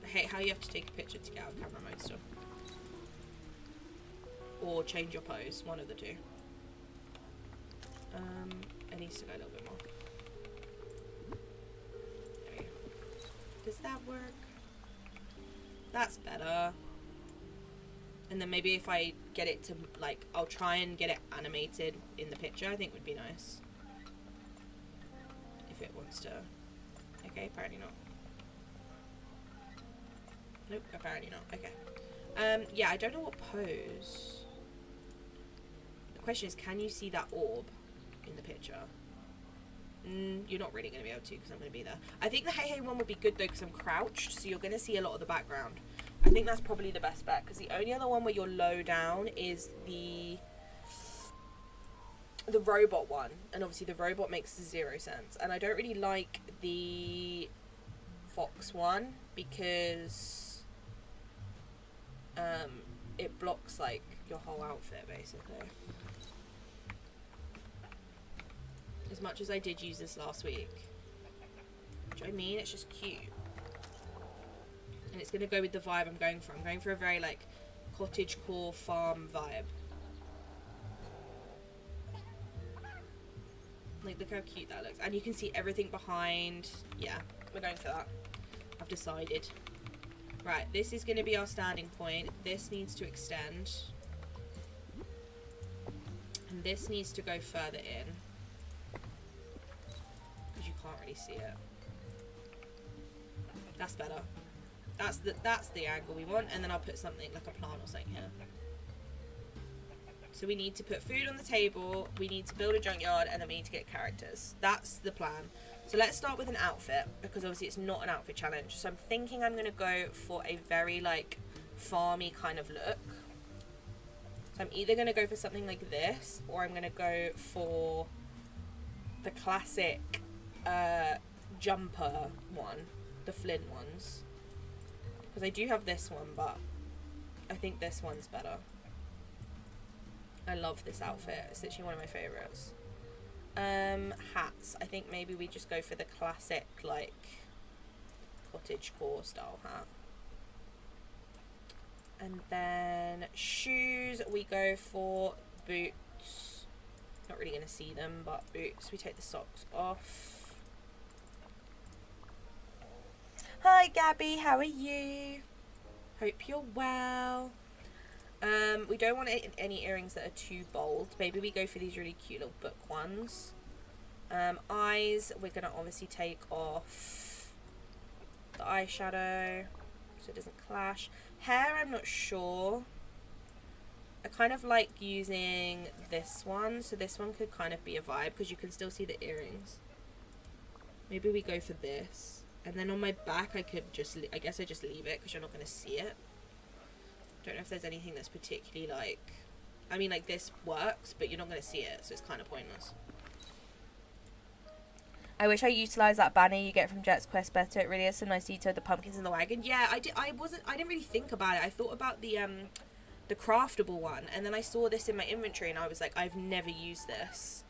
I hate how you have to take a picture to get out of camera mode still. Or change your pose, one of the two. It needs to go a little bit more. There we go. Does that work? That's better. And then maybe if I get it to, like, I'll try and get it animated in the picture, I think would be nice. If it wants to. Okay, apparently not. Nope, apparently not. Okay. Yeah, I don't know what pose. The question is, can you see that orb in the picture? You're not really going to be able to, because I'm going to be there. I think the hey hey one would be good though, because I'm crouched, so you're going to see a lot of the background. I think that's probably the best bet, because the only other one where you're low down is the robot one, and obviously the robot makes 0 sense. And I don't really like the fox one, because it blocks like your whole outfit basically. As much as I did use this last week, do you know what I mean? It's just cute, and it's gonna go with the vibe I'm going for. I'm going for a very like cottagecore farm vibe. Like, look how cute that looks, and you can see everything behind. Yeah, we're going for that. I've decided. Right, this is going to be our standing point. This needs to extend. And this needs to go further in. Because you can't really see it. That's better. That's the angle we want. And then I'll put something like a plant or something here. So we need to put food on the table, we need to build a junkyard, and then we need to get characters. That's the plan. So let's start with an outfit, because obviously it's not an outfit challenge. So I'm thinking I'm going to go for a very like farmy kind of look. So I'm either going to go for something like this, or I'm going to go for the classic jumper one, the Flynn ones. Because I do have this one, but I think this one's better. I love this outfit. It's literally one of my favourites. Hats. I think maybe we just go for the classic, like, cottagecore style hat. And then shoes, we go for boots. Not really going to see them, but boots. We take the socks off. Hi, Gabby. How are you? Hope you're well. We don't want any earrings that are too bold. Maybe we go for these really cute little book ones. Eyes, we're going to obviously take off the eyeshadow so it doesn't clash. Hair, I'm not sure. I kind of like using this one, so this one could kind of be a vibe because you can still see the earrings. Maybe we go for this. And then on my back, I guess I just leave it because you're not going to see it. Don't know if there's anything that's particularly like, I mean, like this works, but you're not going to see it, so it's kind of pointless. I wish I utilised that banner you get from Jet's Quest better. It really is so nice detail, the pumpkins in the wagon. Yeah, I didn't really think about it. I thought about the craftable one, and then I saw this in my inventory and I was like, I've never used this,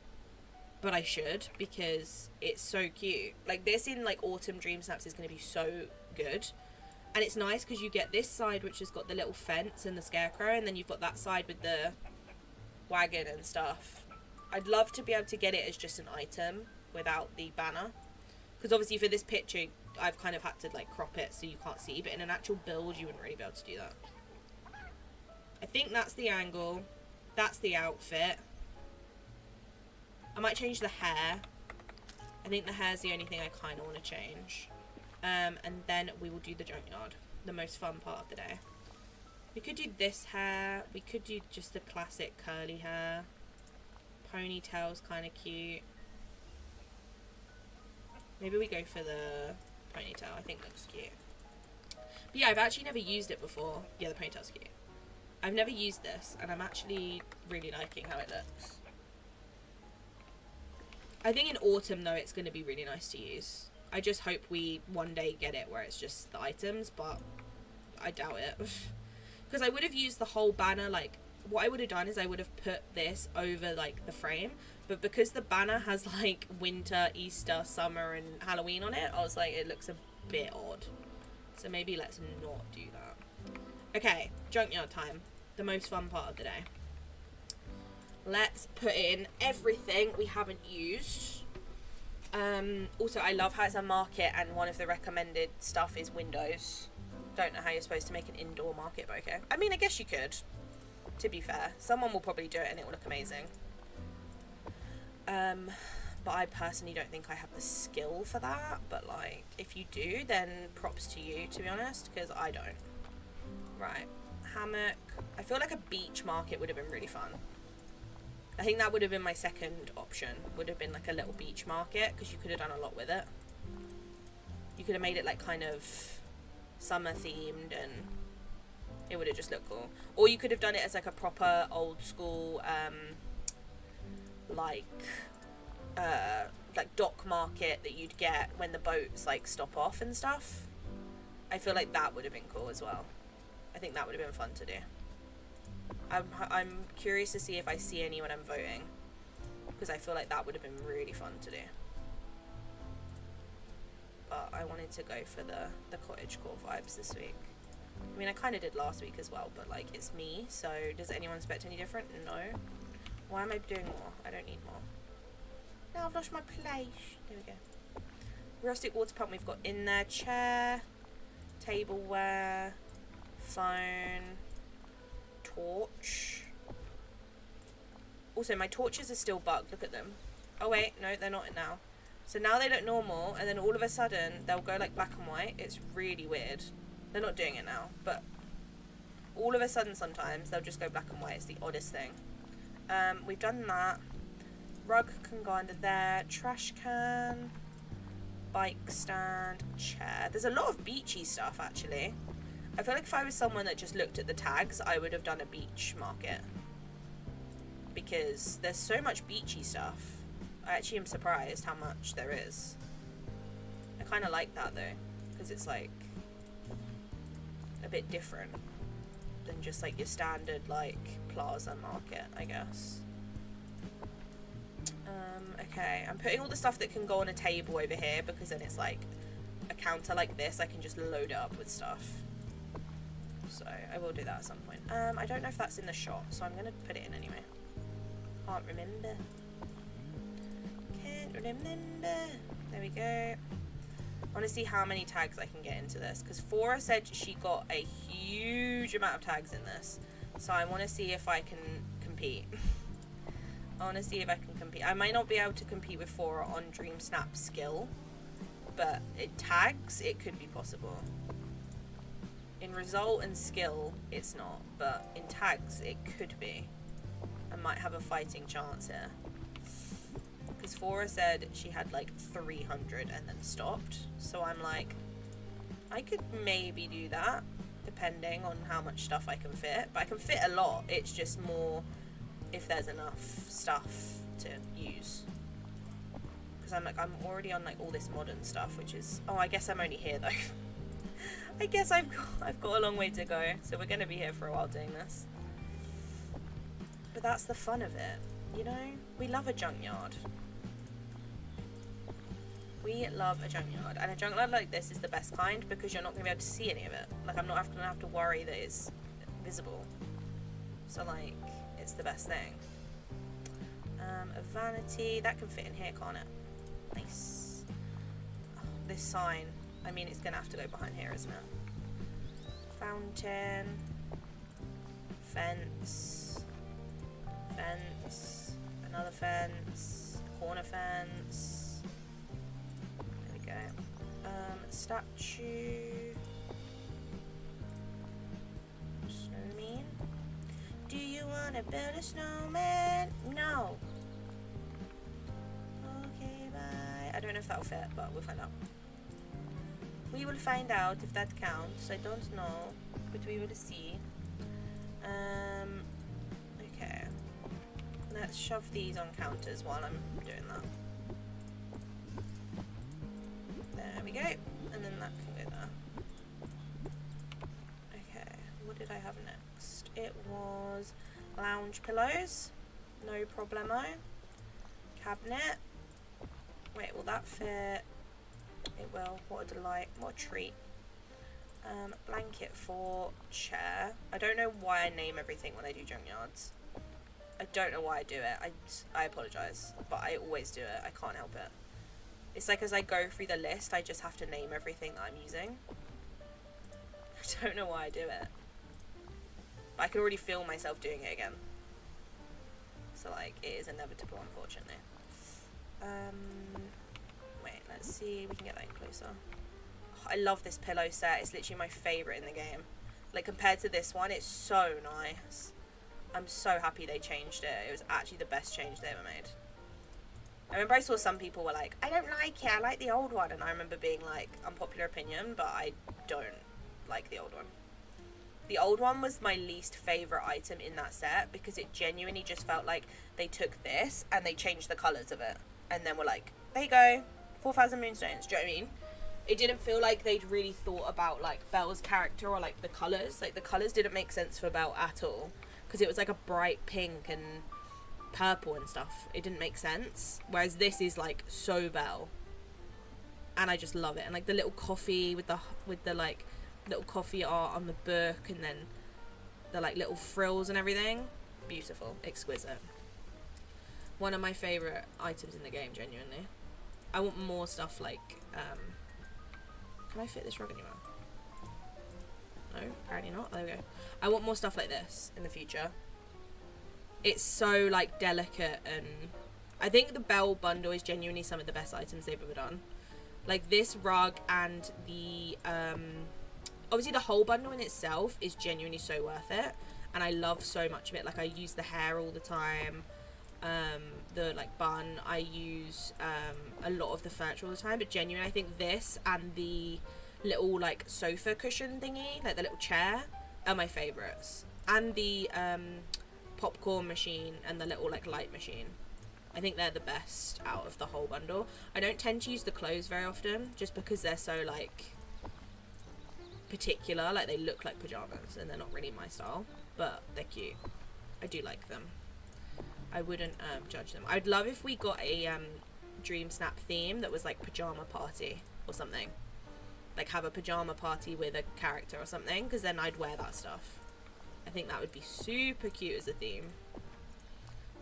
but I should, because it's so cute. Like, this in like Autumn Dream Snaps is going to be so good. And it's nice because you get this side which has got the little fence and the scarecrow, and then you've got that side with the wagon and stuff. I'd love to be able to get it as just an item without the banner, because obviously for this picture I've kind of had to like crop it so you can't see, but in an actual build you wouldn't really be able to do that. I think that's the angle, that's the outfit. I might change the hair. I think the hair's the only thing I kind of want to change. And then we will do the junkyard, the most fun part of the day. We could do this hair, we could do just the classic curly hair. Ponytail's kind of cute. Maybe we go for the ponytail, I think looks cute. But yeah, I've actually never used it before. Yeah, the ponytail's cute. I've never used this, and I'm actually really liking how it looks. I think in autumn, though, it's going to be really nice to use. I just hope we one day get it where it's just the items, but I doubt it. Because I would have used the whole banner, like, what I would have done is I would have put this over, like, the frame. But because the banner has, like, winter, Easter, summer, and Halloween on it, I was like, it looks a bit odd. So maybe let's not do that. Okay, junkyard time. The most fun part of the day. Let's put in everything we haven't used. Also, I love how it's a market and one of the recommended stuff is windows. Don't know how you're supposed to make an indoor market, but okay. I mean, I guess you could, to be fair. Someone will probably do it and it will look amazing. But I personally don't think I have the skill for that. But, like, if you do, then props to you, to be honest, because I don't. Right. Hammock. I feel like a beach market would have been really fun. I think that would have been my second option. Would have been like a little beach market, because you could have done a lot with it. You could have made it like kind of summer themed, and it would have just looked cool. Or you could have done it as like a proper old school like dock market that you'd get when the boats like stop off and stuff. I feel like that would have been cool as well. I think that would have been fun to do. I'm curious to see if I see any when I'm voting, because I feel like that would have been really fun to do. But I wanted to go for the cottagecore vibes this week. I mean, I kind of did last week as well, but like, it's me, so does anyone expect any different? No. Why am I doing more? I don't need more. No, I've lost my place. There we go. Rustic water pump we've got in there. Chair, tableware, phone, torch. Also, my torches are still bugged. Look at them. Oh wait, no, they're not now. So now they look normal, and then all of a sudden they'll go like black and white. It's really weird. They're not doing it now, but all of a sudden sometimes they'll just go black and white. It's the oddest thing. We've done that. Rug can go under there. Trash can, bike stand, chair. There's a lot of beachy stuff actually. I feel like if I was someone that just looked at the tags, I would have done a beach market, because there's so much beachy stuff. I actually am surprised how much there is. I kind of like that though, because it's like a bit different than just like your standard like plaza market, I guess. Okay, I'm putting all the stuff that can go on a table over here, because then it's like a counter like this. I can just load it up with stuff. So I will do that at some point. I don't know if that's in the shot, so I'm going to put it in anyway. Can't remember. Can't remember. There we go. I want to see how many tags I can get into this, because Fora said she got a huge amount of tags in this. So I want to see if I can compete. I want to see if I can compete. I might not be able to compete with Fora on Dreamsnap skill, but in tags, it could be possible. In result and skill, it's not, but in tags, it could be. I might have a fighting chance here. Because Fora said she had like 300 and then stopped. So I'm like, I could maybe do that, depending on how much stuff I can fit. But I can fit a lot. It's just more if there's enough stuff to use. because I'm already on like all this modern stuff, which is, oh, I guess I'm only here though. I guess I've got a long way to go, so we're gonna be here for a while doing this. But that's the fun of it, you know? We love a junkyard. We love a junkyard, and a junkyard like this is the best kind because you're not gonna be able to see any of it. Like, I'm not gonna have to worry that it's visible. So like, it's the best thing. A vanity that can fit in here, can't it? Nice. Oh, this sign. I mean, it's gonna have to go behind here, isn't it? Fountain. Fence. Fence. Another fence. Corner fence. There we go. Statue. Snowman. Do you wanna build a snowman? No. Okay, bye. I don't know if that'll fit, but we'll find out. We will find out if that counts. I don't know, but we will see. Okay. Let's shove these on counters while I'm doing that. There we go. And then that can go there. Okay. What did I have next? It was lounge pillows. No problemo. Cabinet. Wait, will that fit? It will. What a delight. What a treat. Blanket for chair. I don't know why I name everything when I do junkyards. I don't know why I do it. I apologise, but I always do it. I can't help it. It's like as I go through the list, I just have to name everything that I'm using. I don't know why I do it. But I can already feel myself doing it again. So like, it is inevitable, unfortunately. Wait, let's see, we can get that in closer. Oh, I love this pillow set. It's literally my favourite in the game. Like, compared to this one, it's so nice. I'm so happy they changed it. It was actually the best change they ever made. I remember I saw some people were like, I don't like it, I like the old one. And I remember being like, unpopular opinion, but I don't like the old one. The old one was my least favourite item in that set because it genuinely just felt like they took this and they changed the colours of it. And then were like, there you go, 4,000 moonstones. Do you know what I mean? It didn't feel like they'd really thought about like Belle's character or like the colours. Like the colours didn't make sense for Belle at all because it was like a bright pink and purple and stuff. It didn't make sense. Whereas this is like so Belle. And I just love it. And like the little coffee with the like little coffee art on the book and then the like little frills and everything. Beautiful. Exquisite. One of my favourite items in the game, genuinely. I want more stuff like, can I fit this rug anywhere? No, apparently not. There we go. I want more stuff like this in the future. It's so, like, delicate and... I think the Belle bundle is genuinely some of the best items they've ever done. Like, this rug and the, obviously the whole bundle in itself is genuinely so worth it. And I love so much of it. Like, I use the hair all the time. The like bun, I use a lot of the furniture all the time, but genuinely I think this and the little like sofa cushion thingy, like the little chair, are my favourites. And the popcorn machine and the little like light machine. I think they're the best out of the whole bundle. I don't tend to use the clothes very often just because they're so like particular, like they look like pyjamas and they're not really my style, but they're cute. I do like them. I wouldn't judge them. I'd love if we got a Dreamsnap theme that was like pajama party or something. Like have a pajama party with a character or something, because then I'd wear that stuff. I think that would be super cute as a theme.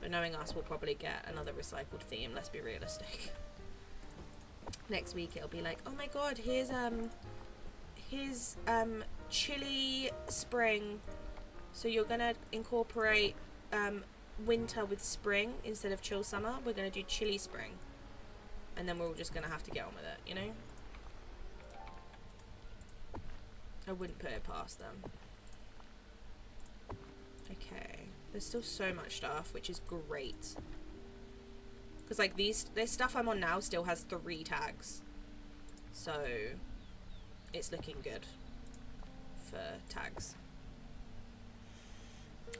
But knowing us, we'll probably get another recycled theme, let's be realistic. Next week it'll be like, oh my god, here's chilly spring. So you're gonna incorporate winter with spring instead of chill summer. We're going to do chilly spring and then we're all just going to have to get on with it, you know. I wouldn't put it past them. Okay, there's still so much stuff, which is great because like this stuff I'm on now still has 3 tags, so it's looking good for tags.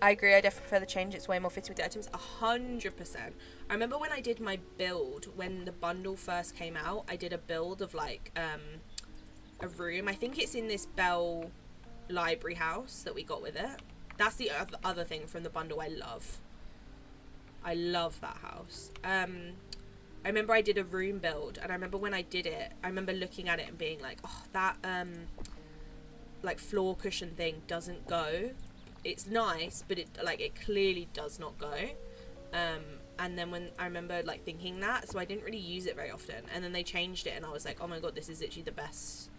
I agree. I definitely prefer the change. It's way more fitting with the items. 100%. I remember when I did my build, when the bundle first came out, I did a build of like a room. I think it's in this Bell library house that we got with it. That's the other thing from the bundle I love. I love that house. I remember I did a room build, and I remember when I did it, I remember looking at it and being like, oh, that like floor cushion thing doesn't go. It's nice, but it clearly does not go. And then when I remember like thinking that, so I didn't really use it very often, and then they changed it and I was like, oh my god, this is literally the best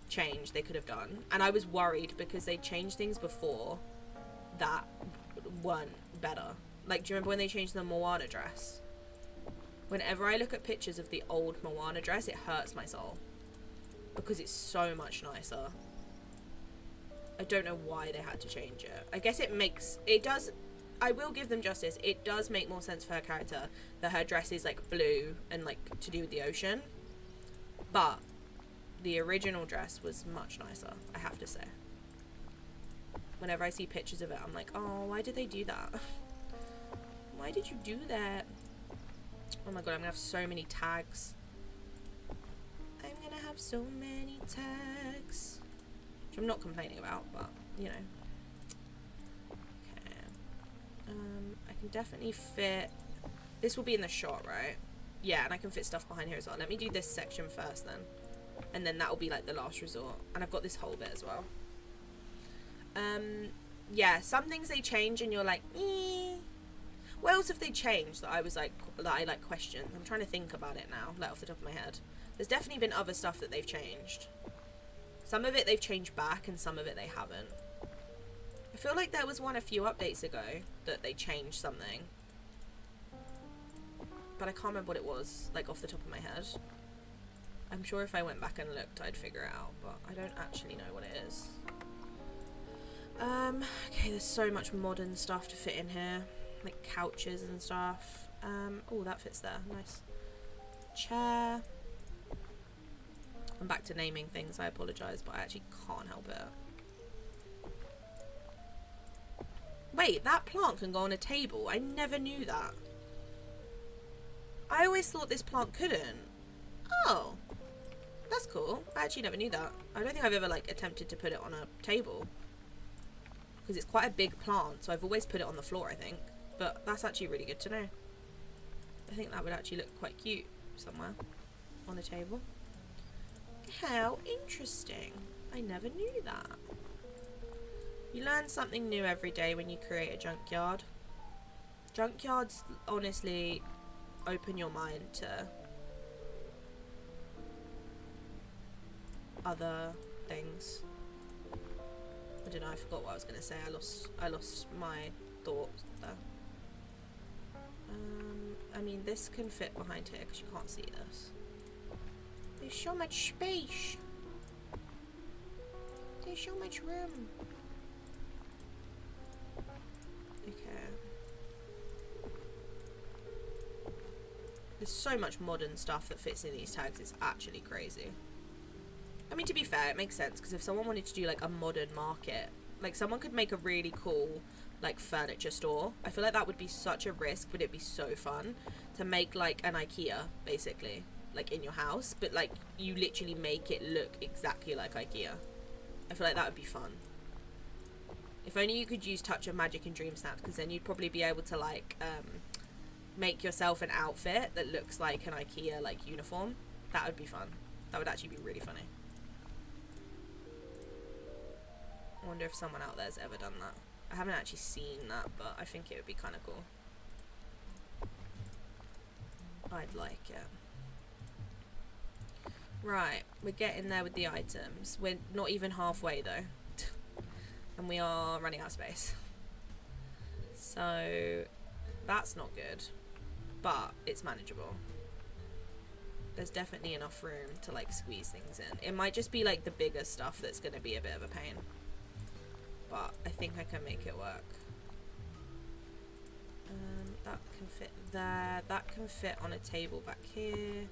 change they could have done. And I was worried because they changed things before that weren't better. Like, do you remember when they changed the Moana dress? Whenever I look at pictures of the old Moana dress, it hurts my soul because it's so much nicer. I don't know why they had to change it. I guess it does, I will give them justice, it does make more sense for her character that her dress is like blue and like to do with the ocean, but the original dress was much nicer, I have to say. Whenever I see pictures of it, I'm like, oh, why did they do that? Why did you do that? Oh my god, I'm gonna have so many tags. I'm gonna have so many tags. Which I'm not complaining about, but, you know. Okay. I can definitely fit... This will be in the shot, right? Yeah, and I can fit stuff behind here as well. Let me do this section first, then. And then that will be, like, the last resort. And I've got this whole bit as well. Yeah, some things they change and you're like, eh. What else have they changed that I was like, that I like questioned? I'm trying to think about it now, like off the top of my head. There's definitely been other stuff that they've changed. Some of it they've changed back and some of it they haven't. I feel like there was one a few updates ago that they changed something. But I can't remember what it was, like off the top of my head. I'm sure if I went back and looked I'd figure it out, but I don't actually know what it is. Okay, there's so much modern stuff to fit in here. Like couches and stuff. Oh, that fits there. Nice. Chair. I'm back to naming things. I apologise, but I actually can't help it. Wait, that plant can go on a table. I never knew that. I always thought this plant couldn't. Oh. That's cool. I actually never knew that. I don't think I've ever, like, attempted to put it on a table. Because it's quite a big plant, so I've always put it on the floor, I think. But that's actually really good to know. I think that would actually look quite cute somewhere on a table. How interesting. I never knew that. You learn something new every day when you create a junkyard. Junkyards honestly open your mind to other things. I don't know, I forgot what I was going to say. I lost my thoughts there. I mean, this can fit behind here because you can't see this. There's so much space. There's so much room. Okay. There's so much modern stuff that fits in these tags. It's actually crazy. I mean, to be fair, it makes sense because if someone wanted to do like a modern market, like someone could make a really cool like furniture store. I feel like that would be such a risk, but it'd be so fun to make like an IKEA basically, like in your house, but like you literally make it look exactly like IKEA. I feel like that would be fun. If only you could use Touch of Magic in Dreamsnap, because then you'd probably be able to like make yourself an outfit that looks like an IKEA like uniform. That would be fun. That would actually be really funny. I wonder if someone out there's ever done that. I haven't actually seen that, but I think it would be kind of cool. I'd like it. Right, we're getting there with the items. We're not even halfway though. And we are running out of space. So that's not good, but it's manageable. There's definitely enough room to like squeeze things in. It might just be like the bigger stuff that's going to be a bit of a pain. But I think I can make it work. That can fit there. That can fit on a table back here.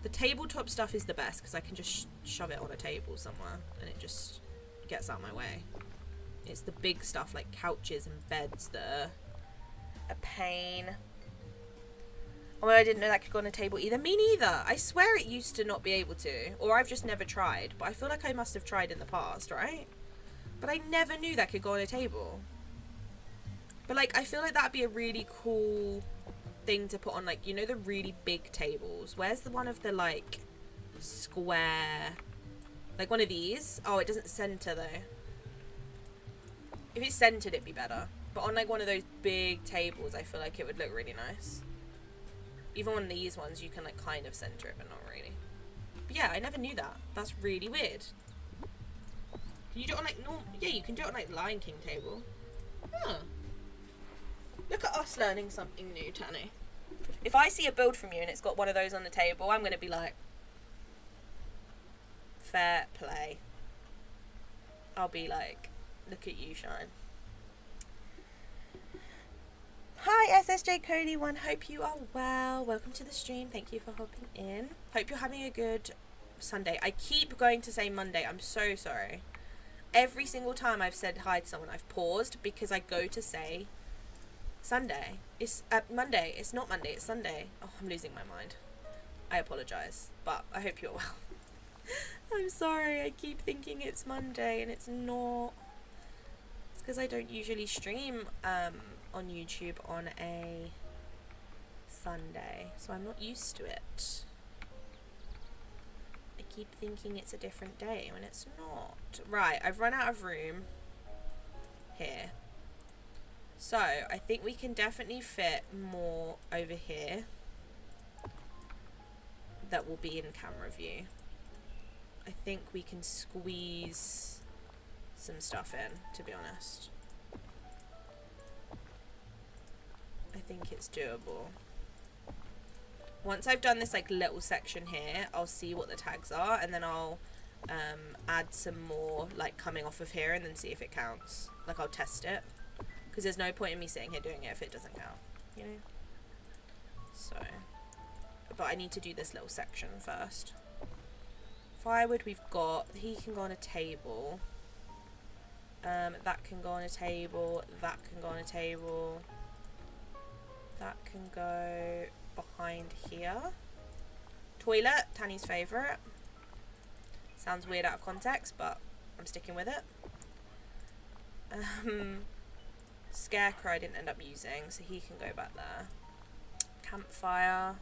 The tabletop stuff is the best because I can just shove it on a table somewhere and it just gets out of my way. It's the big stuff like couches and beds that are a pain. Oh, I didn't know that could go on a table either. Me neither. I swear it used to not be able to. Or I've just never tried. But I feel like I must have tried in the past, right? But I never knew that could go on a table. But, like, I feel like that'd be a really cool thing to put on, like, you know, the really big tables. Where's the one of the, like, square... Like, one of these? Oh, it doesn't center, though. If it's centered, it'd be better. But on, like, one of those big tables, I feel like it would look really nice. Even one of these ones, you can, like, kind of center it, but not really. But, yeah, I never knew that. That's really weird. Can you do it on, like, normal... Yeah, you can do it on, like, Lion King table. Huh. Look at us learning something new, Tanny. If I see a build from you and it's got one of those on the table, I'm going to be like, fair play. I'll be like, look at you shine. Hi, SSJ Cody 1. Hope you are well. Welcome to the stream. Thank you for hopping in. Hope you're having a good Sunday. I keep going to say Monday. I'm so sorry. Every single time I've said hi to someone, I've paused because I go to say Sunday. It's Monday. It's not Monday. It's Sunday. Oh, I'm losing my mind. I apologise, but I hope you're well. I'm sorry. I keep thinking it's Monday and it's not. It's because I don't usually stream on YouTube on a Sunday, so I'm not used to it. I keep thinking it's a different day when it's not. Right, I've run out of room here. So, I think we can definitely fit more over here that will be in camera view. I think we can squeeze some stuff in, to be honest. I think it's doable. Once I've done this like little section here, I'll see what the tags are, and then I'll add some more like coming off of here and then see if it counts. Like I'll test it. Because there's no point in me sitting here doing it if it doesn't count, you know? So, but I need to do this little section first. Firewood we've got, he can go on a table. That can go on a table, that can go on a table. That can go behind here. Toilet, Tanny's favourite. Sounds weird out of context, but I'm sticking with it. Scarecrow I didn't end up using, so he can go back there. Campfire.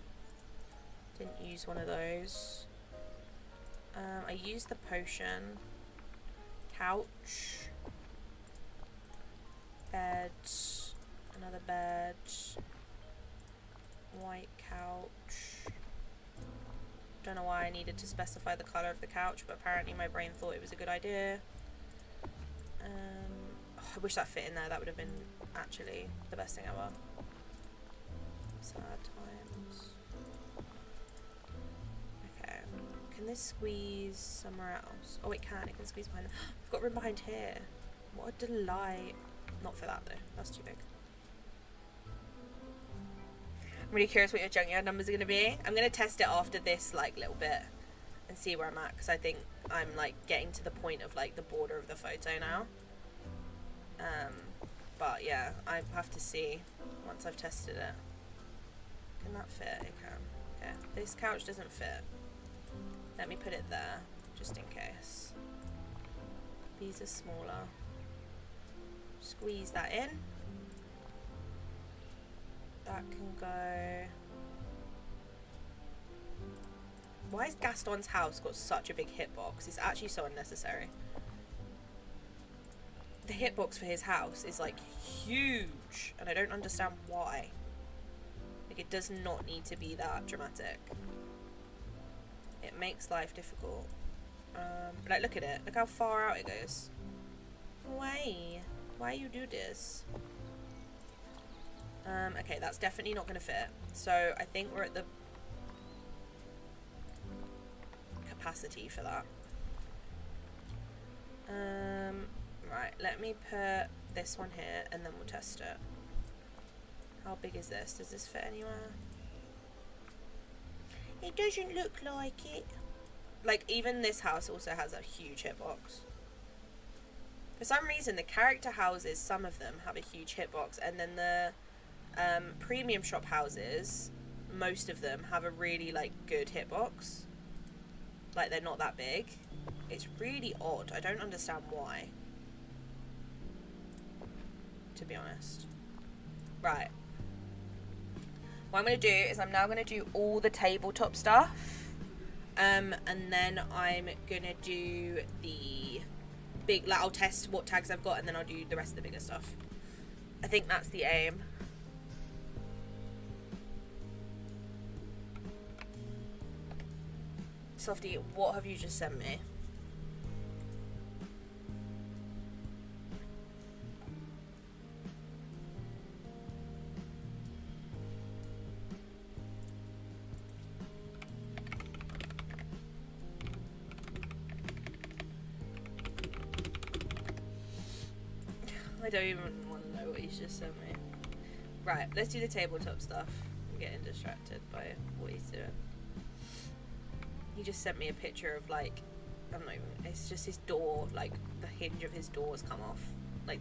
Didn't use one of those. I used the potion. Couch. Bed. Another bed. White couch. Don't know why I needed to specify the colour of the couch, but apparently my brain thought it was a good idea. I wish that fit in there. That would have been actually the best thing ever. Sad times. Okay. Can this squeeze somewhere else? Oh, it can. It can squeeze behind. I've got room behind here. What a delight. Not for that though. That's too big. I'm really curious what your junkyard numbers are going to be. I'm going to test it after this like little bit and see where I'm at, because I think I'm like getting to the point of like the border of the photo now. But yeah, I have to see once I've tested it. Can that fit? It can. Okay. This couch doesn't fit. Let me put it there, just in case. These are smaller. Squeeze that in. That can go... Why has Gaston's house got such a big hitbox? It's actually so unnecessary. The hitbox for his house is like huge, and I don't understand why. Like, it does not need to be that dramatic. It makes life difficult. Like, look at it. Look how far out it goes. Why you do this? Okay, that's definitely not going to fit. So I think we're at the capacity for that. Right, let me put this one here and then we'll test it. How big is this? Does this fit anywhere? It doesn't look like it. Like, even this house also has a huge hitbox. For some reason, the character houses, some of them have a huge hitbox, and then the premium shop houses, most of them have a really, like, good hitbox. Like, they're not that big. It's really odd. I don't understand why, to be honest. Right. What I'm going to do is I'm now going to do all the tabletop stuff. And then I'm going to do the big, like, I'll test what tags I've got, and then I'll do the rest of the bigger stuff. I think that's the aim. Softie, what have you just sent me? I don't even want to know what he's just sent me. Right, let's do the tabletop stuff. I'm getting distracted by what he's doing. He just sent me a picture of, like, I don't know, it's just his door, like, the hinge of his door has come off. Like,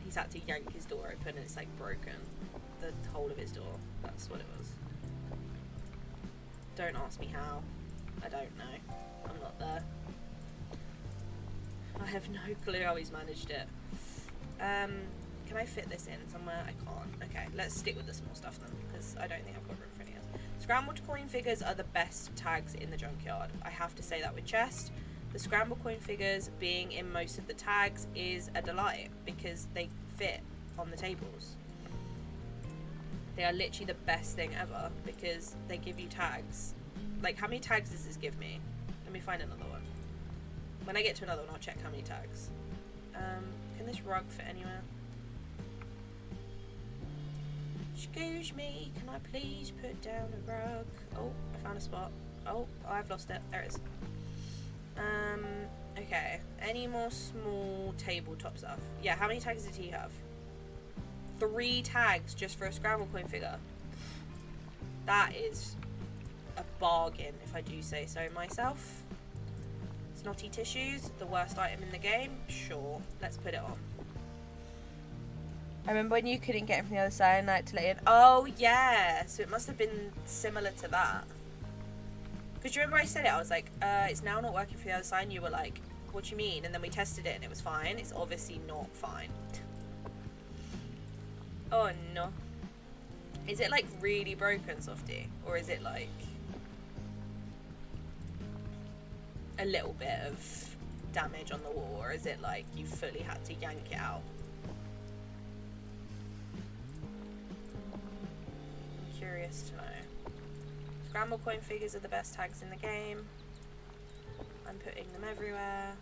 he's had to yank his door open and it's, like, broken. The whole of his door. That's what it was. Don't ask me how. I don't know. I'm not there. I have no clue how he's managed it. Can I fit this in somewhere? I can't. Okay, let's stick with the small stuff then, because I don't think I've got room for any else. Scrambled coin figures are the best tags in the junkyard. I have to say that with chest. The scrambled coin figures being in most of the tags is a delight, because they fit on the tables. They are literally the best thing ever, because they give you tags. Like, how many tags does this give me? Let me find another one. When I get to another one, I'll check how many tags. Can this rug fit anywhere? Excuse me, can I please put down a rug? Oh, I found a spot. Oh, I've lost it. There it is. Okay. Any more small tabletop stuff? Yeah, how many tags did he have? 3 tags just for a scramble coin figure. That is a bargain, if I do say so myself. Snotty tissues, the worst item in the game? Sure, let's put it on. I remember when you couldn't get in from the other side and I had to let in. Oh, yeah, so it must have been similar to that. Because you remember I said it, I was like, it's now not working from the other side, and you were like, what do you mean? And then we tested it and it was fine. It's obviously not fine. Oh, no. Is it, like, really broken, Softie? Or is it, like, a little bit of damage on the wall? Or is it, like, you fully had to yank it out? I'm curious to know. Scramble coin figures are the best tags in the game. I'm putting them everywhere.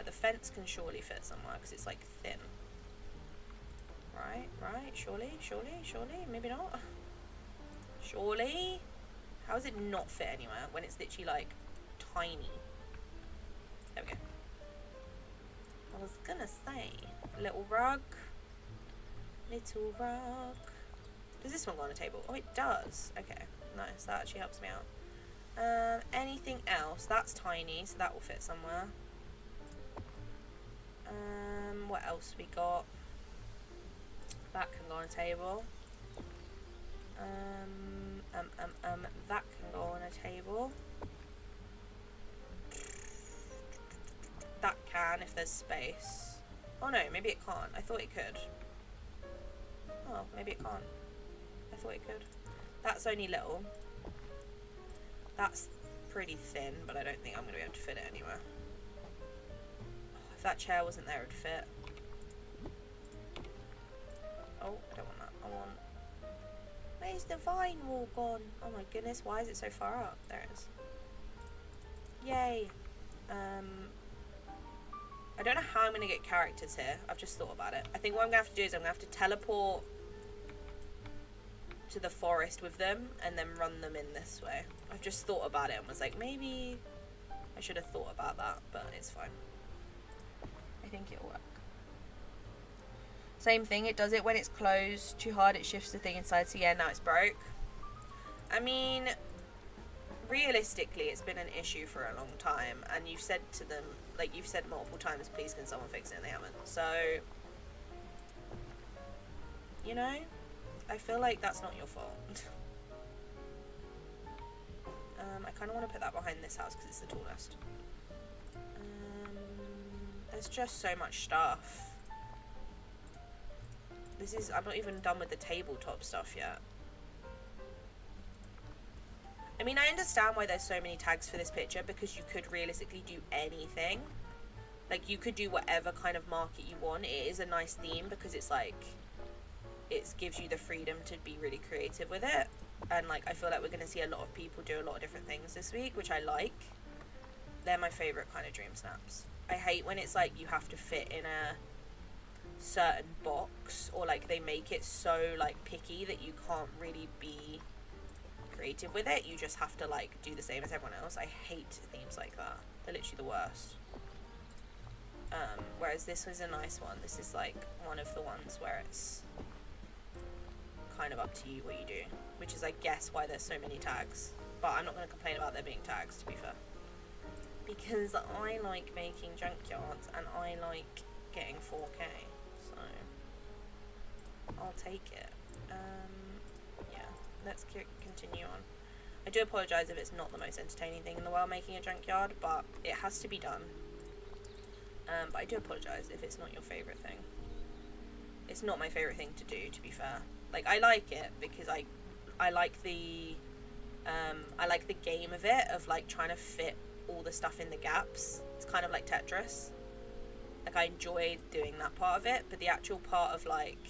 The fence can surely fit somewhere because it's, like, thin. Right, surely, maybe not. Surely? How does it not fit anywhere when it's literally, like, tiny? There we go. I was gonna say, little rug. Little rug. Does this one go on a table? Oh, it does. Okay, nice, that actually helps me out. Anything else? That's tiny, so that will fit somewhere. What else we got? That can go on a table. That can go on a table. That can, if there's space. Oh no, maybe it can't. I thought it could. Oh, maybe it can't. I thought it could. That's only little. That's pretty thin, but I don't think I'm going to be able to fit it anywhere. Oh, if that chair wasn't there, it would fit. Oh, I don't want that. I want... Where's the vine wall gone? Oh my goodness, why is it so far up? There it is. Yay. I don't know how I'm going to get characters here. I've just thought about it. I think what I'm going to have to do is I'm going to have to teleport to the forest with them and then run them in this way. I've just thought about it and was like, maybe I should have thought about that, but it's fine. I think it'll work. Same thing, it does it when it's closed too hard, it shifts the thing inside, so yeah, now it's broke. I mean, realistically, it's been an issue for a long time, and you've said to them, like, you've said multiple times, please can someone fix it, and they haven't. So, you know, I feel like that's not your fault. I kind of want to put that behind this house because it's the tallest. There's just so much stuff. I'm not even done with the tabletop stuff yet. I mean, I understand why there's so many tags for this picture, because you could realistically do anything. Like, you could do whatever kind of market you want. It is a nice theme because it's like, it gives you the freedom to be really creative with it. And like, I feel like we're going to see a lot of people do a lot of different things this week, which I like. They're my favourite kind of dream snaps. I hate when it's like you have to fit in a certain box, or like they make it so like picky that you can't really be creative with it. You just have to like do the same as everyone else. I hate themes like that. They're literally the worst. Whereas this was a nice one. This is like one of the ones where it's kind of up to you what you do, which is I guess why there's so many tags. But I'm not going to complain about there being tags, to be fair, because I like making junkyards and I like getting 4K, so I'll take it. Yeah, let's continue on. I do apologise if it's not the most entertaining thing in the world making a junkyard, but it has to be done. But I do apologise if it's not your favourite thing. It's not my favourite thing to do, to be fair. Like, I like it because I like the game of it, of like trying to fit all the stuff in the gaps. It's kind of like Tetris. Like, I enjoy doing that part of it, but the actual part of like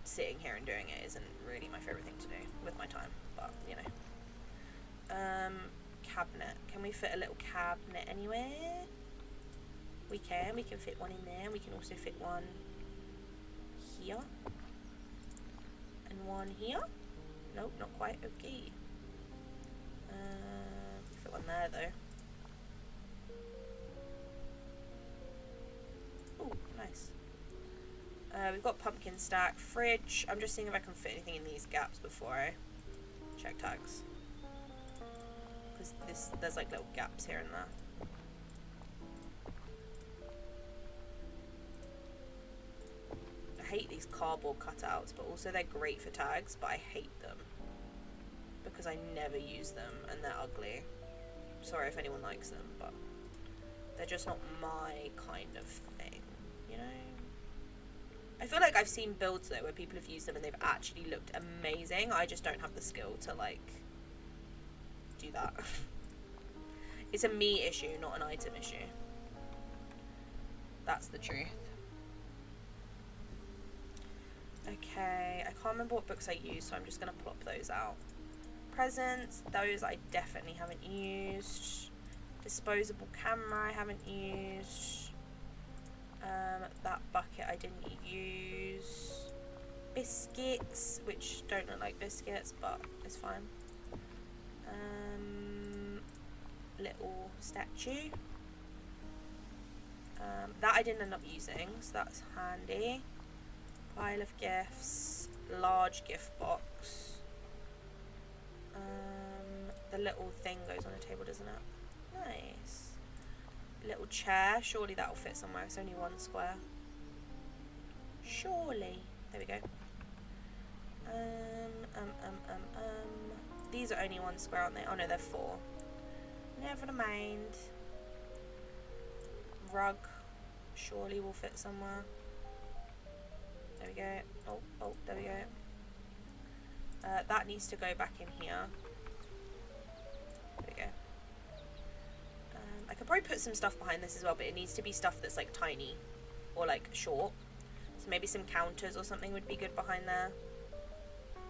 sitting here and doing it isn't really my favourite thing to do with my time, but you know. Cabinet. Can we fit a little cabinet anywhere? We can fit one in there. We can also fit one here. And one here. Nope, not quite. Okay. Fit one there though. Oh, nice. We've got pumpkin stack, fridge. I'm just seeing if I can fit anything in these gaps before I check tags. Because there's like little gaps here and there. I hate these cardboard cutouts, but also they're great for tags, but I hate them because I never use them and they're ugly. Sorry if anyone likes them, but they're just not my kind of thing, you know? I feel like I've seen builds though where people have used them and they've actually looked amazing. I just don't have the skill to like do that. It's a me issue, not an item issue. That's the truth. Okay, I can't remember what books I used, so I'm just going to plop those out. Presents, those I definitely haven't used. Disposable camera I haven't used. That bucket I didn't use. Biscuits, which don't look like biscuits, but it's fine. Little statue. That I didn't end up using, so that's handy. Pile of gifts, large gift box. The little thing goes on a table, doesn't it? Nice. Little chair, surely that'll fit somewhere. It's only one square. Surely. There we go. These are only one square, aren't they? Oh no, they're 4. Never mind. Rug, surely will fit somewhere. There we go. Oh, there we go. That needs to go back in here. There we go. I could probably put some stuff behind this as well, but it needs to be stuff that's like tiny or like short. So maybe some counters or something would be good behind there.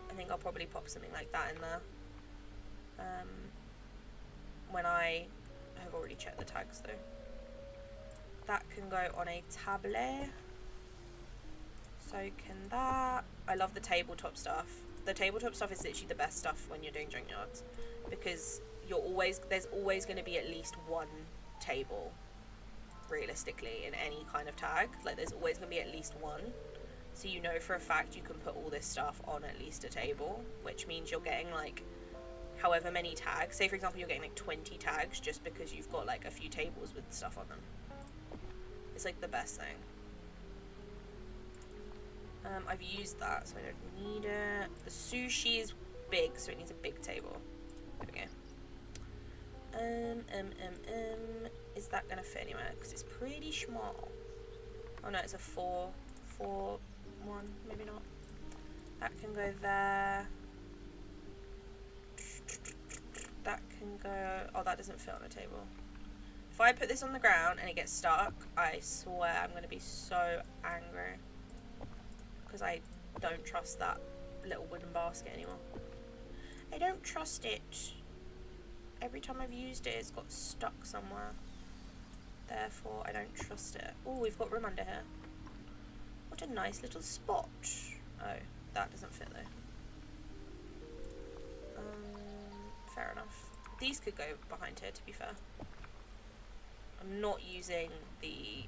I think I'll probably pop something like that in there. When I have already checked the tags though. That can go on a tablet. So can that. I love the tabletop stuff. The tabletop stuff is literally the best stuff when you're doing junkyards, because there's always going to be at least one table realistically in any kind of tag. Like, there's always going to be at least one, so you know for a fact you can put all this stuff on at least a table, which means you're getting like however many tags. Say for example you're getting like 20 tags just because you've got like a few tables with stuff on them. It's like the best thing. I've used that, so I don't need it. The sushi is big, so it needs a big table. There we go. Is that gonna fit anywhere? Because it's pretty small. Oh no, it's a 4, 1, maybe not. That can go there. That can go, oh that doesn't fit on a table. If I put this on the ground and it gets stuck, I swear I'm gonna be so angry. Because I don't trust that little wooden basket anymore. I don't trust it. Every time I've used it, it's got stuck somewhere. Therefore, I don't trust it. Oh, we've got room under here. What a nice little spot. Oh, that doesn't fit though. Fair enough. These could go behind here, to be fair. I'm not using the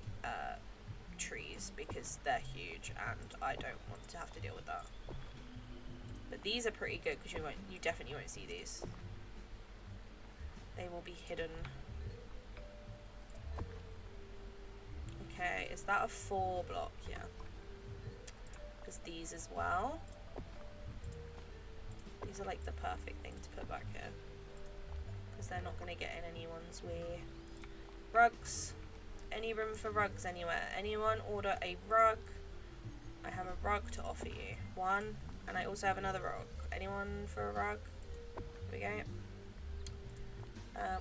trees because they're huge and I don't want to have to deal with that. But these are pretty good because you definitely won't see these. They will be hidden. Okay, is that a 4 block? Yeah. Because these as well. These are like the perfect thing to put back here. Because they're not going to get in anyone's way. Rugs. Any room for rugs anywhere? Anyone order a rug? I have a rug to offer you. 1. And I also have another rug. Anyone for a rug? Here we go.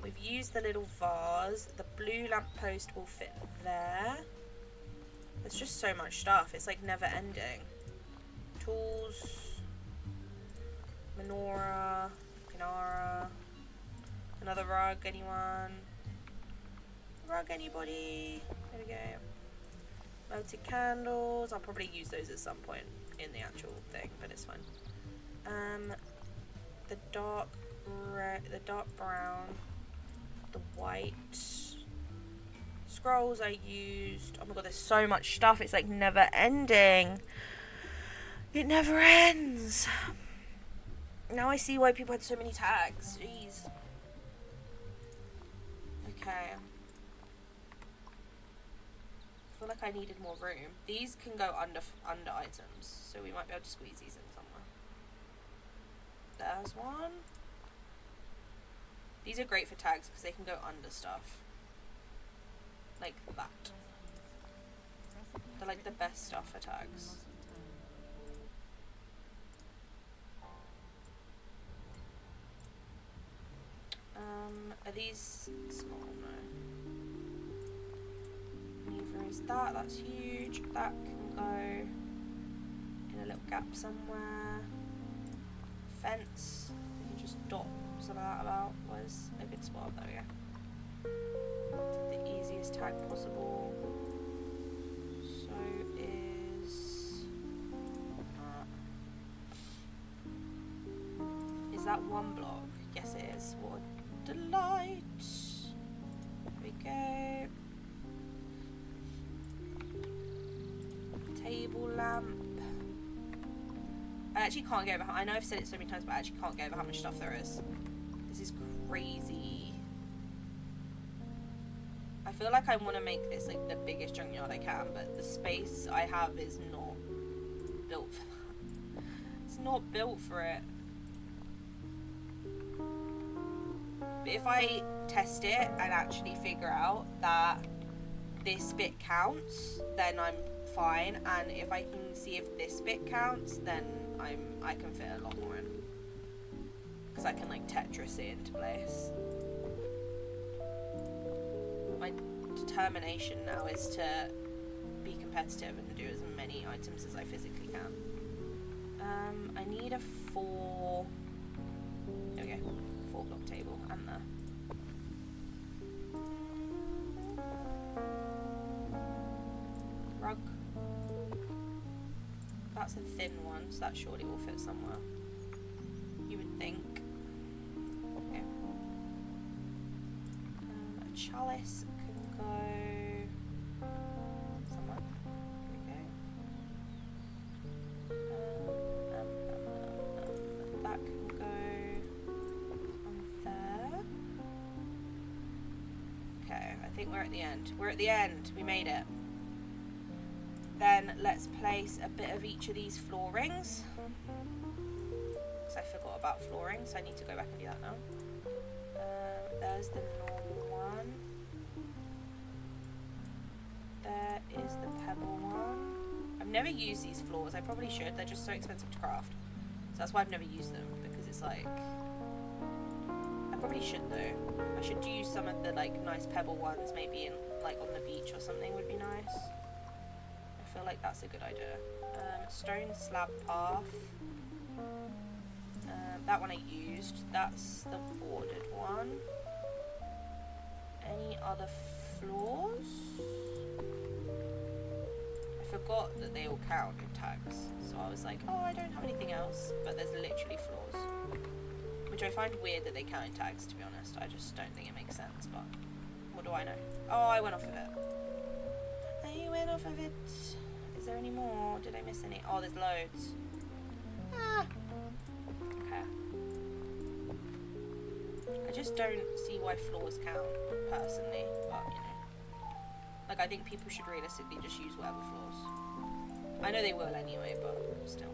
We've used the little vase. The blue lamppost will fit there. There's just so much stuff. It's like never ending. Tools. Menorah. Kinara. Another rug. Anyone? Rug anybody? There we go. Melted candles. I'll probably use those at some point in the actual thing, but it's fine. The dark red, the dark brown, the white. Scrolls I used. Oh my god, there's so much stuff. It's like never ending. It never ends. Now I see why people had so many tags. Jeez. Okay. I feel like I needed more room. These can go under items, so we might be able to squeeze these in somewhere. There's one. These are great for tags because they can go under stuff. Like that. They're like the best stuff for tags. Are these small? No. Neither is that. That's huge. That can go in a little gap somewhere. Fence. We can just dot some of that about. Where's a good spot? There we go. The easiest tag possible. So is that. Is that 1 block? Yes, it is. What a delight. There we go. Table lamp. I actually can't get over. I know I've said it so many times, but I actually can't get over how much stuff there is. This is crazy. I feel like I want to make this like the biggest junkyard I can, but the space I have is not built for that. It's not built for it. But if I test it and actually figure out that this bit counts, then I'm fine. And if I can see if this bit counts, then I can fit a lot more in. Because I can like Tetris it into place. My determination now is to be competitive and do as many items as I physically can. I need a 4. There we go. 4 block table and there. Rug. That's a thin one, so that surely will fit somewhere. You would think. Okay. A chalice can go somewhere. There we go. That can go Okay, I think we're at the end. We're at the end. We made it. Then let's place a bit of each of these floor rings. Because I forgot about flooring, so I need to go back and do that now. There's the normal one. There is the pebble one. I've never used these floors. I probably should. They're just so expensive to craft. So that's why I've never used them. Because it's like... I probably should though. I should use some of the like nice pebble ones. Maybe in like on the beach or something would be nice. I feel like that's a good idea. Stone slab path. That one I used. That's the bordered one. Any other floors? I forgot that they all count in tags. So I was like, oh, I don't have anything else. But there's literally floors. Which I find weird that they count in tags, to be honest. I just don't think it makes sense, but what do I know? Oh, I went off of it. I went off of it. Is there any more? Did I miss any? Oh, there's loads. Ah. Okay. I just don't see why floors count, personally, but, you know. Like, I think people should realistically just use whatever floors. I know they will anyway, but still.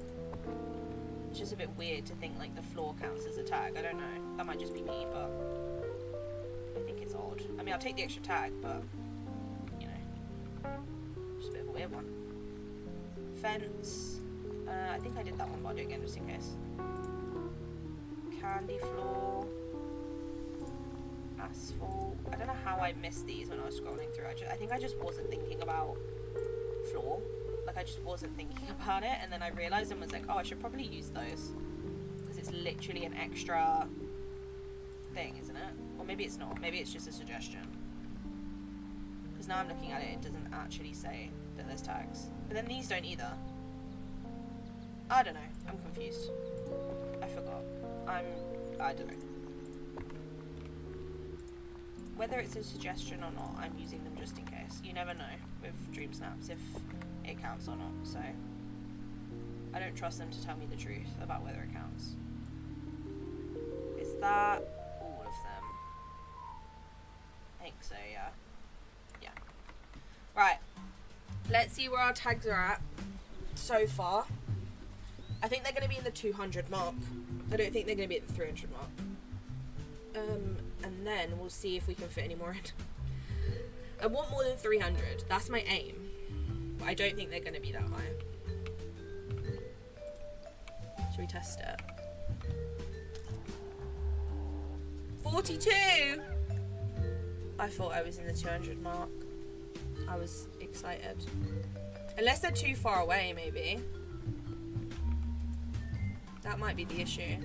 It's just a bit weird to think, like, the floor counts as a tag. I don't know. That might just be me, but I think it's odd. I mean, I'll take the extra tag, but, you know, just a bit of a weird one. Fence. I think I did that one, but I'll do it again just in case. Candy floor. Asphalt. I don't know how I missed these when I was scrolling through. I think I just wasn't thinking about floor. Like, I just wasn't thinking about it, and then I realised and was like, oh, I should probably use those. Because it's literally an extra thing, isn't it? Or maybe it's not. Maybe it's just a suggestion. Because now I'm looking at it, it doesn't actually say that there's tags. But then these don't either. I don't know. I'm confused. I forgot. I don't know. Whether it's a suggestion or not, I'm using them just in case. You never know with Dreamsnaps if it counts or not, so I don't trust them to tell me the truth about whether it counts. Is that all of them? I think so, yeah. Yeah. Right. Let's see where our tags are at so far. I think they're going to be in the 200 mark. I don't think they're going to be at the 300 mark. And then we'll see if we can fit any more in. I want more than 300. That's my aim. But I don't think they're going to be that high. Should we test it? 42! I thought I was in the 200 mark. I was excited. Unless they're too far away, maybe. That might be the issue.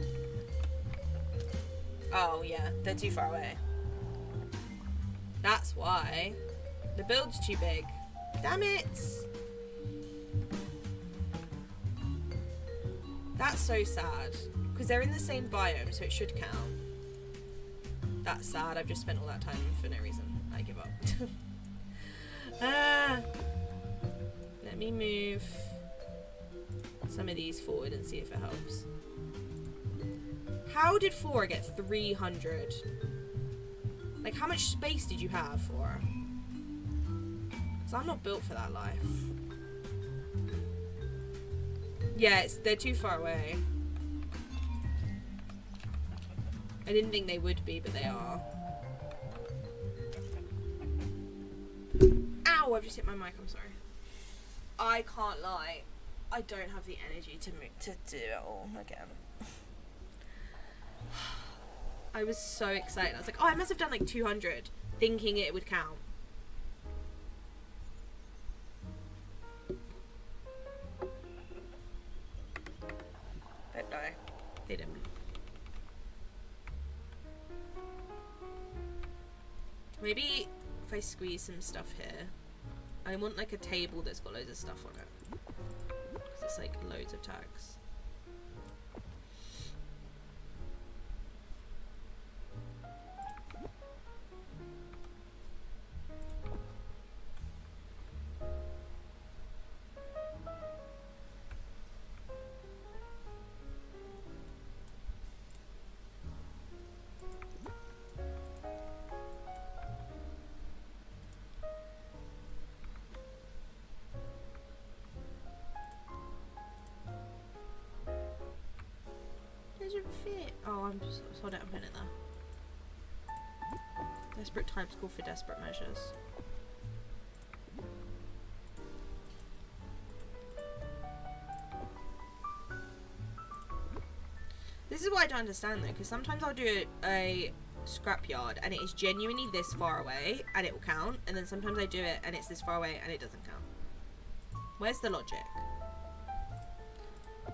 Oh, yeah. They're too far away. That's why. The build's too big. Damn it! That's so sad. Because they're in the same biome, so it should count. That's sad. I've just spent all that time for no reason. I give up. Let me move some of these forward and see if it helps. How did 4 get 300? Like, how much space did you have for? Because I'm not built for that life. Yeah, they're too far away. I didn't think they would be, but they are. Ow, I've just hit my mic, I'm sorry. I can't lie. I don't have the energy to do it all again. I was so excited. I was like, oh, I must have done like 200, thinking it would count. But no, they didn't. Maybe if I squeeze some stuff here. I want like a table that's got loads of stuff on it. Because it's like loads of tags. I'm sold out. I'm putting it there. Desperate times call for desperate measures. This is what I don't understand though, because sometimes I'll do a scrapyard and it is genuinely this far away and it will count, and then sometimes I do it and it's this far away and it doesn't count. Where's the logic?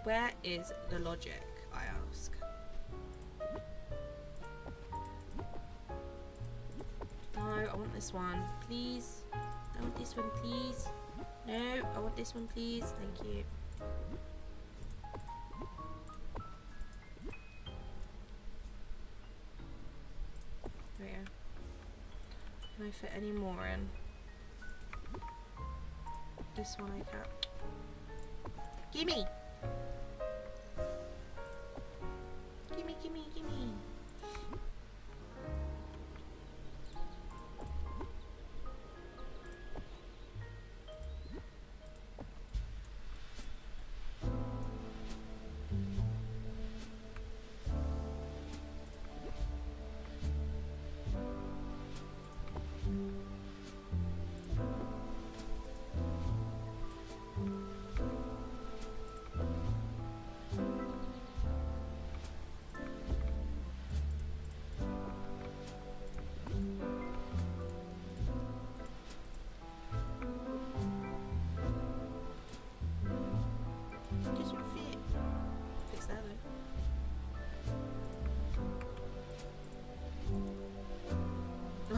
Where is the logic, I ask? No, I want this one, please. I want this one, please. No, I want this one, please. Thank you. There we go. Can I fit any more in? This one I can't. Gimme! Gimme, gimme, gimme.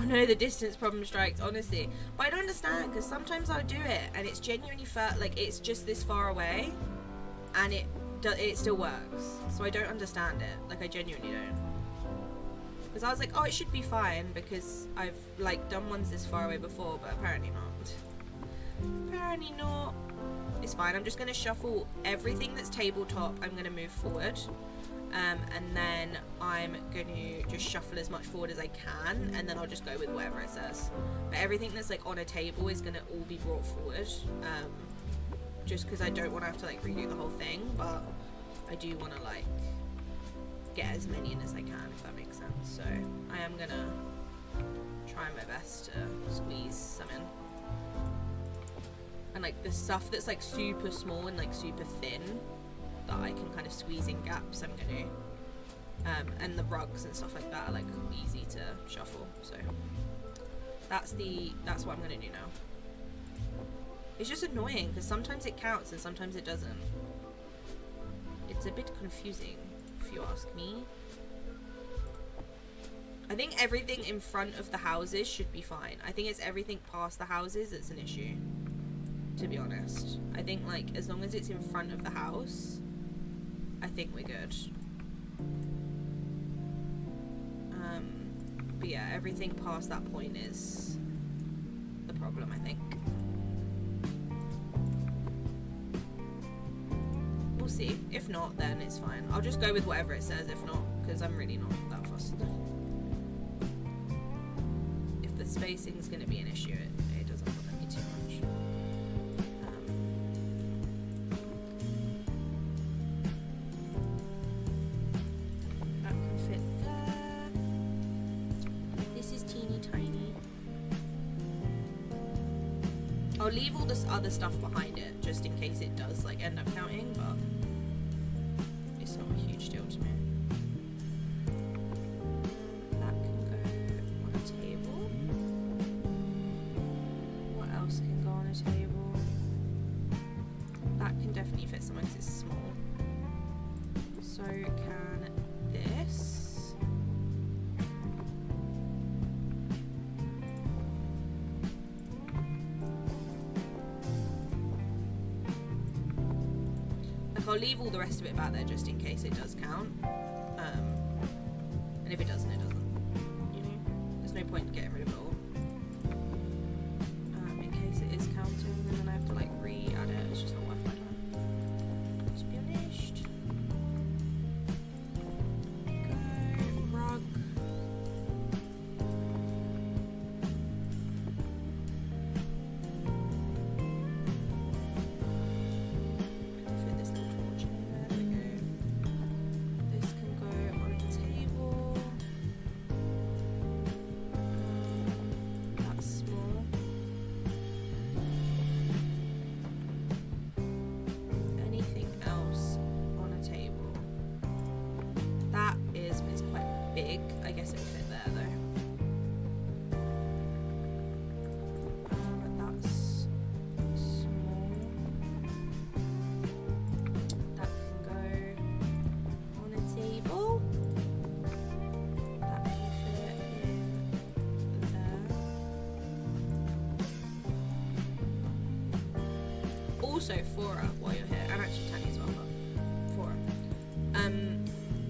No, the distance problem strikes, honestly. But I don't understand, because sometimes I'll do it and it's genuinely like it's just this far away and it still works. So I don't understand it. Like, I genuinely don't. Because I was like, oh, it should be fine because I've like done ones this far away before, but apparently not. Apparently not. It's fine. I'm just going to shuffle everything that's tabletop. I'm going to move forward. And then I'm going to just shuffle as much forward as I can, and then I'll just go with whatever it says. But everything that's like on a table is going to all be brought forward, just because I don't want to have to like redo the whole thing, but I do want to like get as many in as I can, if that makes sense. So I am going to try my best to squeeze some in. And like the stuff that's like super small and like super thin, that I can kind of squeeze in gaps, I'm gonna and the rugs and stuff like that are like easy to shuffle, so that's what I'm gonna do now. It's just annoying because sometimes it counts and sometimes it doesn't. It's a bit confusing, if you ask me. I think everything in front of the houses should be fine. I think it's everything past the houses that's an issue, to be honest. I think like as long as it's in front of the house, I think we're good. But yeah, everything past that point is the problem, I think. We'll see. If not, then it's fine. I'll just go with whatever it says, if not, because I'm really not that fussed. If the spacing's going to be an issue, it doesn't bother me too much. That can fit there. This is teeny tiny. I'll leave all this other stuff behind it, just in case it does like end up counting, but it's not a huge deal to me. That can go on a table. What else can go on a table? That can definitely fit somewhere because it's small. So can this. I'll leave all the rest of it back there just in case it does count. And if it doesn't, it doesn't. You know? There's no point in getting rid of it all. In case it is counting, and then I have to like re-add it. It's just not worth my time. To be honest. Go. Rug. Fit this little torch in there. There we go. This can go on a table. Also, Fora, while you're here, and actually Tanya as well, but Fora.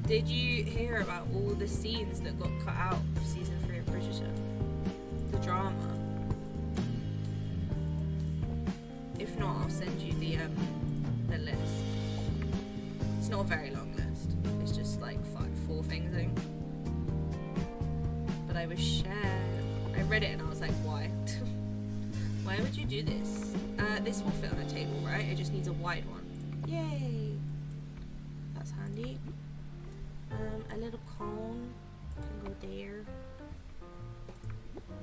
Did you hear about all the scenes that got cut out of season 3 of Bridgerton? The drama. If not, I'll send you the list. It's not a very long list. It's just like 4 things, I think. But I was shared. I read it and I was like, why? Why would you do this? This will fit on a table, right? It just needs a wide one. Yay! That's handy. A little cone can go there.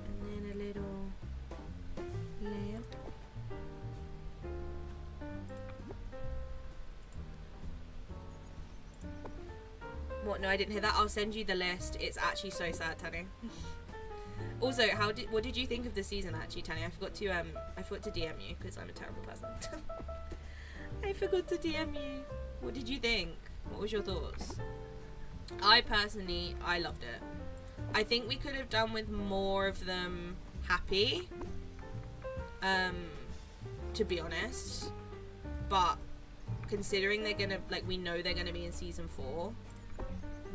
And then a little lamp. What? No, I didn't hear that. I'll send you the list. It's actually so sad, Tanya. Also, what did you think of the season? Actually, Tanya, I forgot to DM you because I'm a terrible person. I forgot to DM you. What did you think? What was your thoughts? I loved it. I think we could have done with more of them happy. To be honest, but considering they're gonna, like, we know they're gonna be in season 4.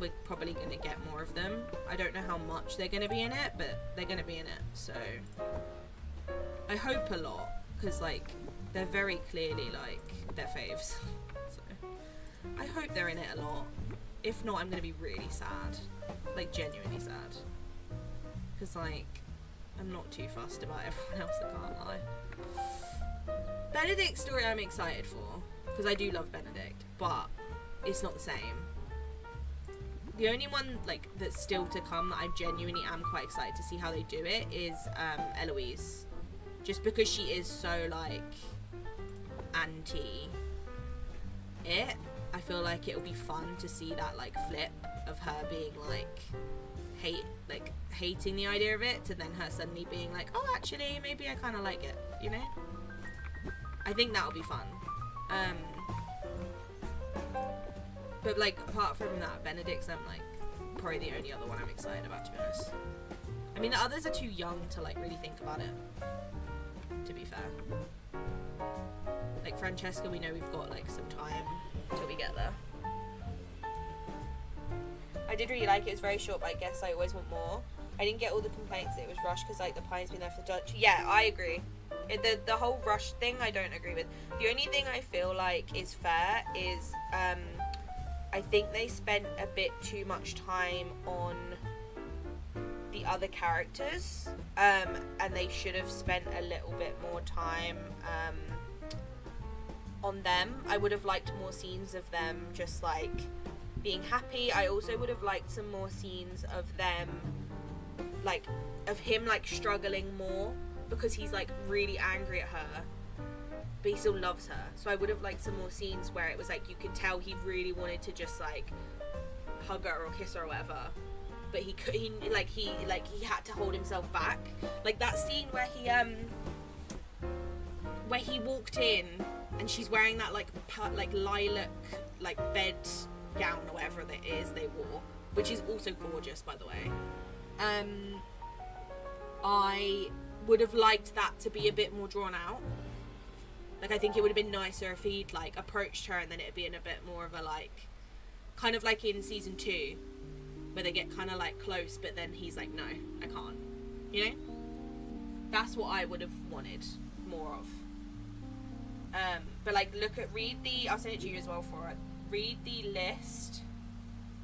We're probably going to get more of them. I don't know how much they're going to be in it, but they're going to be in it. So I hope a lot, because like they're very clearly like their faves. So I hope they're in it a lot. If not, I'm going to be really sad, like genuinely sad, because like I'm not too fussed about everyone else, I can't lie. Benedict's story I'm excited for, because I do love Benedict, but it's not the same. The only one like that's still to come that I genuinely am quite excited to see how they do it is Eloise, just because she is so like anti it. I feel like it'll be fun to see that like flip of her being like hating the idea of it, to then her suddenly being like, oh, actually maybe I kind of like it, you know. I think that'll be fun. But like apart from that, Benedict's I'm like probably the only other one I'm excited about, to be honest. I mean, the others are too young to like really think about it, to be fair. Like Francesca, we know we've got like some time till we get there. I did really like it. It was very short, but I guess I always want more. I didn't get all the complaints that it was rushed because like the pine's been there for the Dutch. Yeah, I agree. The whole rush thing I don't agree with. The only thing I feel like is fair is I think they spent a bit too much time on the other characters, and they should have spent a little bit more time on them. I would have liked more scenes of them just like being happy. I also would have liked some more scenes of them, like of him like struggling more, because he's like really angry at her but he still loves her. So I would have liked some more scenes where it was like you could tell he really wanted to just like hug her or kiss her or whatever, but he had to hold himself back. Like that scene where he walked in and she's wearing that like lilac like bed gown or whatever it is they wore, which is also gorgeous, by the way. I would have liked that to be a bit more drawn out. Like, I think it would have been nicer if he'd, like, approached her and then it'd be in a bit more of a, like, kind of like in season 2, where they get kind of, like, close, but then he's like, no, I can't. You know? That's what I would have wanted more of. But, like, I'll send it to you as well for it. Read the list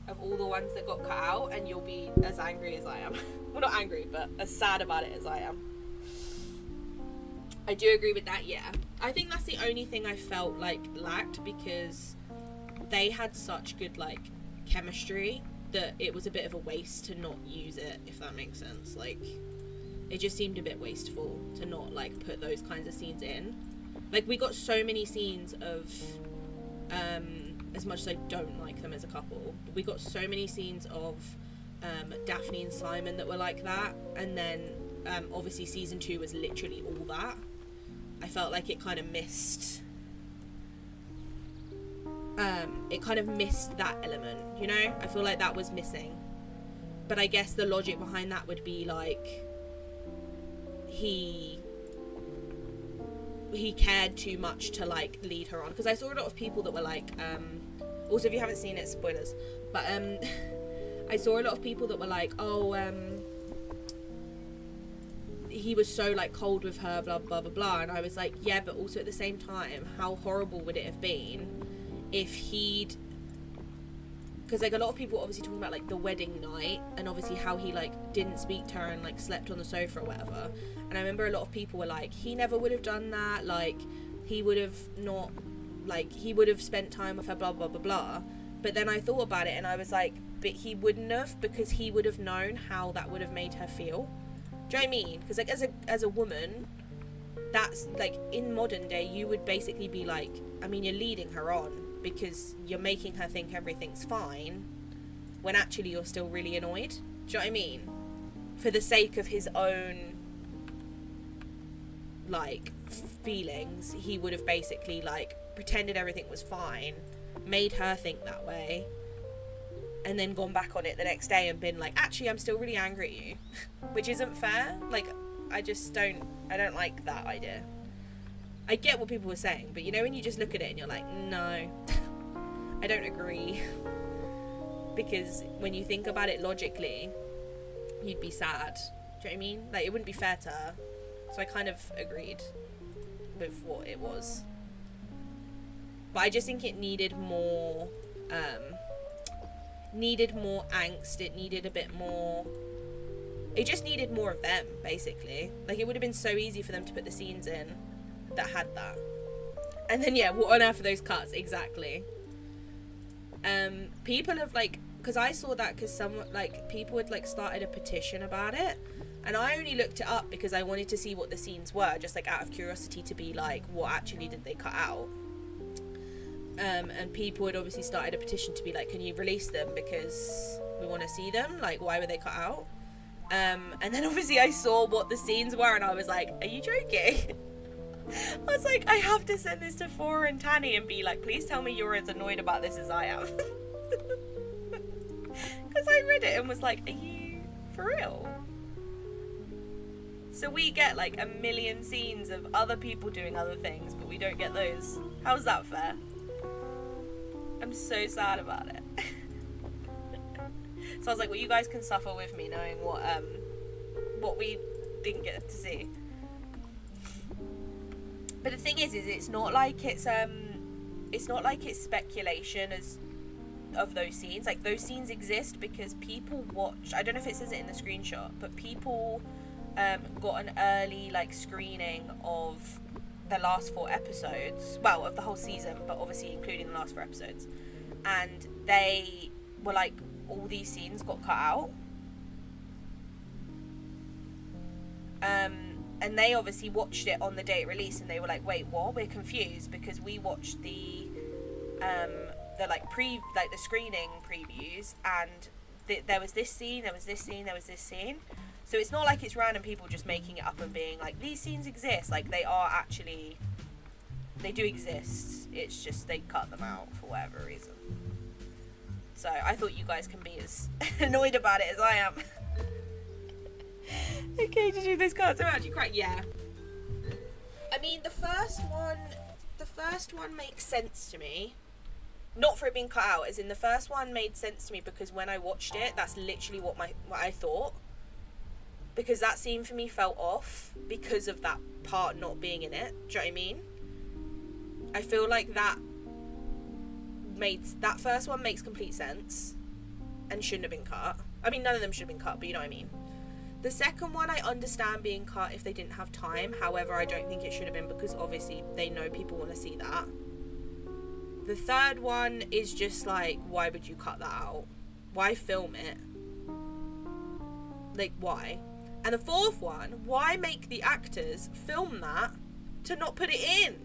of all the ones that got cut out, and you'll be as angry as I am. Well, not angry, but as sad about it as I am. I do agree with that, yeah. I think that's the only thing I felt like lacked, because they had such good like chemistry that it was a bit of a waste to not use it, if that makes sense. Like, it just seemed a bit wasteful to not like put those kinds of scenes in. Like, we got so many scenes of as much as I don't like them as a couple, we got so many scenes of Daphne and Simon that were like that, and then obviously season 2 was literally all that. I felt like it kind of missed that element, you know? I feel like that was missing. But I guess the logic behind that would be like he he cared too much to like lead her on, because I saw a lot of people that were like also, if you haven't seen it, spoilers, but I saw a lot of people that were like, oh, he was so like cold with her, blah blah blah blah, and I was like, yeah, but also at the same time, how horrible would it have been if he'd, because like a lot of people obviously talking about like the wedding night and obviously how he like didn't speak to her and like slept on the sofa or whatever, and I remember a lot of people were like, he never would have done that, like he would have not, like he would have spent time with her, blah blah blah blah. But then I thought about it and I was like, but he wouldn't have, because he would have known how that would have made her feel. Do you know what I mean? Because like as a woman, that's like in modern day you would basically be like, I mean, you're leading her on because you're making her think everything's fine when actually you're still really annoyed. Do you know what I mean? For the sake of his own like feelings, he would have basically like pretended everything was fine, made her think that way, and then gone back on it the next day and been like, actually I'm still really angry at you. Which isn't fair. Like, I don't like that idea. I get what people were saying, but you know when you just look at it and you're like, no, I don't agree. Because when you think about it logically, you'd be sad. Do you know what I mean? Like, it wouldn't be fair to her. So I kind of agreed with what it was. But I just think it needed more angst. It needed a bit more, it just needed more of them, basically. Like, it would have been so easy for them to put the scenes in that had that. And then, yeah, what on earth are those cuts? Exactly. People have, like, because I saw that because some, like, people had, like, started a petition about it. And I only looked it up because I wanted to see what the scenes were, just, like, out of curiosity to be like, what actually did they cut out? And people had obviously started a petition to be like, can you release them because we want to see them? Like, why were they cut out? And then obviously I saw what the scenes were and I was like, are you joking? I was like, I have to send this to Fora and Tanny and be like, please tell me you're as annoyed about this as I am. Because I read it and was like, are you for real? So we get like a million scenes of other people doing other things, but we don't get those. How's that fair? I'm so sad about it. So I was like, well, you guys can suffer with me knowing what we didn't get to see. But the thing is it's not like it's speculation as of those scenes. Like, those scenes exist because people watch. I don't know if it says it in the screenshot, but people got an early like screening of the last 4 episodes, well, of the whole season, but obviously including the last 4 episodes, and they were like, all these scenes got cut out, and they obviously watched it on the day it released and they were like, wait, what? We're confused because we watched the like the screening previews and there was this scene, there was this scene, there was this scene. So it's not like it's random people just making it up and being like, these scenes exist. Like, they do exist. It's just they cut them out for whatever reason. So I thought you guys can be as annoyed about it as I am. Okay, did you do those cuts? I'm actually crying. Yeah. I mean, the first one makes sense to me. Not for it being cut out, as in the first one made sense to me because when I watched it, that's literally what I thought. Because that scene for me felt off because of that part not being in it. Do you know what I mean? I feel like that first one makes complete sense and shouldn't have been cut. I mean, none of them should have been cut, but you know what I mean. The second one, I understand being cut if they didn't have time. However, I don't think it should have been because obviously they know people want to see that. The third one is just like, why would you cut that out? Why film it? Like, why? And the fourth one, why make the actors film that to not put it in?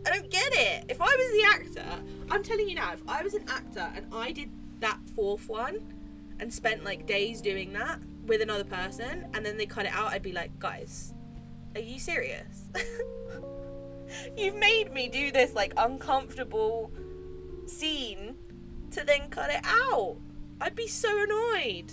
I don't get it. If I was the actor, I'm telling you now, if I was an actor and I did that fourth one and spent like days doing that with another person and then they cut it out, I'd be like, guys, are you serious? You've made me do this like uncomfortable scene to then cut it out. I'd be so annoyed.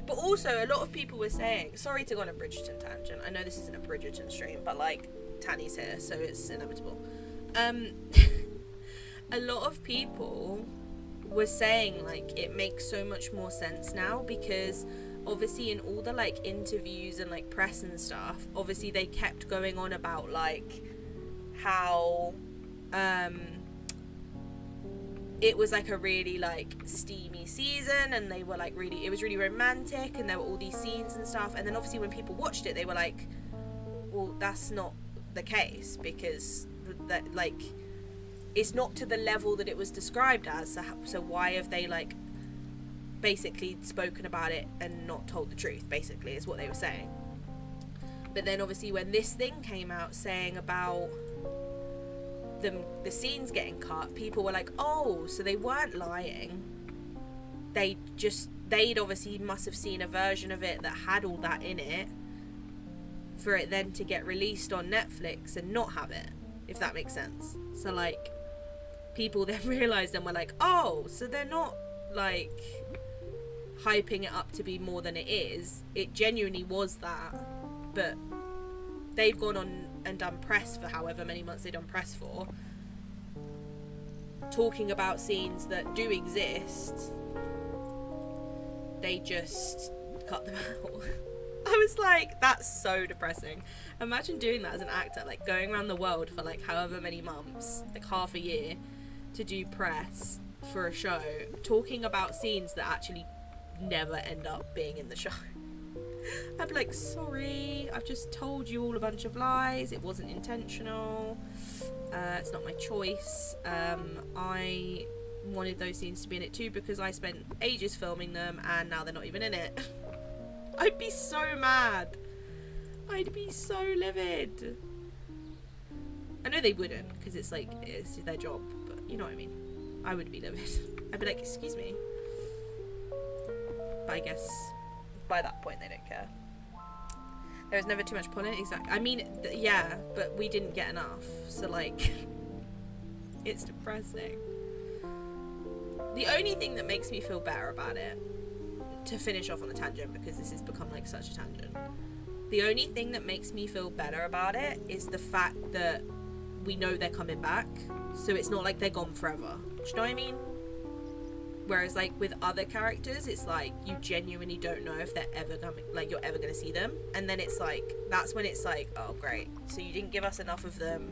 But also, a lot of people were saying, sorry to go on a Bridgerton tangent. I know this isn't a Bridgerton stream, but like, Tanny's here, so it's inevitable. A lot of people were saying like it makes so much more sense now, because obviously in all the like interviews and like press and stuff, obviously they kept going on about like how it was like a really like steamy season, and they were like really, it was really romantic, and there were all these scenes and stuff, and then obviously when people watched it they were like, well, that's not the case, because that like it's not to the level that it was described as, so why have they like basically spoken about it and not told the truth, basically is what they were saying. But then obviously when this thing came out saying about the scenes getting cut, people were like, oh, so they weren't lying, they'd obviously must have seen a version of it that had all that in it, for it then to get released on Netflix and not have it, if that makes sense. So like people then realized and were like, oh, so they're not like hyping it up to be more than it is, it genuinely was that. But they've gone on and done press for however many months they've done press for, talking about scenes that do exist, they just cut them out. I was like, that's so depressing. Imagine doing that as an actor, like going around the world for like however many months, like half a year, to do press for a show, talking about scenes that actually never end up being in the show. I'd be like, sorry, I've just told you all a bunch of lies, it wasn't intentional, it's not my choice, I wanted those scenes to be in it too because I spent ages filming them and now they're not even in it. I'd be so mad. I'd be so livid. I know they wouldn't, because it's like, it's their job, but you know what I mean. I would be livid. I'd be like, excuse me. But I guess by that point they don't care. There was never too much pollen, exactly. I mean, yeah, but we didn't get enough, so like, it's depressing. The only thing that makes me feel better about it, to finish off on the tangent, because this has become like such a tangent, the only thing that makes me feel better about it is the fact that we know they're coming back, so it's not like they're gone forever. Do you know what I mean? Whereas like with other characters, it's like you genuinely don't know if they're ever coming, like you're ever gonna see them, and then it's like, that's when it's like, oh great, so you didn't give us enough of them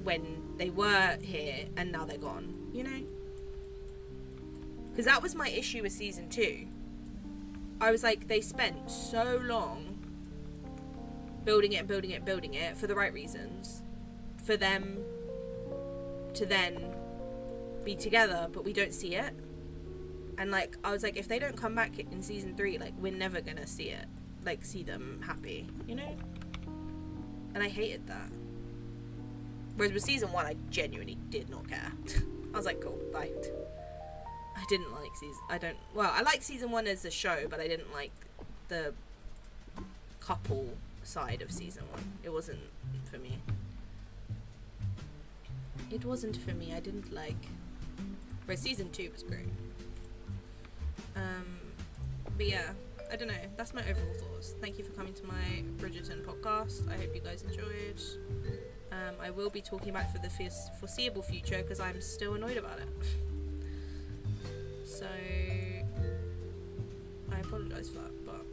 when they were here and now they're gone, you know? Because that was my issue with season 2. I was like, they spent so long building it and building it and building it for the right reasons, for them to then be together, but we don't see it. And like, I was like, if they don't come back in season 3, like, we're never gonna see it, like, see them happy, you know? And I hated that. Whereas with season 1, I genuinely did not care. I was like, cool, bye. I didn't like I liked season 1 as a show, but I didn't like the couple side of season 1. It wasn't for me. It wasn't for me, I didn't like. Whereas season 2 was great. But yeah, I don't know, that's my overall thoughts. Thank you for coming to my Bridgerton podcast. I hope you guys enjoyed. I will be talking about it for the foreseeable future because I'm still annoyed about it. So I apologise for that, but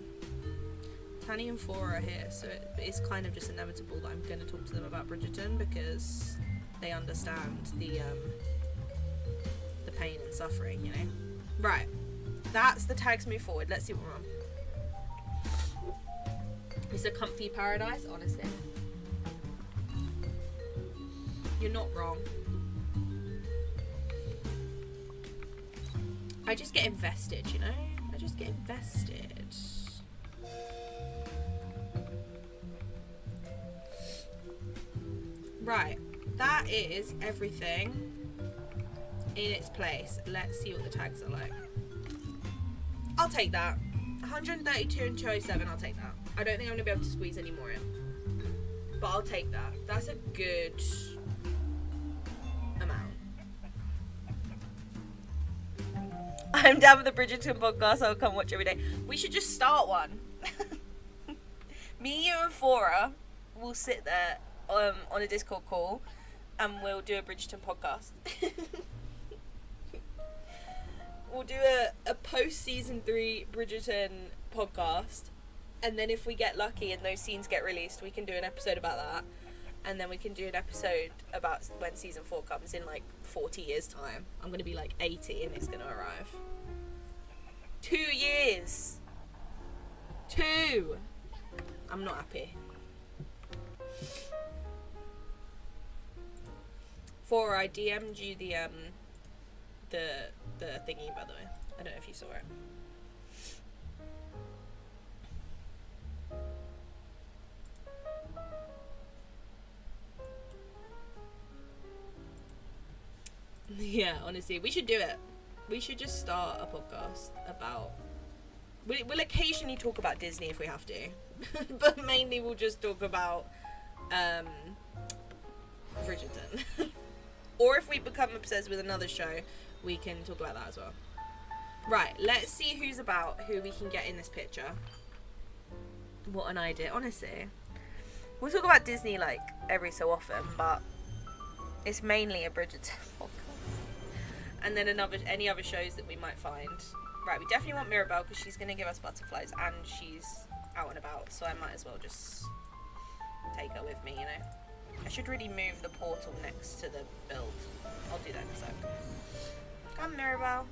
Tanny and Fora are here, so it's kind of just inevitable that I'm going to talk to them about Bridgerton because they understand the pain and suffering, you know. Right, that's the tags move forward. Let's see what we're on. It's a comfy paradise, honestly. You're not wrong. I just get invested, you know? I just get invested. Right, that is everything in its place. Let's see what the tags are like. I'll take that. 132 and 207, I'll take that. I don't think I'm going to be able to squeeze any more in. But I'll take that. That's a good amount. I'm down with the Bridgerton podcast. I'll come watch every day. We should just start one. Me, you, and Fora will sit there on a Discord call, and we'll do a Bridgerton podcast. We'll do a post season 3 Bridgerton podcast, and then if we get lucky and those scenes get released, we can do an episode about that, and then we can do an episode about when season 4 comes in like 40 years time. I'm gonna be like 80 and it's gonna arrive. 2 years. 2. I'm not happy. I DM'd you the thingy, by the way. I don't know if you saw it. Yeah, honestly, we should do it. We should just start a podcast about... We'll occasionally talk about Disney if we have to. But mainly we'll just talk about Bridgerton. Or if we become obsessed with another show, we can talk about that as well. Right, let's see who's about, who we can get in this picture. What an idea, honestly. We'll talk about Disney like every so often, but it's mainly a Bridgerton podcast. And then any other shows that we might find. Right, we definitely want Mirabelle because she's going to give us butterflies and she's out and about, so I might as well just take her with me, you know. I should really move the portal next to the build. I'll do that in a sec. Come, Mirabelle.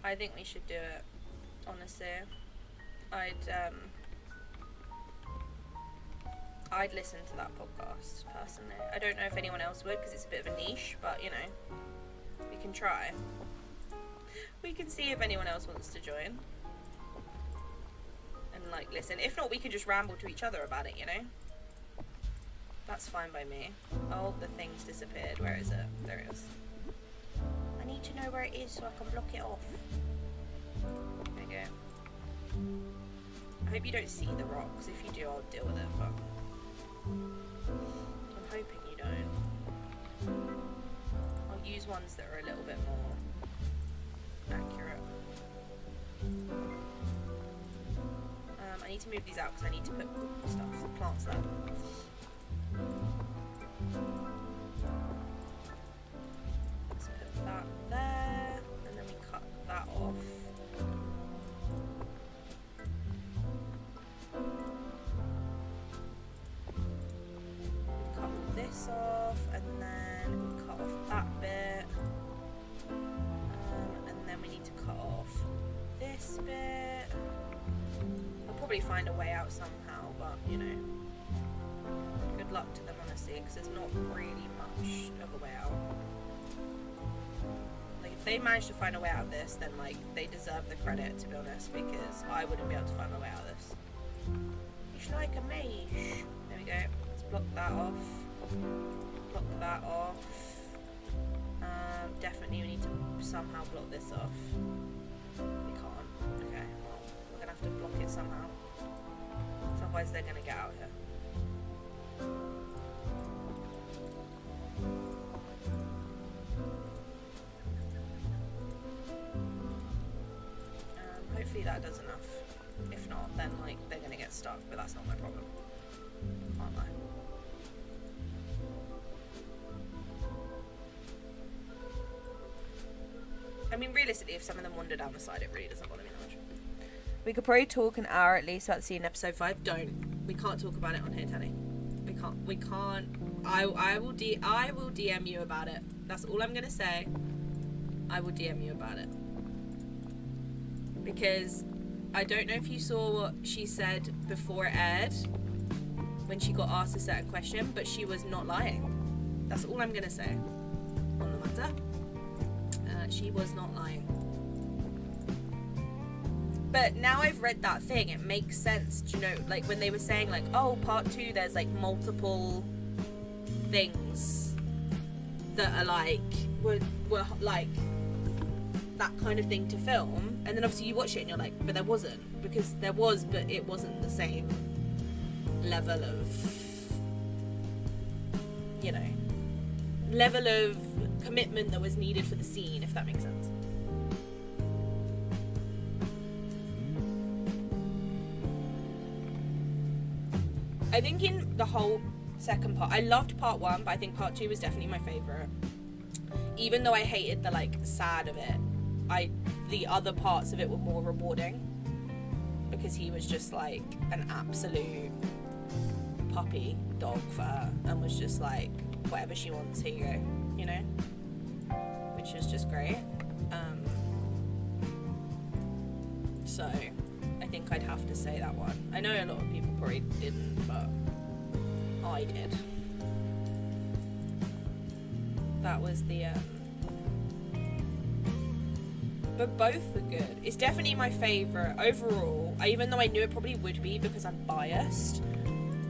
I think we should do it, honestly. I'd listen to that podcast, personally. I don't know if anyone else would, because it's a bit of a niche, but, you know, we can try. We can see if anyone else wants to join. And, like, listen. If not, we could just ramble to each other about it, you know? That's fine by me. Oh, the thing's disappeared. Where is it? There it is. I need to know where it is so I can block it off. There you go. I hope you don't see the rocks. If you do, I'll deal with it, but... I'm hoping you don't. I'll use ones that are a little bit more accurate. I need to move these out because I need to put plants there. Let's put that there, and then we cut that off. This off, and then we cut off that bit, and then we need to cut off this bit. We'll probably find a way out somehow, but you know, good luck to them, honestly, because there's not really much of a way out. Like, if they manage to find a way out of this, then like they deserve the credit, to be honest, because I wouldn't be able to find my way out of this. It's like a mage. There we go. Let's block that off. Block that off. Definitely we need to somehow block this off. We can't. Okay, well, we're gonna have to block it somehow. So otherwise they're gonna get out here. Hopefully that does enough. If not, then like they're gonna get stuck, but that's not my problem. Can't lie. I mean, realistically, if some of them wander down the side, it really doesn't bother me that much. We could probably talk an hour at least about seeing episode 5. Don't. We can't talk about it on here, Tanny. We can't. I will DM you about it. That's all I'm gonna say. I will DM you about it. Because I don't know if you saw what she said before it aired when she got asked a certain question, but she was not lying. That's all I'm gonna say on the matter. She was not lying. But now I've read that thing, it makes sense. Do you know, like when they were saying like, oh, part 2, there's like multiple things that are like, were like, that kind of thing to film, and then obviously you watch it and you're like, but there wasn't, because there was, but it wasn't the same level of, you know, level of commitment that was needed for the scene, if that makes sense. I think in the whole second part, I loved part 1, but I think part 2 was definitely my favourite. Even though I hated the like sad of it, the other parts of it were more rewarding, because he was just like an absolute puppy dog for her, and was just like, whatever she wants, here you go, you know, which was just great. So I think I'd have to say that one. I know a lot of people probably didn't, but I did. That was the but both were good. It's definitely my favourite overall, even though I knew it probably would be because I'm biased,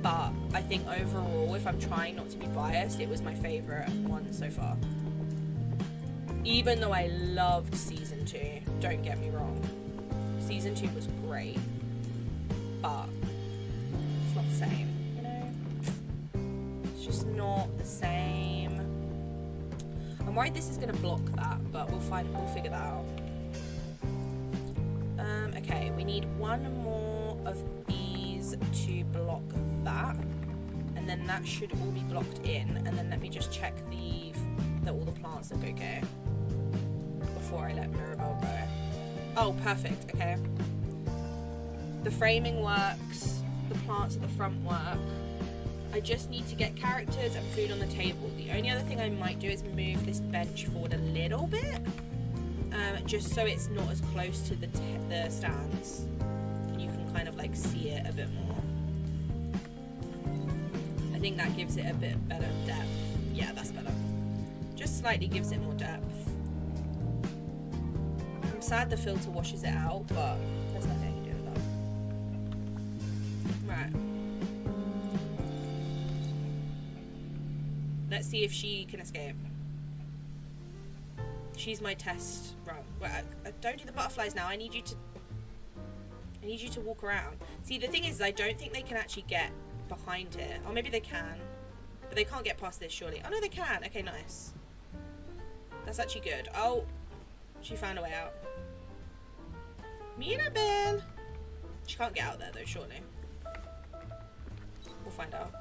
but I think overall, if I'm trying not to be biased, it was my favourite one so far. Even though I loved season 2, don't get me wrong, season 2 was great, but it's not the same, you know? It's just not the same. I'm worried this is going to block that, but we'll figure that out. Okay, we need one more of these to block that, and then that should all be blocked in, and then let me just check that all the plants look okay before I let Mirabelle go. Oh, perfect, okay. The framing works, the plants at the front work. I just need to get characters and food on the table. The only other thing I might do is move this bench forward a little bit, just so it's not as close to the stands. You can kind of like see it a bit more. I think that gives it a bit better depth. Yeah, that's better. Just slightly gives it more depth. I'm sad the filter washes it out, but there's nothing you can do with that. Right. Let's see if she can escape. She's my test run. Well, don't do the butterflies now. I need you to walk around. See, the thing is, I don't think they can actually get behind here. Or maybe they can, but they can't get past this, surely. Oh no, they can. Okay, nice. That's actually good. Oh, she found a way out. Mirabelle. She can't get out there though, surely. We'll find out.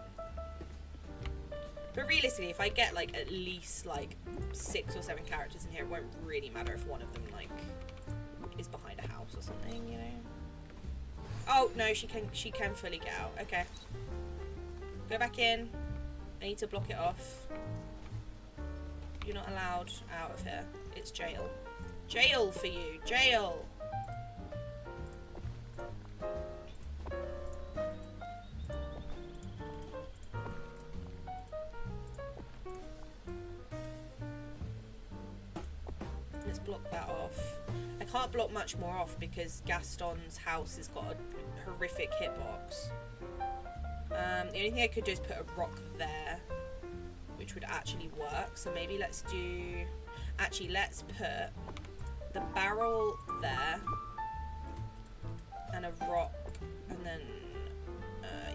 But realistically, if I get like at least like 6 or 7 characters in here, it won't really matter if one of them like is behind a house or something, you know. Oh no, she can fully get out. Okay, go back in. I need to block it off. You're not allowed out of here. It's jail. Jail for you. Jail. Let's block that off. I can't block much more off because Gaston's house has got a horrific hitbox. The only thing I could do is put a rock there, which would actually work. So maybe let's do... Actually, let's put the barrel there and a rock, and then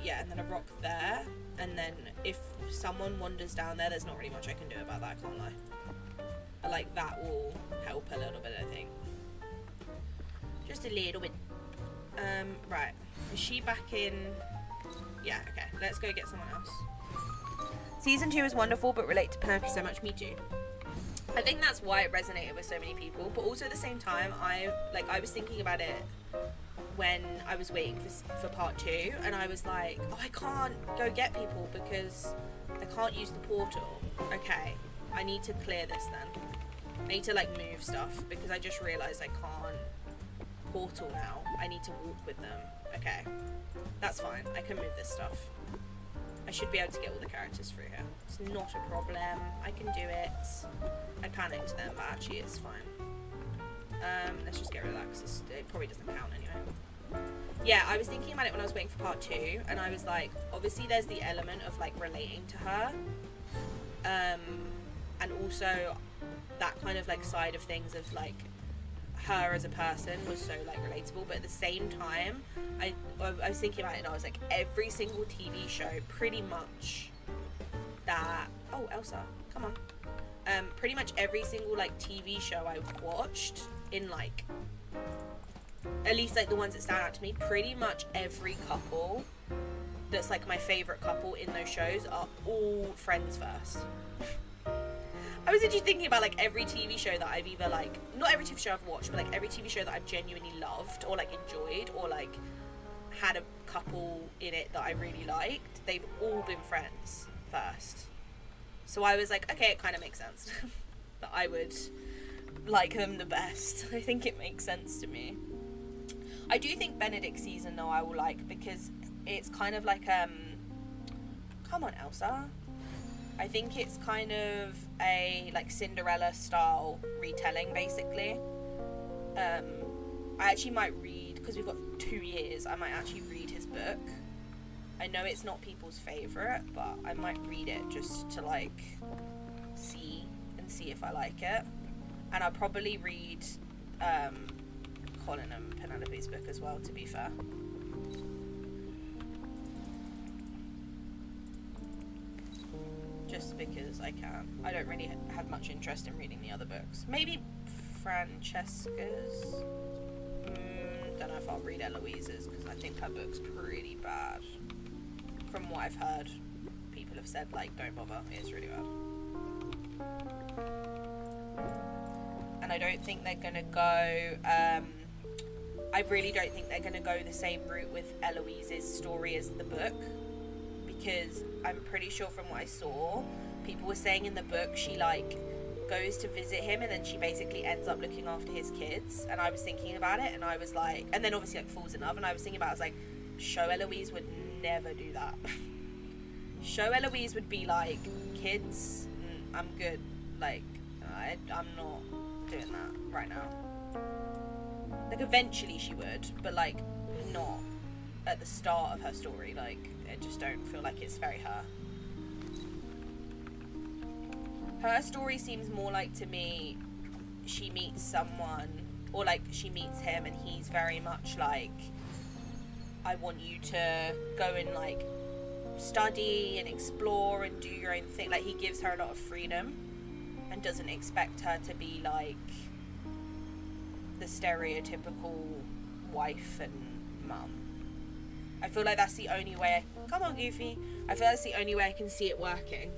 yeah, and then a rock there, and then if someone wanders down there, there's not really much I can do about that, I can't lie. But like that will help a little bit, I think. Just a little bit. Right, is she back in? Yeah, okay, let's go get someone else. Season 2 is wonderful, but relate to Penelope so much. Me too. I think that's why it resonated with so many people, but also at the same time, I was thinking about it when I was waiting for part 2, and I was like, oh, I can't go get people because I can't use the portal. Okay, I need to clear this then. I need to like move stuff because I just realised I can't portal now. I need to walk with them. Okay, that's fine. I can move this stuff. I should be able to get all the characters through here. It's not a problem. I can do it. I panicked then, but actually it's fine. Let's just get rid of that because it probably doesn't count anyway. Yeah, I was thinking about it when I was waiting for part 2, and I was like, obviously there's the element of like relating to her, and also that kind of like side of things of like her as a person was so like relatable, but at the same time I was thinking about it and I was like, every single TV show pretty much that Elsa, come on, pretty much every single like TV show I watched, in like at least like the ones that stand out to me, pretty much every couple that's like my favorite couple in those shows are all friends first. I was actually thinking about like every TV show that I've either like, not every TV show I've watched, but like every TV show that I've genuinely loved or like enjoyed or like had a couple in it that I really liked, they've all been friends first. So I was like, okay, it kind of makes sense that I would like them the best. I think it makes sense to me. I do think Benedict's season though I will like, because it's kind of like come on Elsa, I think it's kind of a like Cinderella style retelling basically. I actually might read, because we've got 2 years, I might actually read his book. I know it's not people's favourite, but I might read it just to like see if I like it. And I'll probably read Colin and Penelope's book as well, to be fair. Just because I can. I don't really have much interest in reading the other books. Maybe Francesca's. Don't know if I'll read Eloise's, because I think her book's pretty bad. From what I've heard, people have said, like, don't bother, it's really bad. And I don't think they're gonna go, I really don't think they're gonna go the same route with Eloise's story as the book, because I'm pretty sure from what I saw, people were saying in the book she, like, goes to visit him and then she basically ends up looking after his kids. And I was thinking about it and I was like, and then obviously like falls in love, and I was thinking about it, I was like, show Eloise would never do that. Show Eloise would be like, kids, I'm good, like I'm not doing that right now. Like eventually she would, but like not at the start of her story. Like I just don't feel like it's very her. Her story seems more like, to me, she meets someone, or like she meets him and he's very much like, I want you to go and like study and explore and do your own thing. Like he gives her a lot of freedom and doesn't expect her to be like the stereotypical wife and mum. I feel like that's the only way come on Goofy, I feel like that's the only way I can see it working,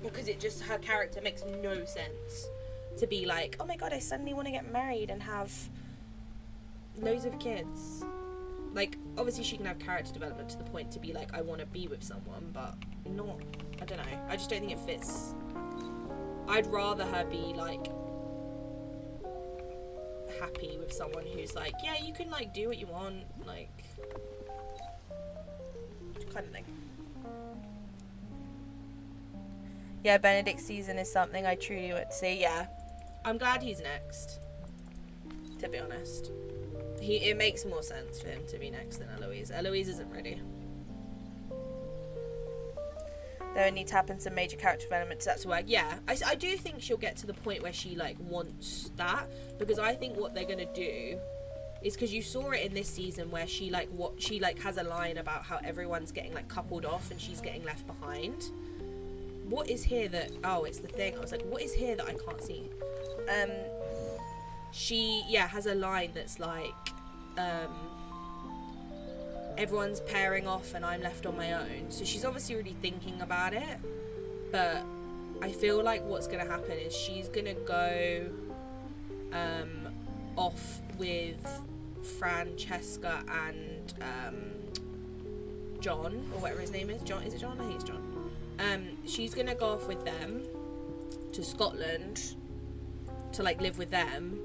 because it just, her character makes no sense to be like, oh my god, I suddenly want to get married and have loads of kids. Like, obviously she can have character development to the point to be like, I want to be with someone, but not, I don't know, I just don't think it fits. I'd rather her be like happy with someone who's like, yeah, you can like do what you want, like kind of thing. Yeah, Benedict's season is something I truly want to see. Yeah, I'm glad he's next, to be honest. It makes more sense for him to be next than Eloise. Eloise isn't ready. There need to happen some major character development to that to work. Yeah, I do think she'll get to the point where she like wants that, because I think what they're gonna do is, because you saw it in this season where she like has a line about how everyone's getting like coupled off and she's getting left behind. What is here that, oh, it's the thing. I was like, what is here that I can't see? She, yeah, has a line that's like, everyone's pairing off and I'm left on my own. So she's obviously really thinking about it, but I feel like what's going to happen is she's going to go off with Francesca and John, or whatever his name is. John, is it John? I think it's John. She's gonna go off with them to Scotland to like live with them.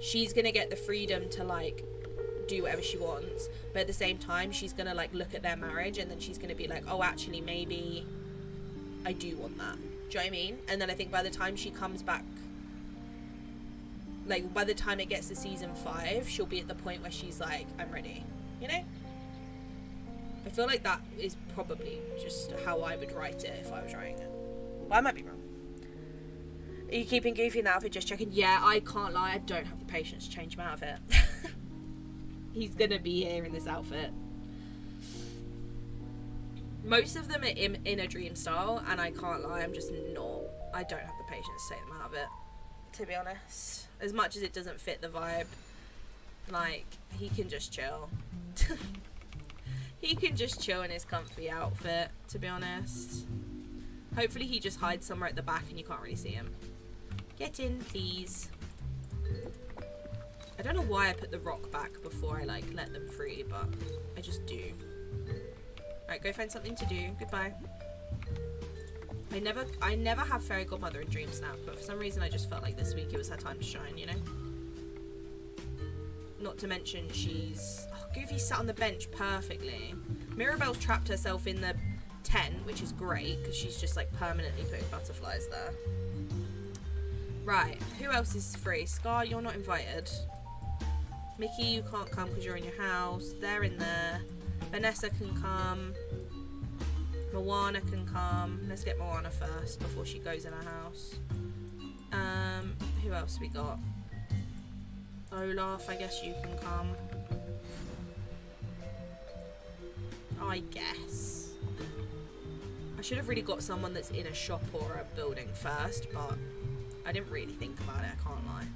She's gonna get the freedom to like do whatever she wants, but at the same time she's gonna like look at their marriage and then she's gonna be like, oh, actually maybe I do want that. Do you know what I mean? And then I think by the time she comes back, like by the time it gets to season 5, she'll be at the point where she's like, I'm ready, you know? I feel like that is probably just how I would write it if I was writing it. But I might be wrong. Are you keeping Goofy in the outfit? Just checking. Yeah, I can't lie. I don't have the patience to change him out of it. He's gonna be here in this outfit. Most of them are in a dream style, and I can't lie. I'm just not. I don't have the patience to take them out of it, to be honest. As much as it doesn't fit the vibe, like, he can just chill. He can just chill in his comfy outfit, to be honest. Hopefully he just hides somewhere at the back and you can't really see him. Get in, please. I don't know why I put the rock back before I, like, let them free, but I just do. Alright, go find something to do. Goodbye. I never have Fairy Godmother in Dreamsnap, but for some reason I just felt like this week it was her time to shine, you know? Not to mention she's... Oh, Goofy sat on the bench perfectly. Mirabelle's trapped herself in the tent, which is great, because she's just, like, permanently putting butterflies there. Right, who else is free? Scar, you're not invited. Mickey, you can't come because you're in your house. They're in there. Vanessa can come. Moana can come. Let's get Moana first before she goes in her house. Who else we got? Olaf, I guess you can come. I guess. I should have really got someone that's in a shop or a building first, but I didn't really think about it, I can't lie.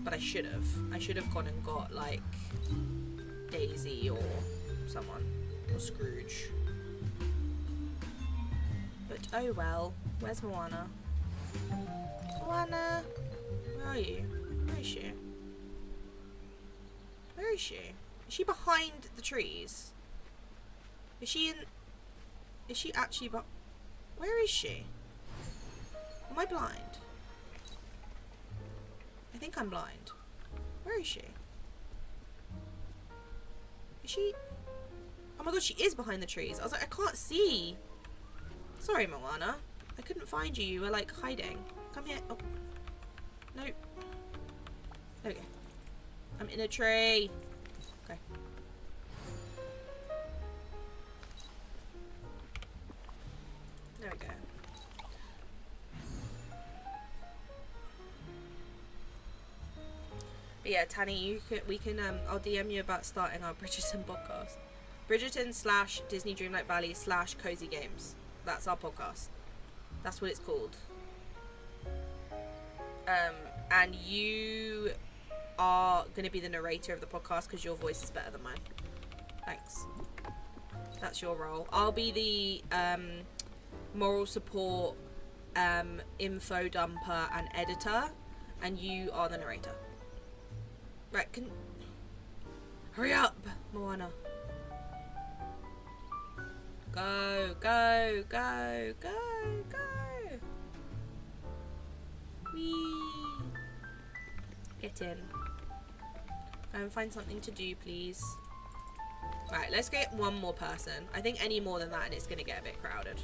But I should have. I should have gone and got, like, Daisy or someone. Or Scrooge. But oh well. Where's Moana? Moana! Where are you? Where is she? Where is she? Is she behind the trees? Is she in... Is she actually where is she? Am I blind? I think I'm blind. Where is she? Is she... Oh my god, she is behind the trees. I was like, I can't see. Sorry, Moana. I couldn't find you. You were, like, hiding. Come here. Oh. No. There we go. I'm in a tree. Okay. There we go. But yeah, Tanny, we can I'll DM you about starting our Bridgerton podcast. Bridgerton / Disney Dreamlight Valley / Cozy Games. That's our podcast. That's what it's called. And you are going to be the narrator of the podcast because your voice is better than mine. Thanks. That's your role. I'll be the moral support, info dumper and editor, and you are the narrator. Right, hurry up, Moana. Go, go, go, go, go. Whee. Get in. Go and find something to do, please. Right, let's get one more person. I think any more than that and it's going to get a bit crowded.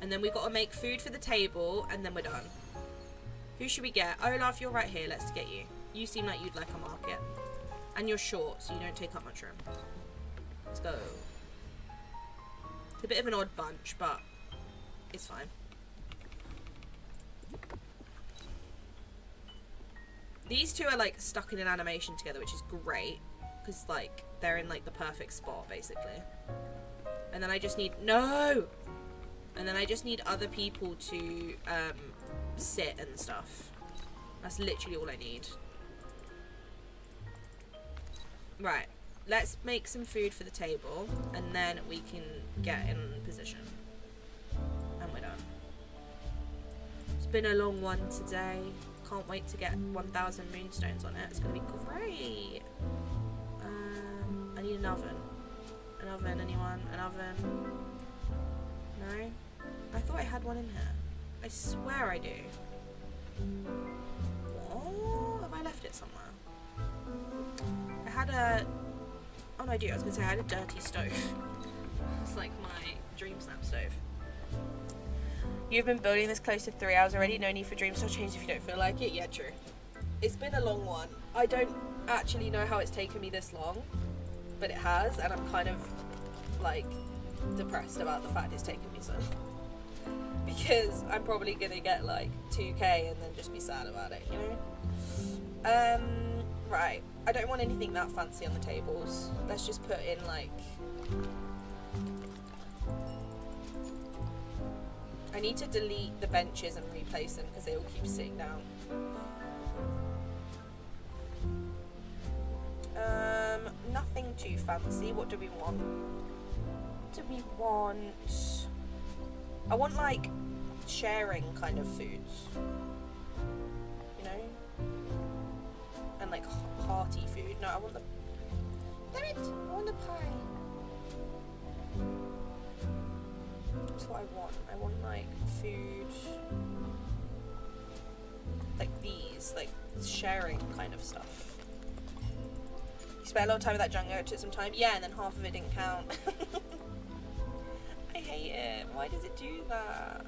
And then we've got to make food for the table and then we're done. Who should we get? Olaf, you're right here. Let's get you. You seem like you'd like a market. And you're short, so you don't take up much room. Let's go. It's a bit of an odd bunch, but it's fine. These two are, like, stuck in an animation together, which is great. Because, like, they're in, like, the perfect spot, basically. And then I just need... No! And then I just need other people to sit and stuff. That's literally all I need. Right, let's make some food for the table and then we can get in position. And we're done. It's been a long one today. Can't wait to get 1,000 moonstones on it. It's going to be great. I need an oven. An oven, anyone? An oven? No? I thought I had one in here. I swear I do. What? Have I left it somewhere? I had a... Oh no, I do. I was going to say I had a dirty stove. It's like my Dreamsnap stove. You've been building this close to 3 hours already. No need for dreams to change if you don't feel like it. Yeah, true. It's been a long one. I don't actually know how it's taken me this long, but it has, and I'm kind of, like, depressed about the fact it's taken me so. because I'm probably gonna get like 2k and then just be sad about it, you know? Right, I don't want anything that fancy on the tables. Let's just put in like, I need to delete the benches and replace them because they all keep sitting down. Nothing too fancy. What do we want? I want like sharing kind of foods, you know, and like hearty food. No, I want the, damn it, I want the pie. That's what I want. I want like food like these, like sharing kind of stuff. You spent a lot of time with that junkyard, took some time. Yeah, and then half of it didn't count. I hate it. Why does it do that?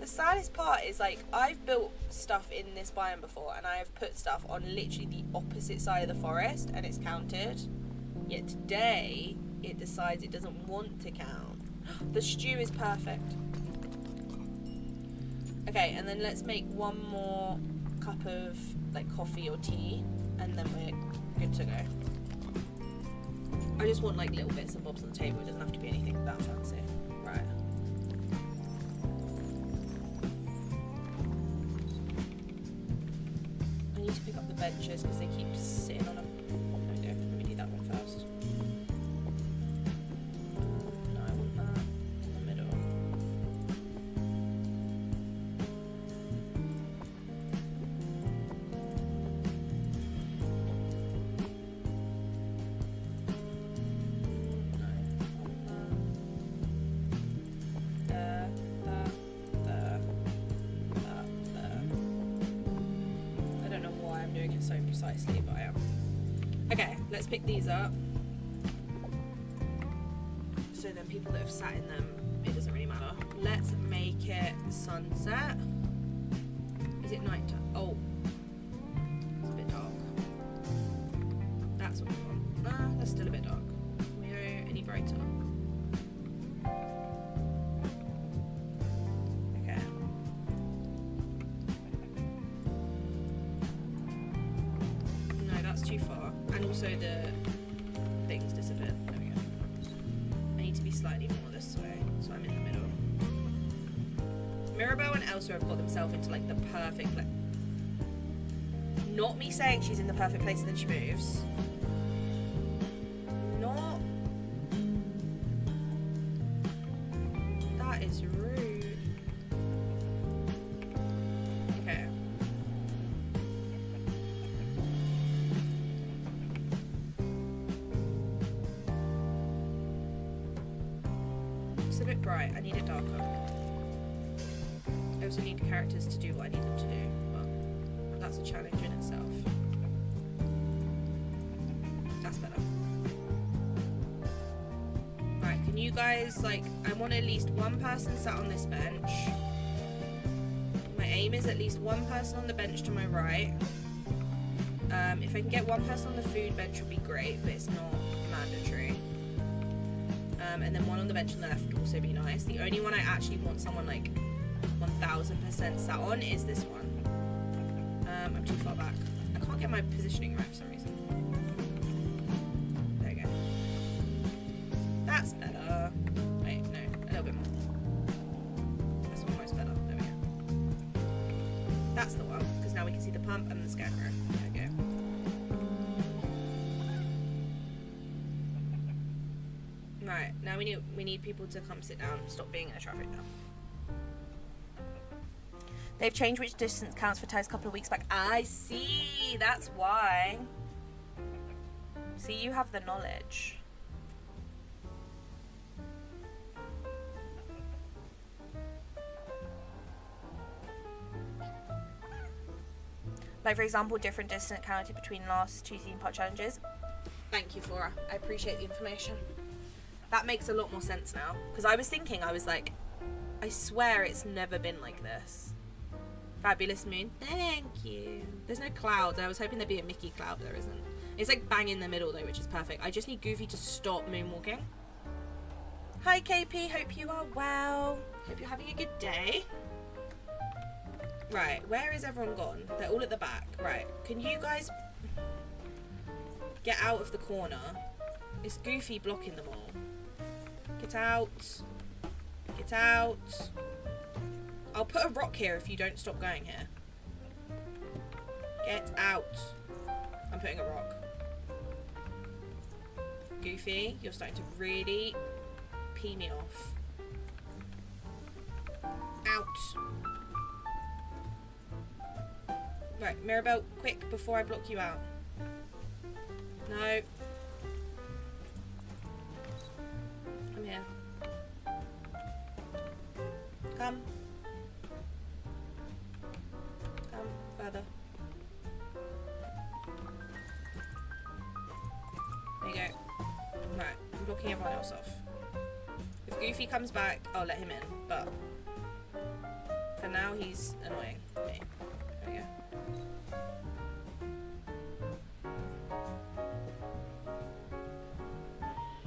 The saddest part is like I've built stuff in this biome before and I have put stuff on literally the opposite side of the forest and it's counted. Yet today it decides it doesn't want to count. The stew is perfect. Okay, and then let's make one more cup of like coffee or tea and then we're good to go. I just want like little bits and bobs on the table. It doesn't have to be anything that fancy. Right. I need to pick up the benches because they keep sitting on them. There we go. Let me do that one first. No, I want that in the middle. So precisely, but I am. Okay, let's pick these up. So then people that have sat in them, it doesn't really matter. Let's make it sunset. Is it night time? Oh, it's a bit dark. That's what we want. Nah, that's still a bit dark. Can we go any brighter? Too far, and also the things disappeared. There we go. I need to be slightly more this way, so I'm in the middle. Mirabelle and Elsa have got themselves into like the perfect place. Not me saying she's in the perfect place and then she moves. Not. That is rude. Okay. It's a bit bright. I need it darker. I also need characters to do what I need them to do, but that's a challenge in itself. That's better. Right, can you guys, like, I want at least one person sat on this bench. My aim is at least one person on the bench to my right. If I can get one person on the food bench would be great, but it's not mandatory. And then one on the bench on the left would also be nice. The only one I actually want someone like 1000% sat on is this one. I'm too far back. I can't get my positioning right for some reason. There we go. That's better. Wait, no, a little bit more. That's almost better. There we go. That's the one, because now we can see the pump and the scarecrow. There we go. Right, now we need people to come sit down, stop being in a traffic jam. They've changed which distance counts for ties a couple of weeks back. I see, that's why. See, you have the knowledge. Like, for example, different distance counted between last two theme park challenges. Thank you, Flora. I appreciate the information. That makes a lot more sense now. Because I was thinking, I was like, I swear it's never been like this. Fabulous moon. Thank you. There's no clouds. I was hoping there'd be a Mickey cloud, but there isn't. It's like bang in the middle though, which is perfect. I just need Goofy to stop moonwalking. Hi KP, hope you are well. Hope you're having a good day. Right, where is everyone gone? They're all at the back. Right, can you guys get out of the corner? It's Goofy blocking them all. Get out. Get out. I'll put a rock here if you don't stop going here. Get out. I'm putting a rock. Goofy, you're starting to really pee me off. Out. Right, Mirabelle, quick, before I block you out. No. Come here. Come. Come further. There you go. Right, I'm blocking everyone else off. If Goofy comes back, I'll let him in, but for now he's annoying me. There we go.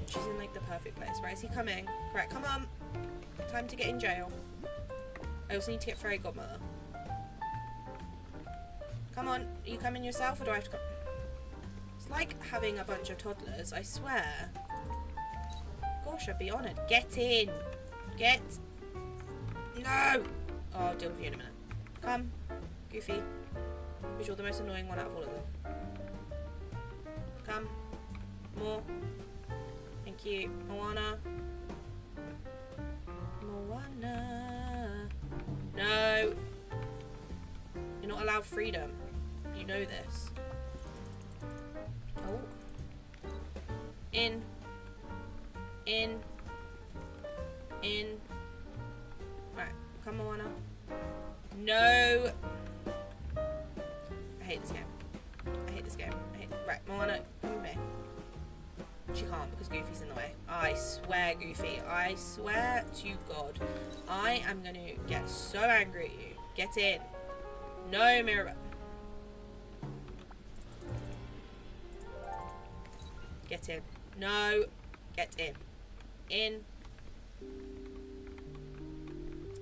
She's in like the perfect place. Right, is he coming? Right, come on. Time to get in jail. I also need to get Fairy Godmother. Come on, are you coming yourself or do I have to come? It's like having a bunch of toddlers, I swear. Gosh, I'd be honoured. Get in. Get. No! Oh, I'll deal with you in a minute. Come, Goofy. Because you're the most annoying one out of all of them. Come. More. Thank you. Moana. Moana. No. You're not allowed freedom. You know this. Oh. In. In. In. Right. Come on, Moana. No. I hate this game. I hate this game. Right, Moana, come with me. She can't because Goofy's in the way. I swear, Goofy. I swear to God. I am going to get so angry at you. Get in. No, Mirabelle. Get in. No. Get in. In.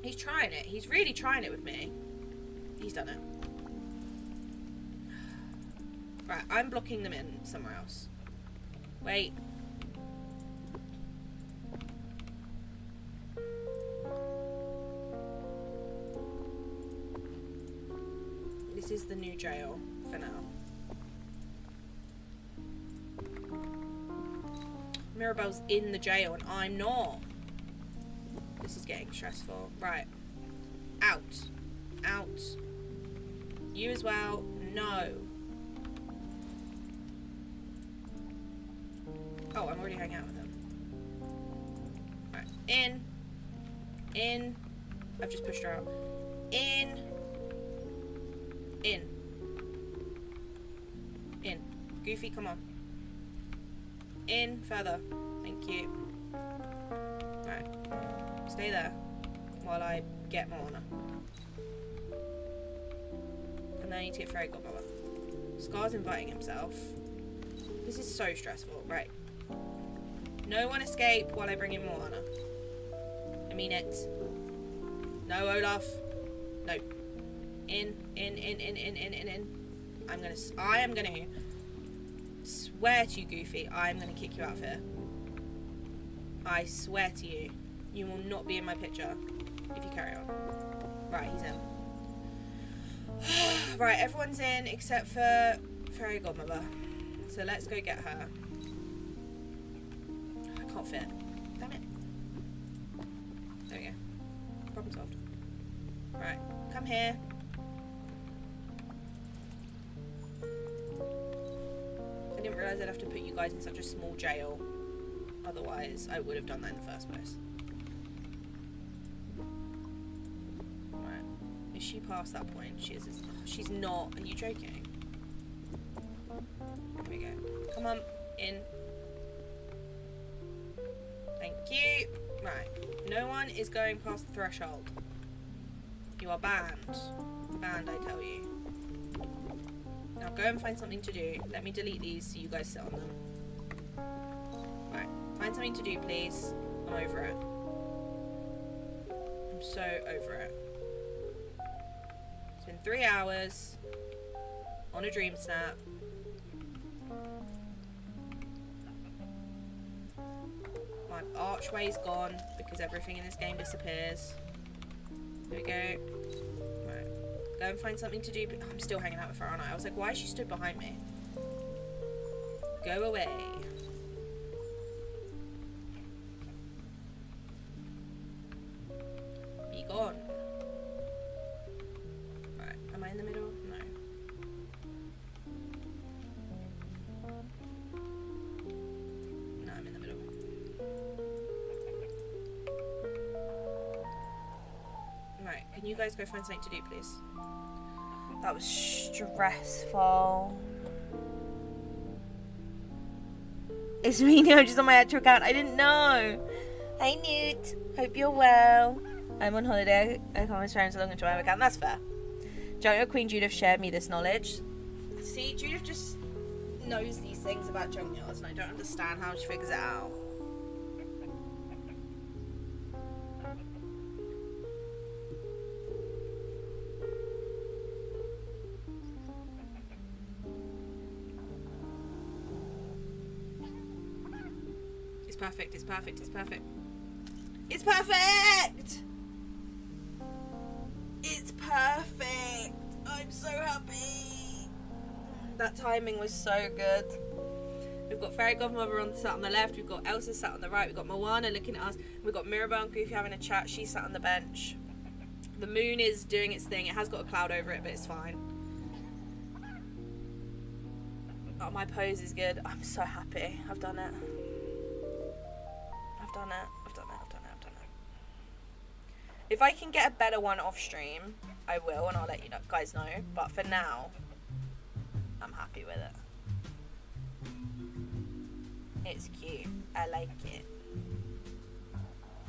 He's trying it. He's really trying it with me. He's done it. Right, I'm blocking them in somewhere else. Wait. This is the new jail for now. Mirabelle's in the jail and I'm not. This is getting stressful. Right. Out. Out. You as well. No. Oh, I'm already hanging out with him. Right. In. In. I've just pushed her out. In. In. In. Goofy, come on. In. Further. Thank you. Right. Stay there while I get Moana. And then I need to get Fairy Godmother. Scar's inviting himself. This is so stressful. Right. No one escape while I bring in Moana. I mean it. No, Olaf. No. In. I am gonna swear to you, Goofy, I'm gonna kick you out of here. I swear to you. You will not be in my picture if you carry on. Right, he's in. Right, everyone's in except for Fairy Godmother. So let's go get her. I can't fit. Damn it. There we go. Problem solved. Right, come here. I didn't realise I'd have to put you guys in such a small jail. Otherwise, I would have done that in the first place. Right. Is she past that point? She is. Oh, she's not. Are you joking? Here we go. Come on. In. Thank you. Right. No one is going past the threshold. You are banned. Banned, I tell you. Now go and find something to do. Let me delete these so you guys sit on them. Right. Find something to do, please. I'm over it. I'm so over it. It's been 3 hours on a dream snap. My archway's gone because everything in this game disappears. There we go. Right. Go and find something to do. But I'm still hanging out with her, aren't I? I was like, why is she stood behind me? Go away. Be gone. Right. Am I in the middle? No. No, I'm in the middle. Right. Can you guys go find something to do, please? That was stressful. It's me, no, just on my actual account. I didn't know. Hi, Newt. Hope you're well. I'm on holiday. I can't try so long into my account. That's fair. Junkyard Queen Judith shared me this knowledge. See, Judith just knows these things about junkyards, and I don't understand how she figures it out. Perfect, it's perfect, it's perfect. It's perfect! It's perfect! I'm so happy! That timing was so good. We've got Fairy Godmother sat on the left, we've got Elsa sat on the right, we've got Moana looking at us, we've got Mirabelle and Goofy having a chat, she sat on the bench. The moon is doing its thing, it has got a cloud over it, but it's fine. Oh, my pose is good. I'm so happy. I've done it. I've done it. If I can get a better one off stream, I will, and I'll let you guys know. But for now, I'm happy with it. It's cute. I like it.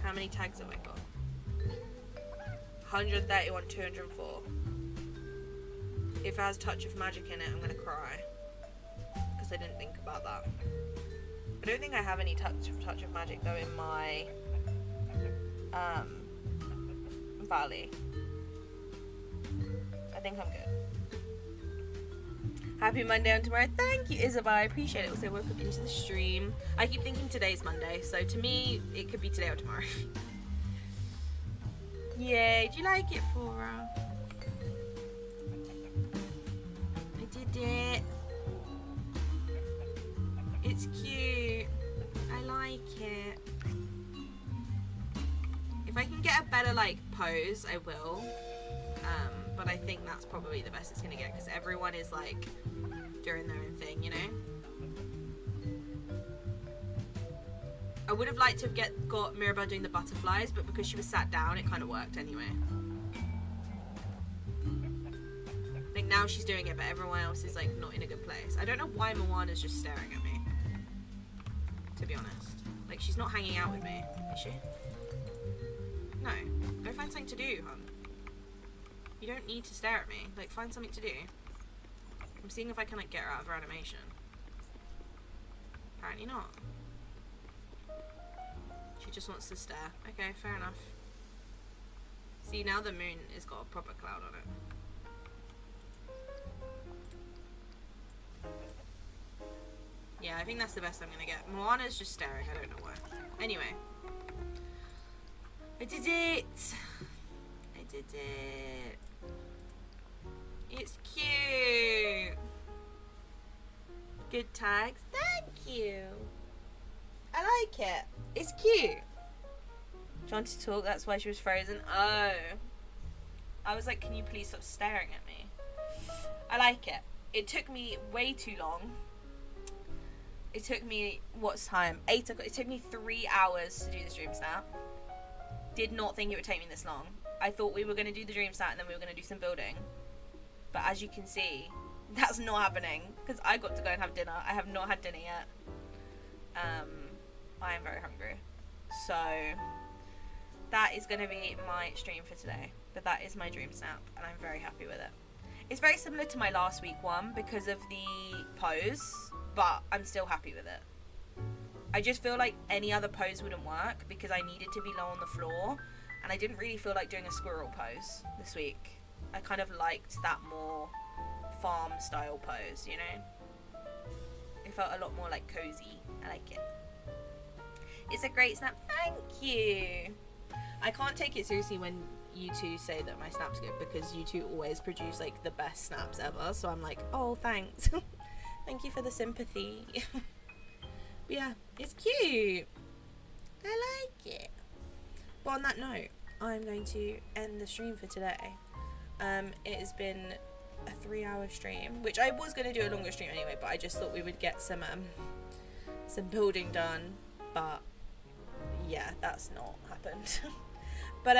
How many tags have I got? 131, 204. If it has Touch of Magic in it, I'm gonna cry. Because I didn't think about that. I don't think I have any touch of magic though in my valley. I think I'm good. Happy Monday on tomorrow. Thank you, Isabel. I appreciate it. Also, welcome into the stream. I keep thinking today's Monday, so to me, it could be today or tomorrow. Yay! Do you like it, Flora? I did it. It's cute. I like it. If I can get a better pose, I will. But I think that's probably the best it's gonna get because everyone is doing their own thing, you know. I would have liked to have got Mirabelle doing the butterflies, but because she was sat down, it kind of worked anyway. Now she's doing it, but everyone else is not in a good place. I don't know why Moana's just staring at me. To be honest. She's not hanging out with me, is she? No. Go find something to do, hon. You don't need to stare at me. Find something to do. I'm seeing if I can, get her out of her animation. Apparently not. She just wants to stare. Okay, fair enough. See, now the moon has got a proper cloud on it. Yeah, I think that's the best I'm gonna get. Moana's just staring, I don't know why. Anyway. I did it! I did it. It's cute! Good tags. Thank you! I like it. It's cute. She wanted to talk, that's why she was frozen. Oh. I was like, can you please stop staring at me? I like it. It took me way too long. It took me, what's time? 8 o'clock. It took me 3 hours to do the dream snap. Did not think it would take me this long. I thought we were going to do the dream snap and then we were going to do some building. But as you can see, that's not happening. Because I got to go and have dinner. I have not had dinner yet. I am very hungry. So, that is going to be my stream for today. But that is my dream snap. And I'm very happy with it. It's very similar to my last week one because of the pose. But I'm still happy with it. I just feel like any other pose wouldn't work because I needed to be low on the floor, and I didn't really feel like doing a squirrel pose this week. I kind of liked that more farm style pose, you know? It felt a lot more like cozy. I like it. It's a great snap. Thank you. I can't take it seriously when you two say that my snap's good, because you two always produce like the best snaps ever. So I'm like, oh, thanks. Thank you for the sympathy. But yeah, it's cute. I like it. But on that note, I'm going to end the stream for today. It has been a 3-hour stream, which I was going to do a longer stream anyway, but I just thought we would get some building done, but yeah, that's not happened. But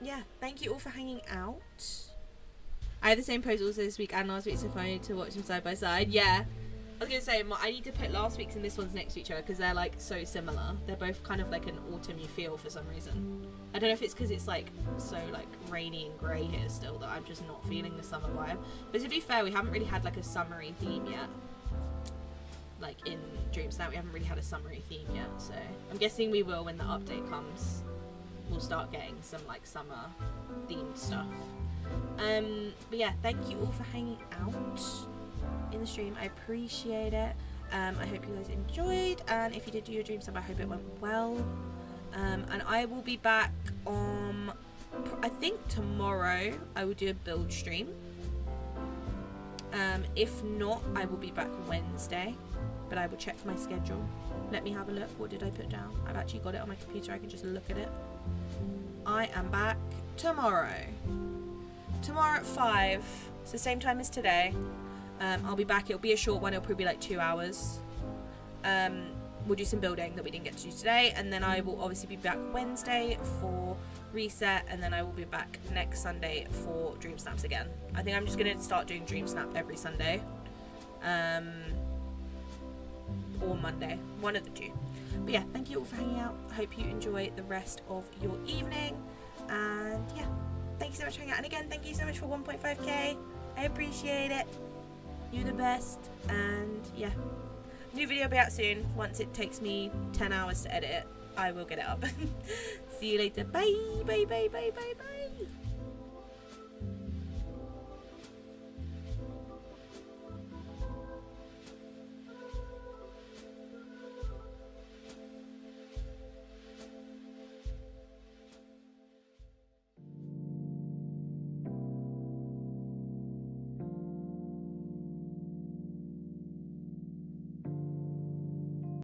yeah, thank you all for hanging out. I had the same pose also this week and last week, so funny to watch them side by side. Yeah, I was gonna say, I need to put last week's and this one's next to each other because they're like so similar. They're both kind of like an autumny feel for some reason. I don't know if it's because it's like so like rainy and grey here still that I'm just not feeling the summer vibe. But to be fair, we haven't really had like a summery theme yet. Like in Dreamsnap, we haven't really had a summery theme yet, so I'm guessing we will when the update comes. We'll start getting some like summer themed stuff. But yeah, thank you all for hanging out in the stream. I appreciate it. I hope you guys enjoyed, and if you did do your dream stuff, I hope it went well. And I will be back on, I think tomorrow I will do a build stream. If not, I will be back Wednesday, but I will check my schedule. Let me have a look. What did I put down? I've actually got it on my computer. I can just look at it. I am back tomorrow. Tomorrow at 5. It's the same time as today. I'll be back. It'll be a short one. It'll probably be like 2 hours. We'll do some building that we didn't get to do today, and then I will obviously be back Wednesday for reset, and then I will be back next Sunday for Dream Snaps again. I think I'm just going to start doing Dream Snap every Sunday. Or Monday. One of the two. But yeah, thank you all for hanging out. I hope you enjoy the rest of your evening. And yeah, thank you so much for hanging out. And again, thank you so much for 1.5k. I appreciate it. You're the best. And yeah, new video will be out soon. Once it takes me 10 hours to edit it, I will get it up. See you later. Bye, bye, bye, bye, bye, bye.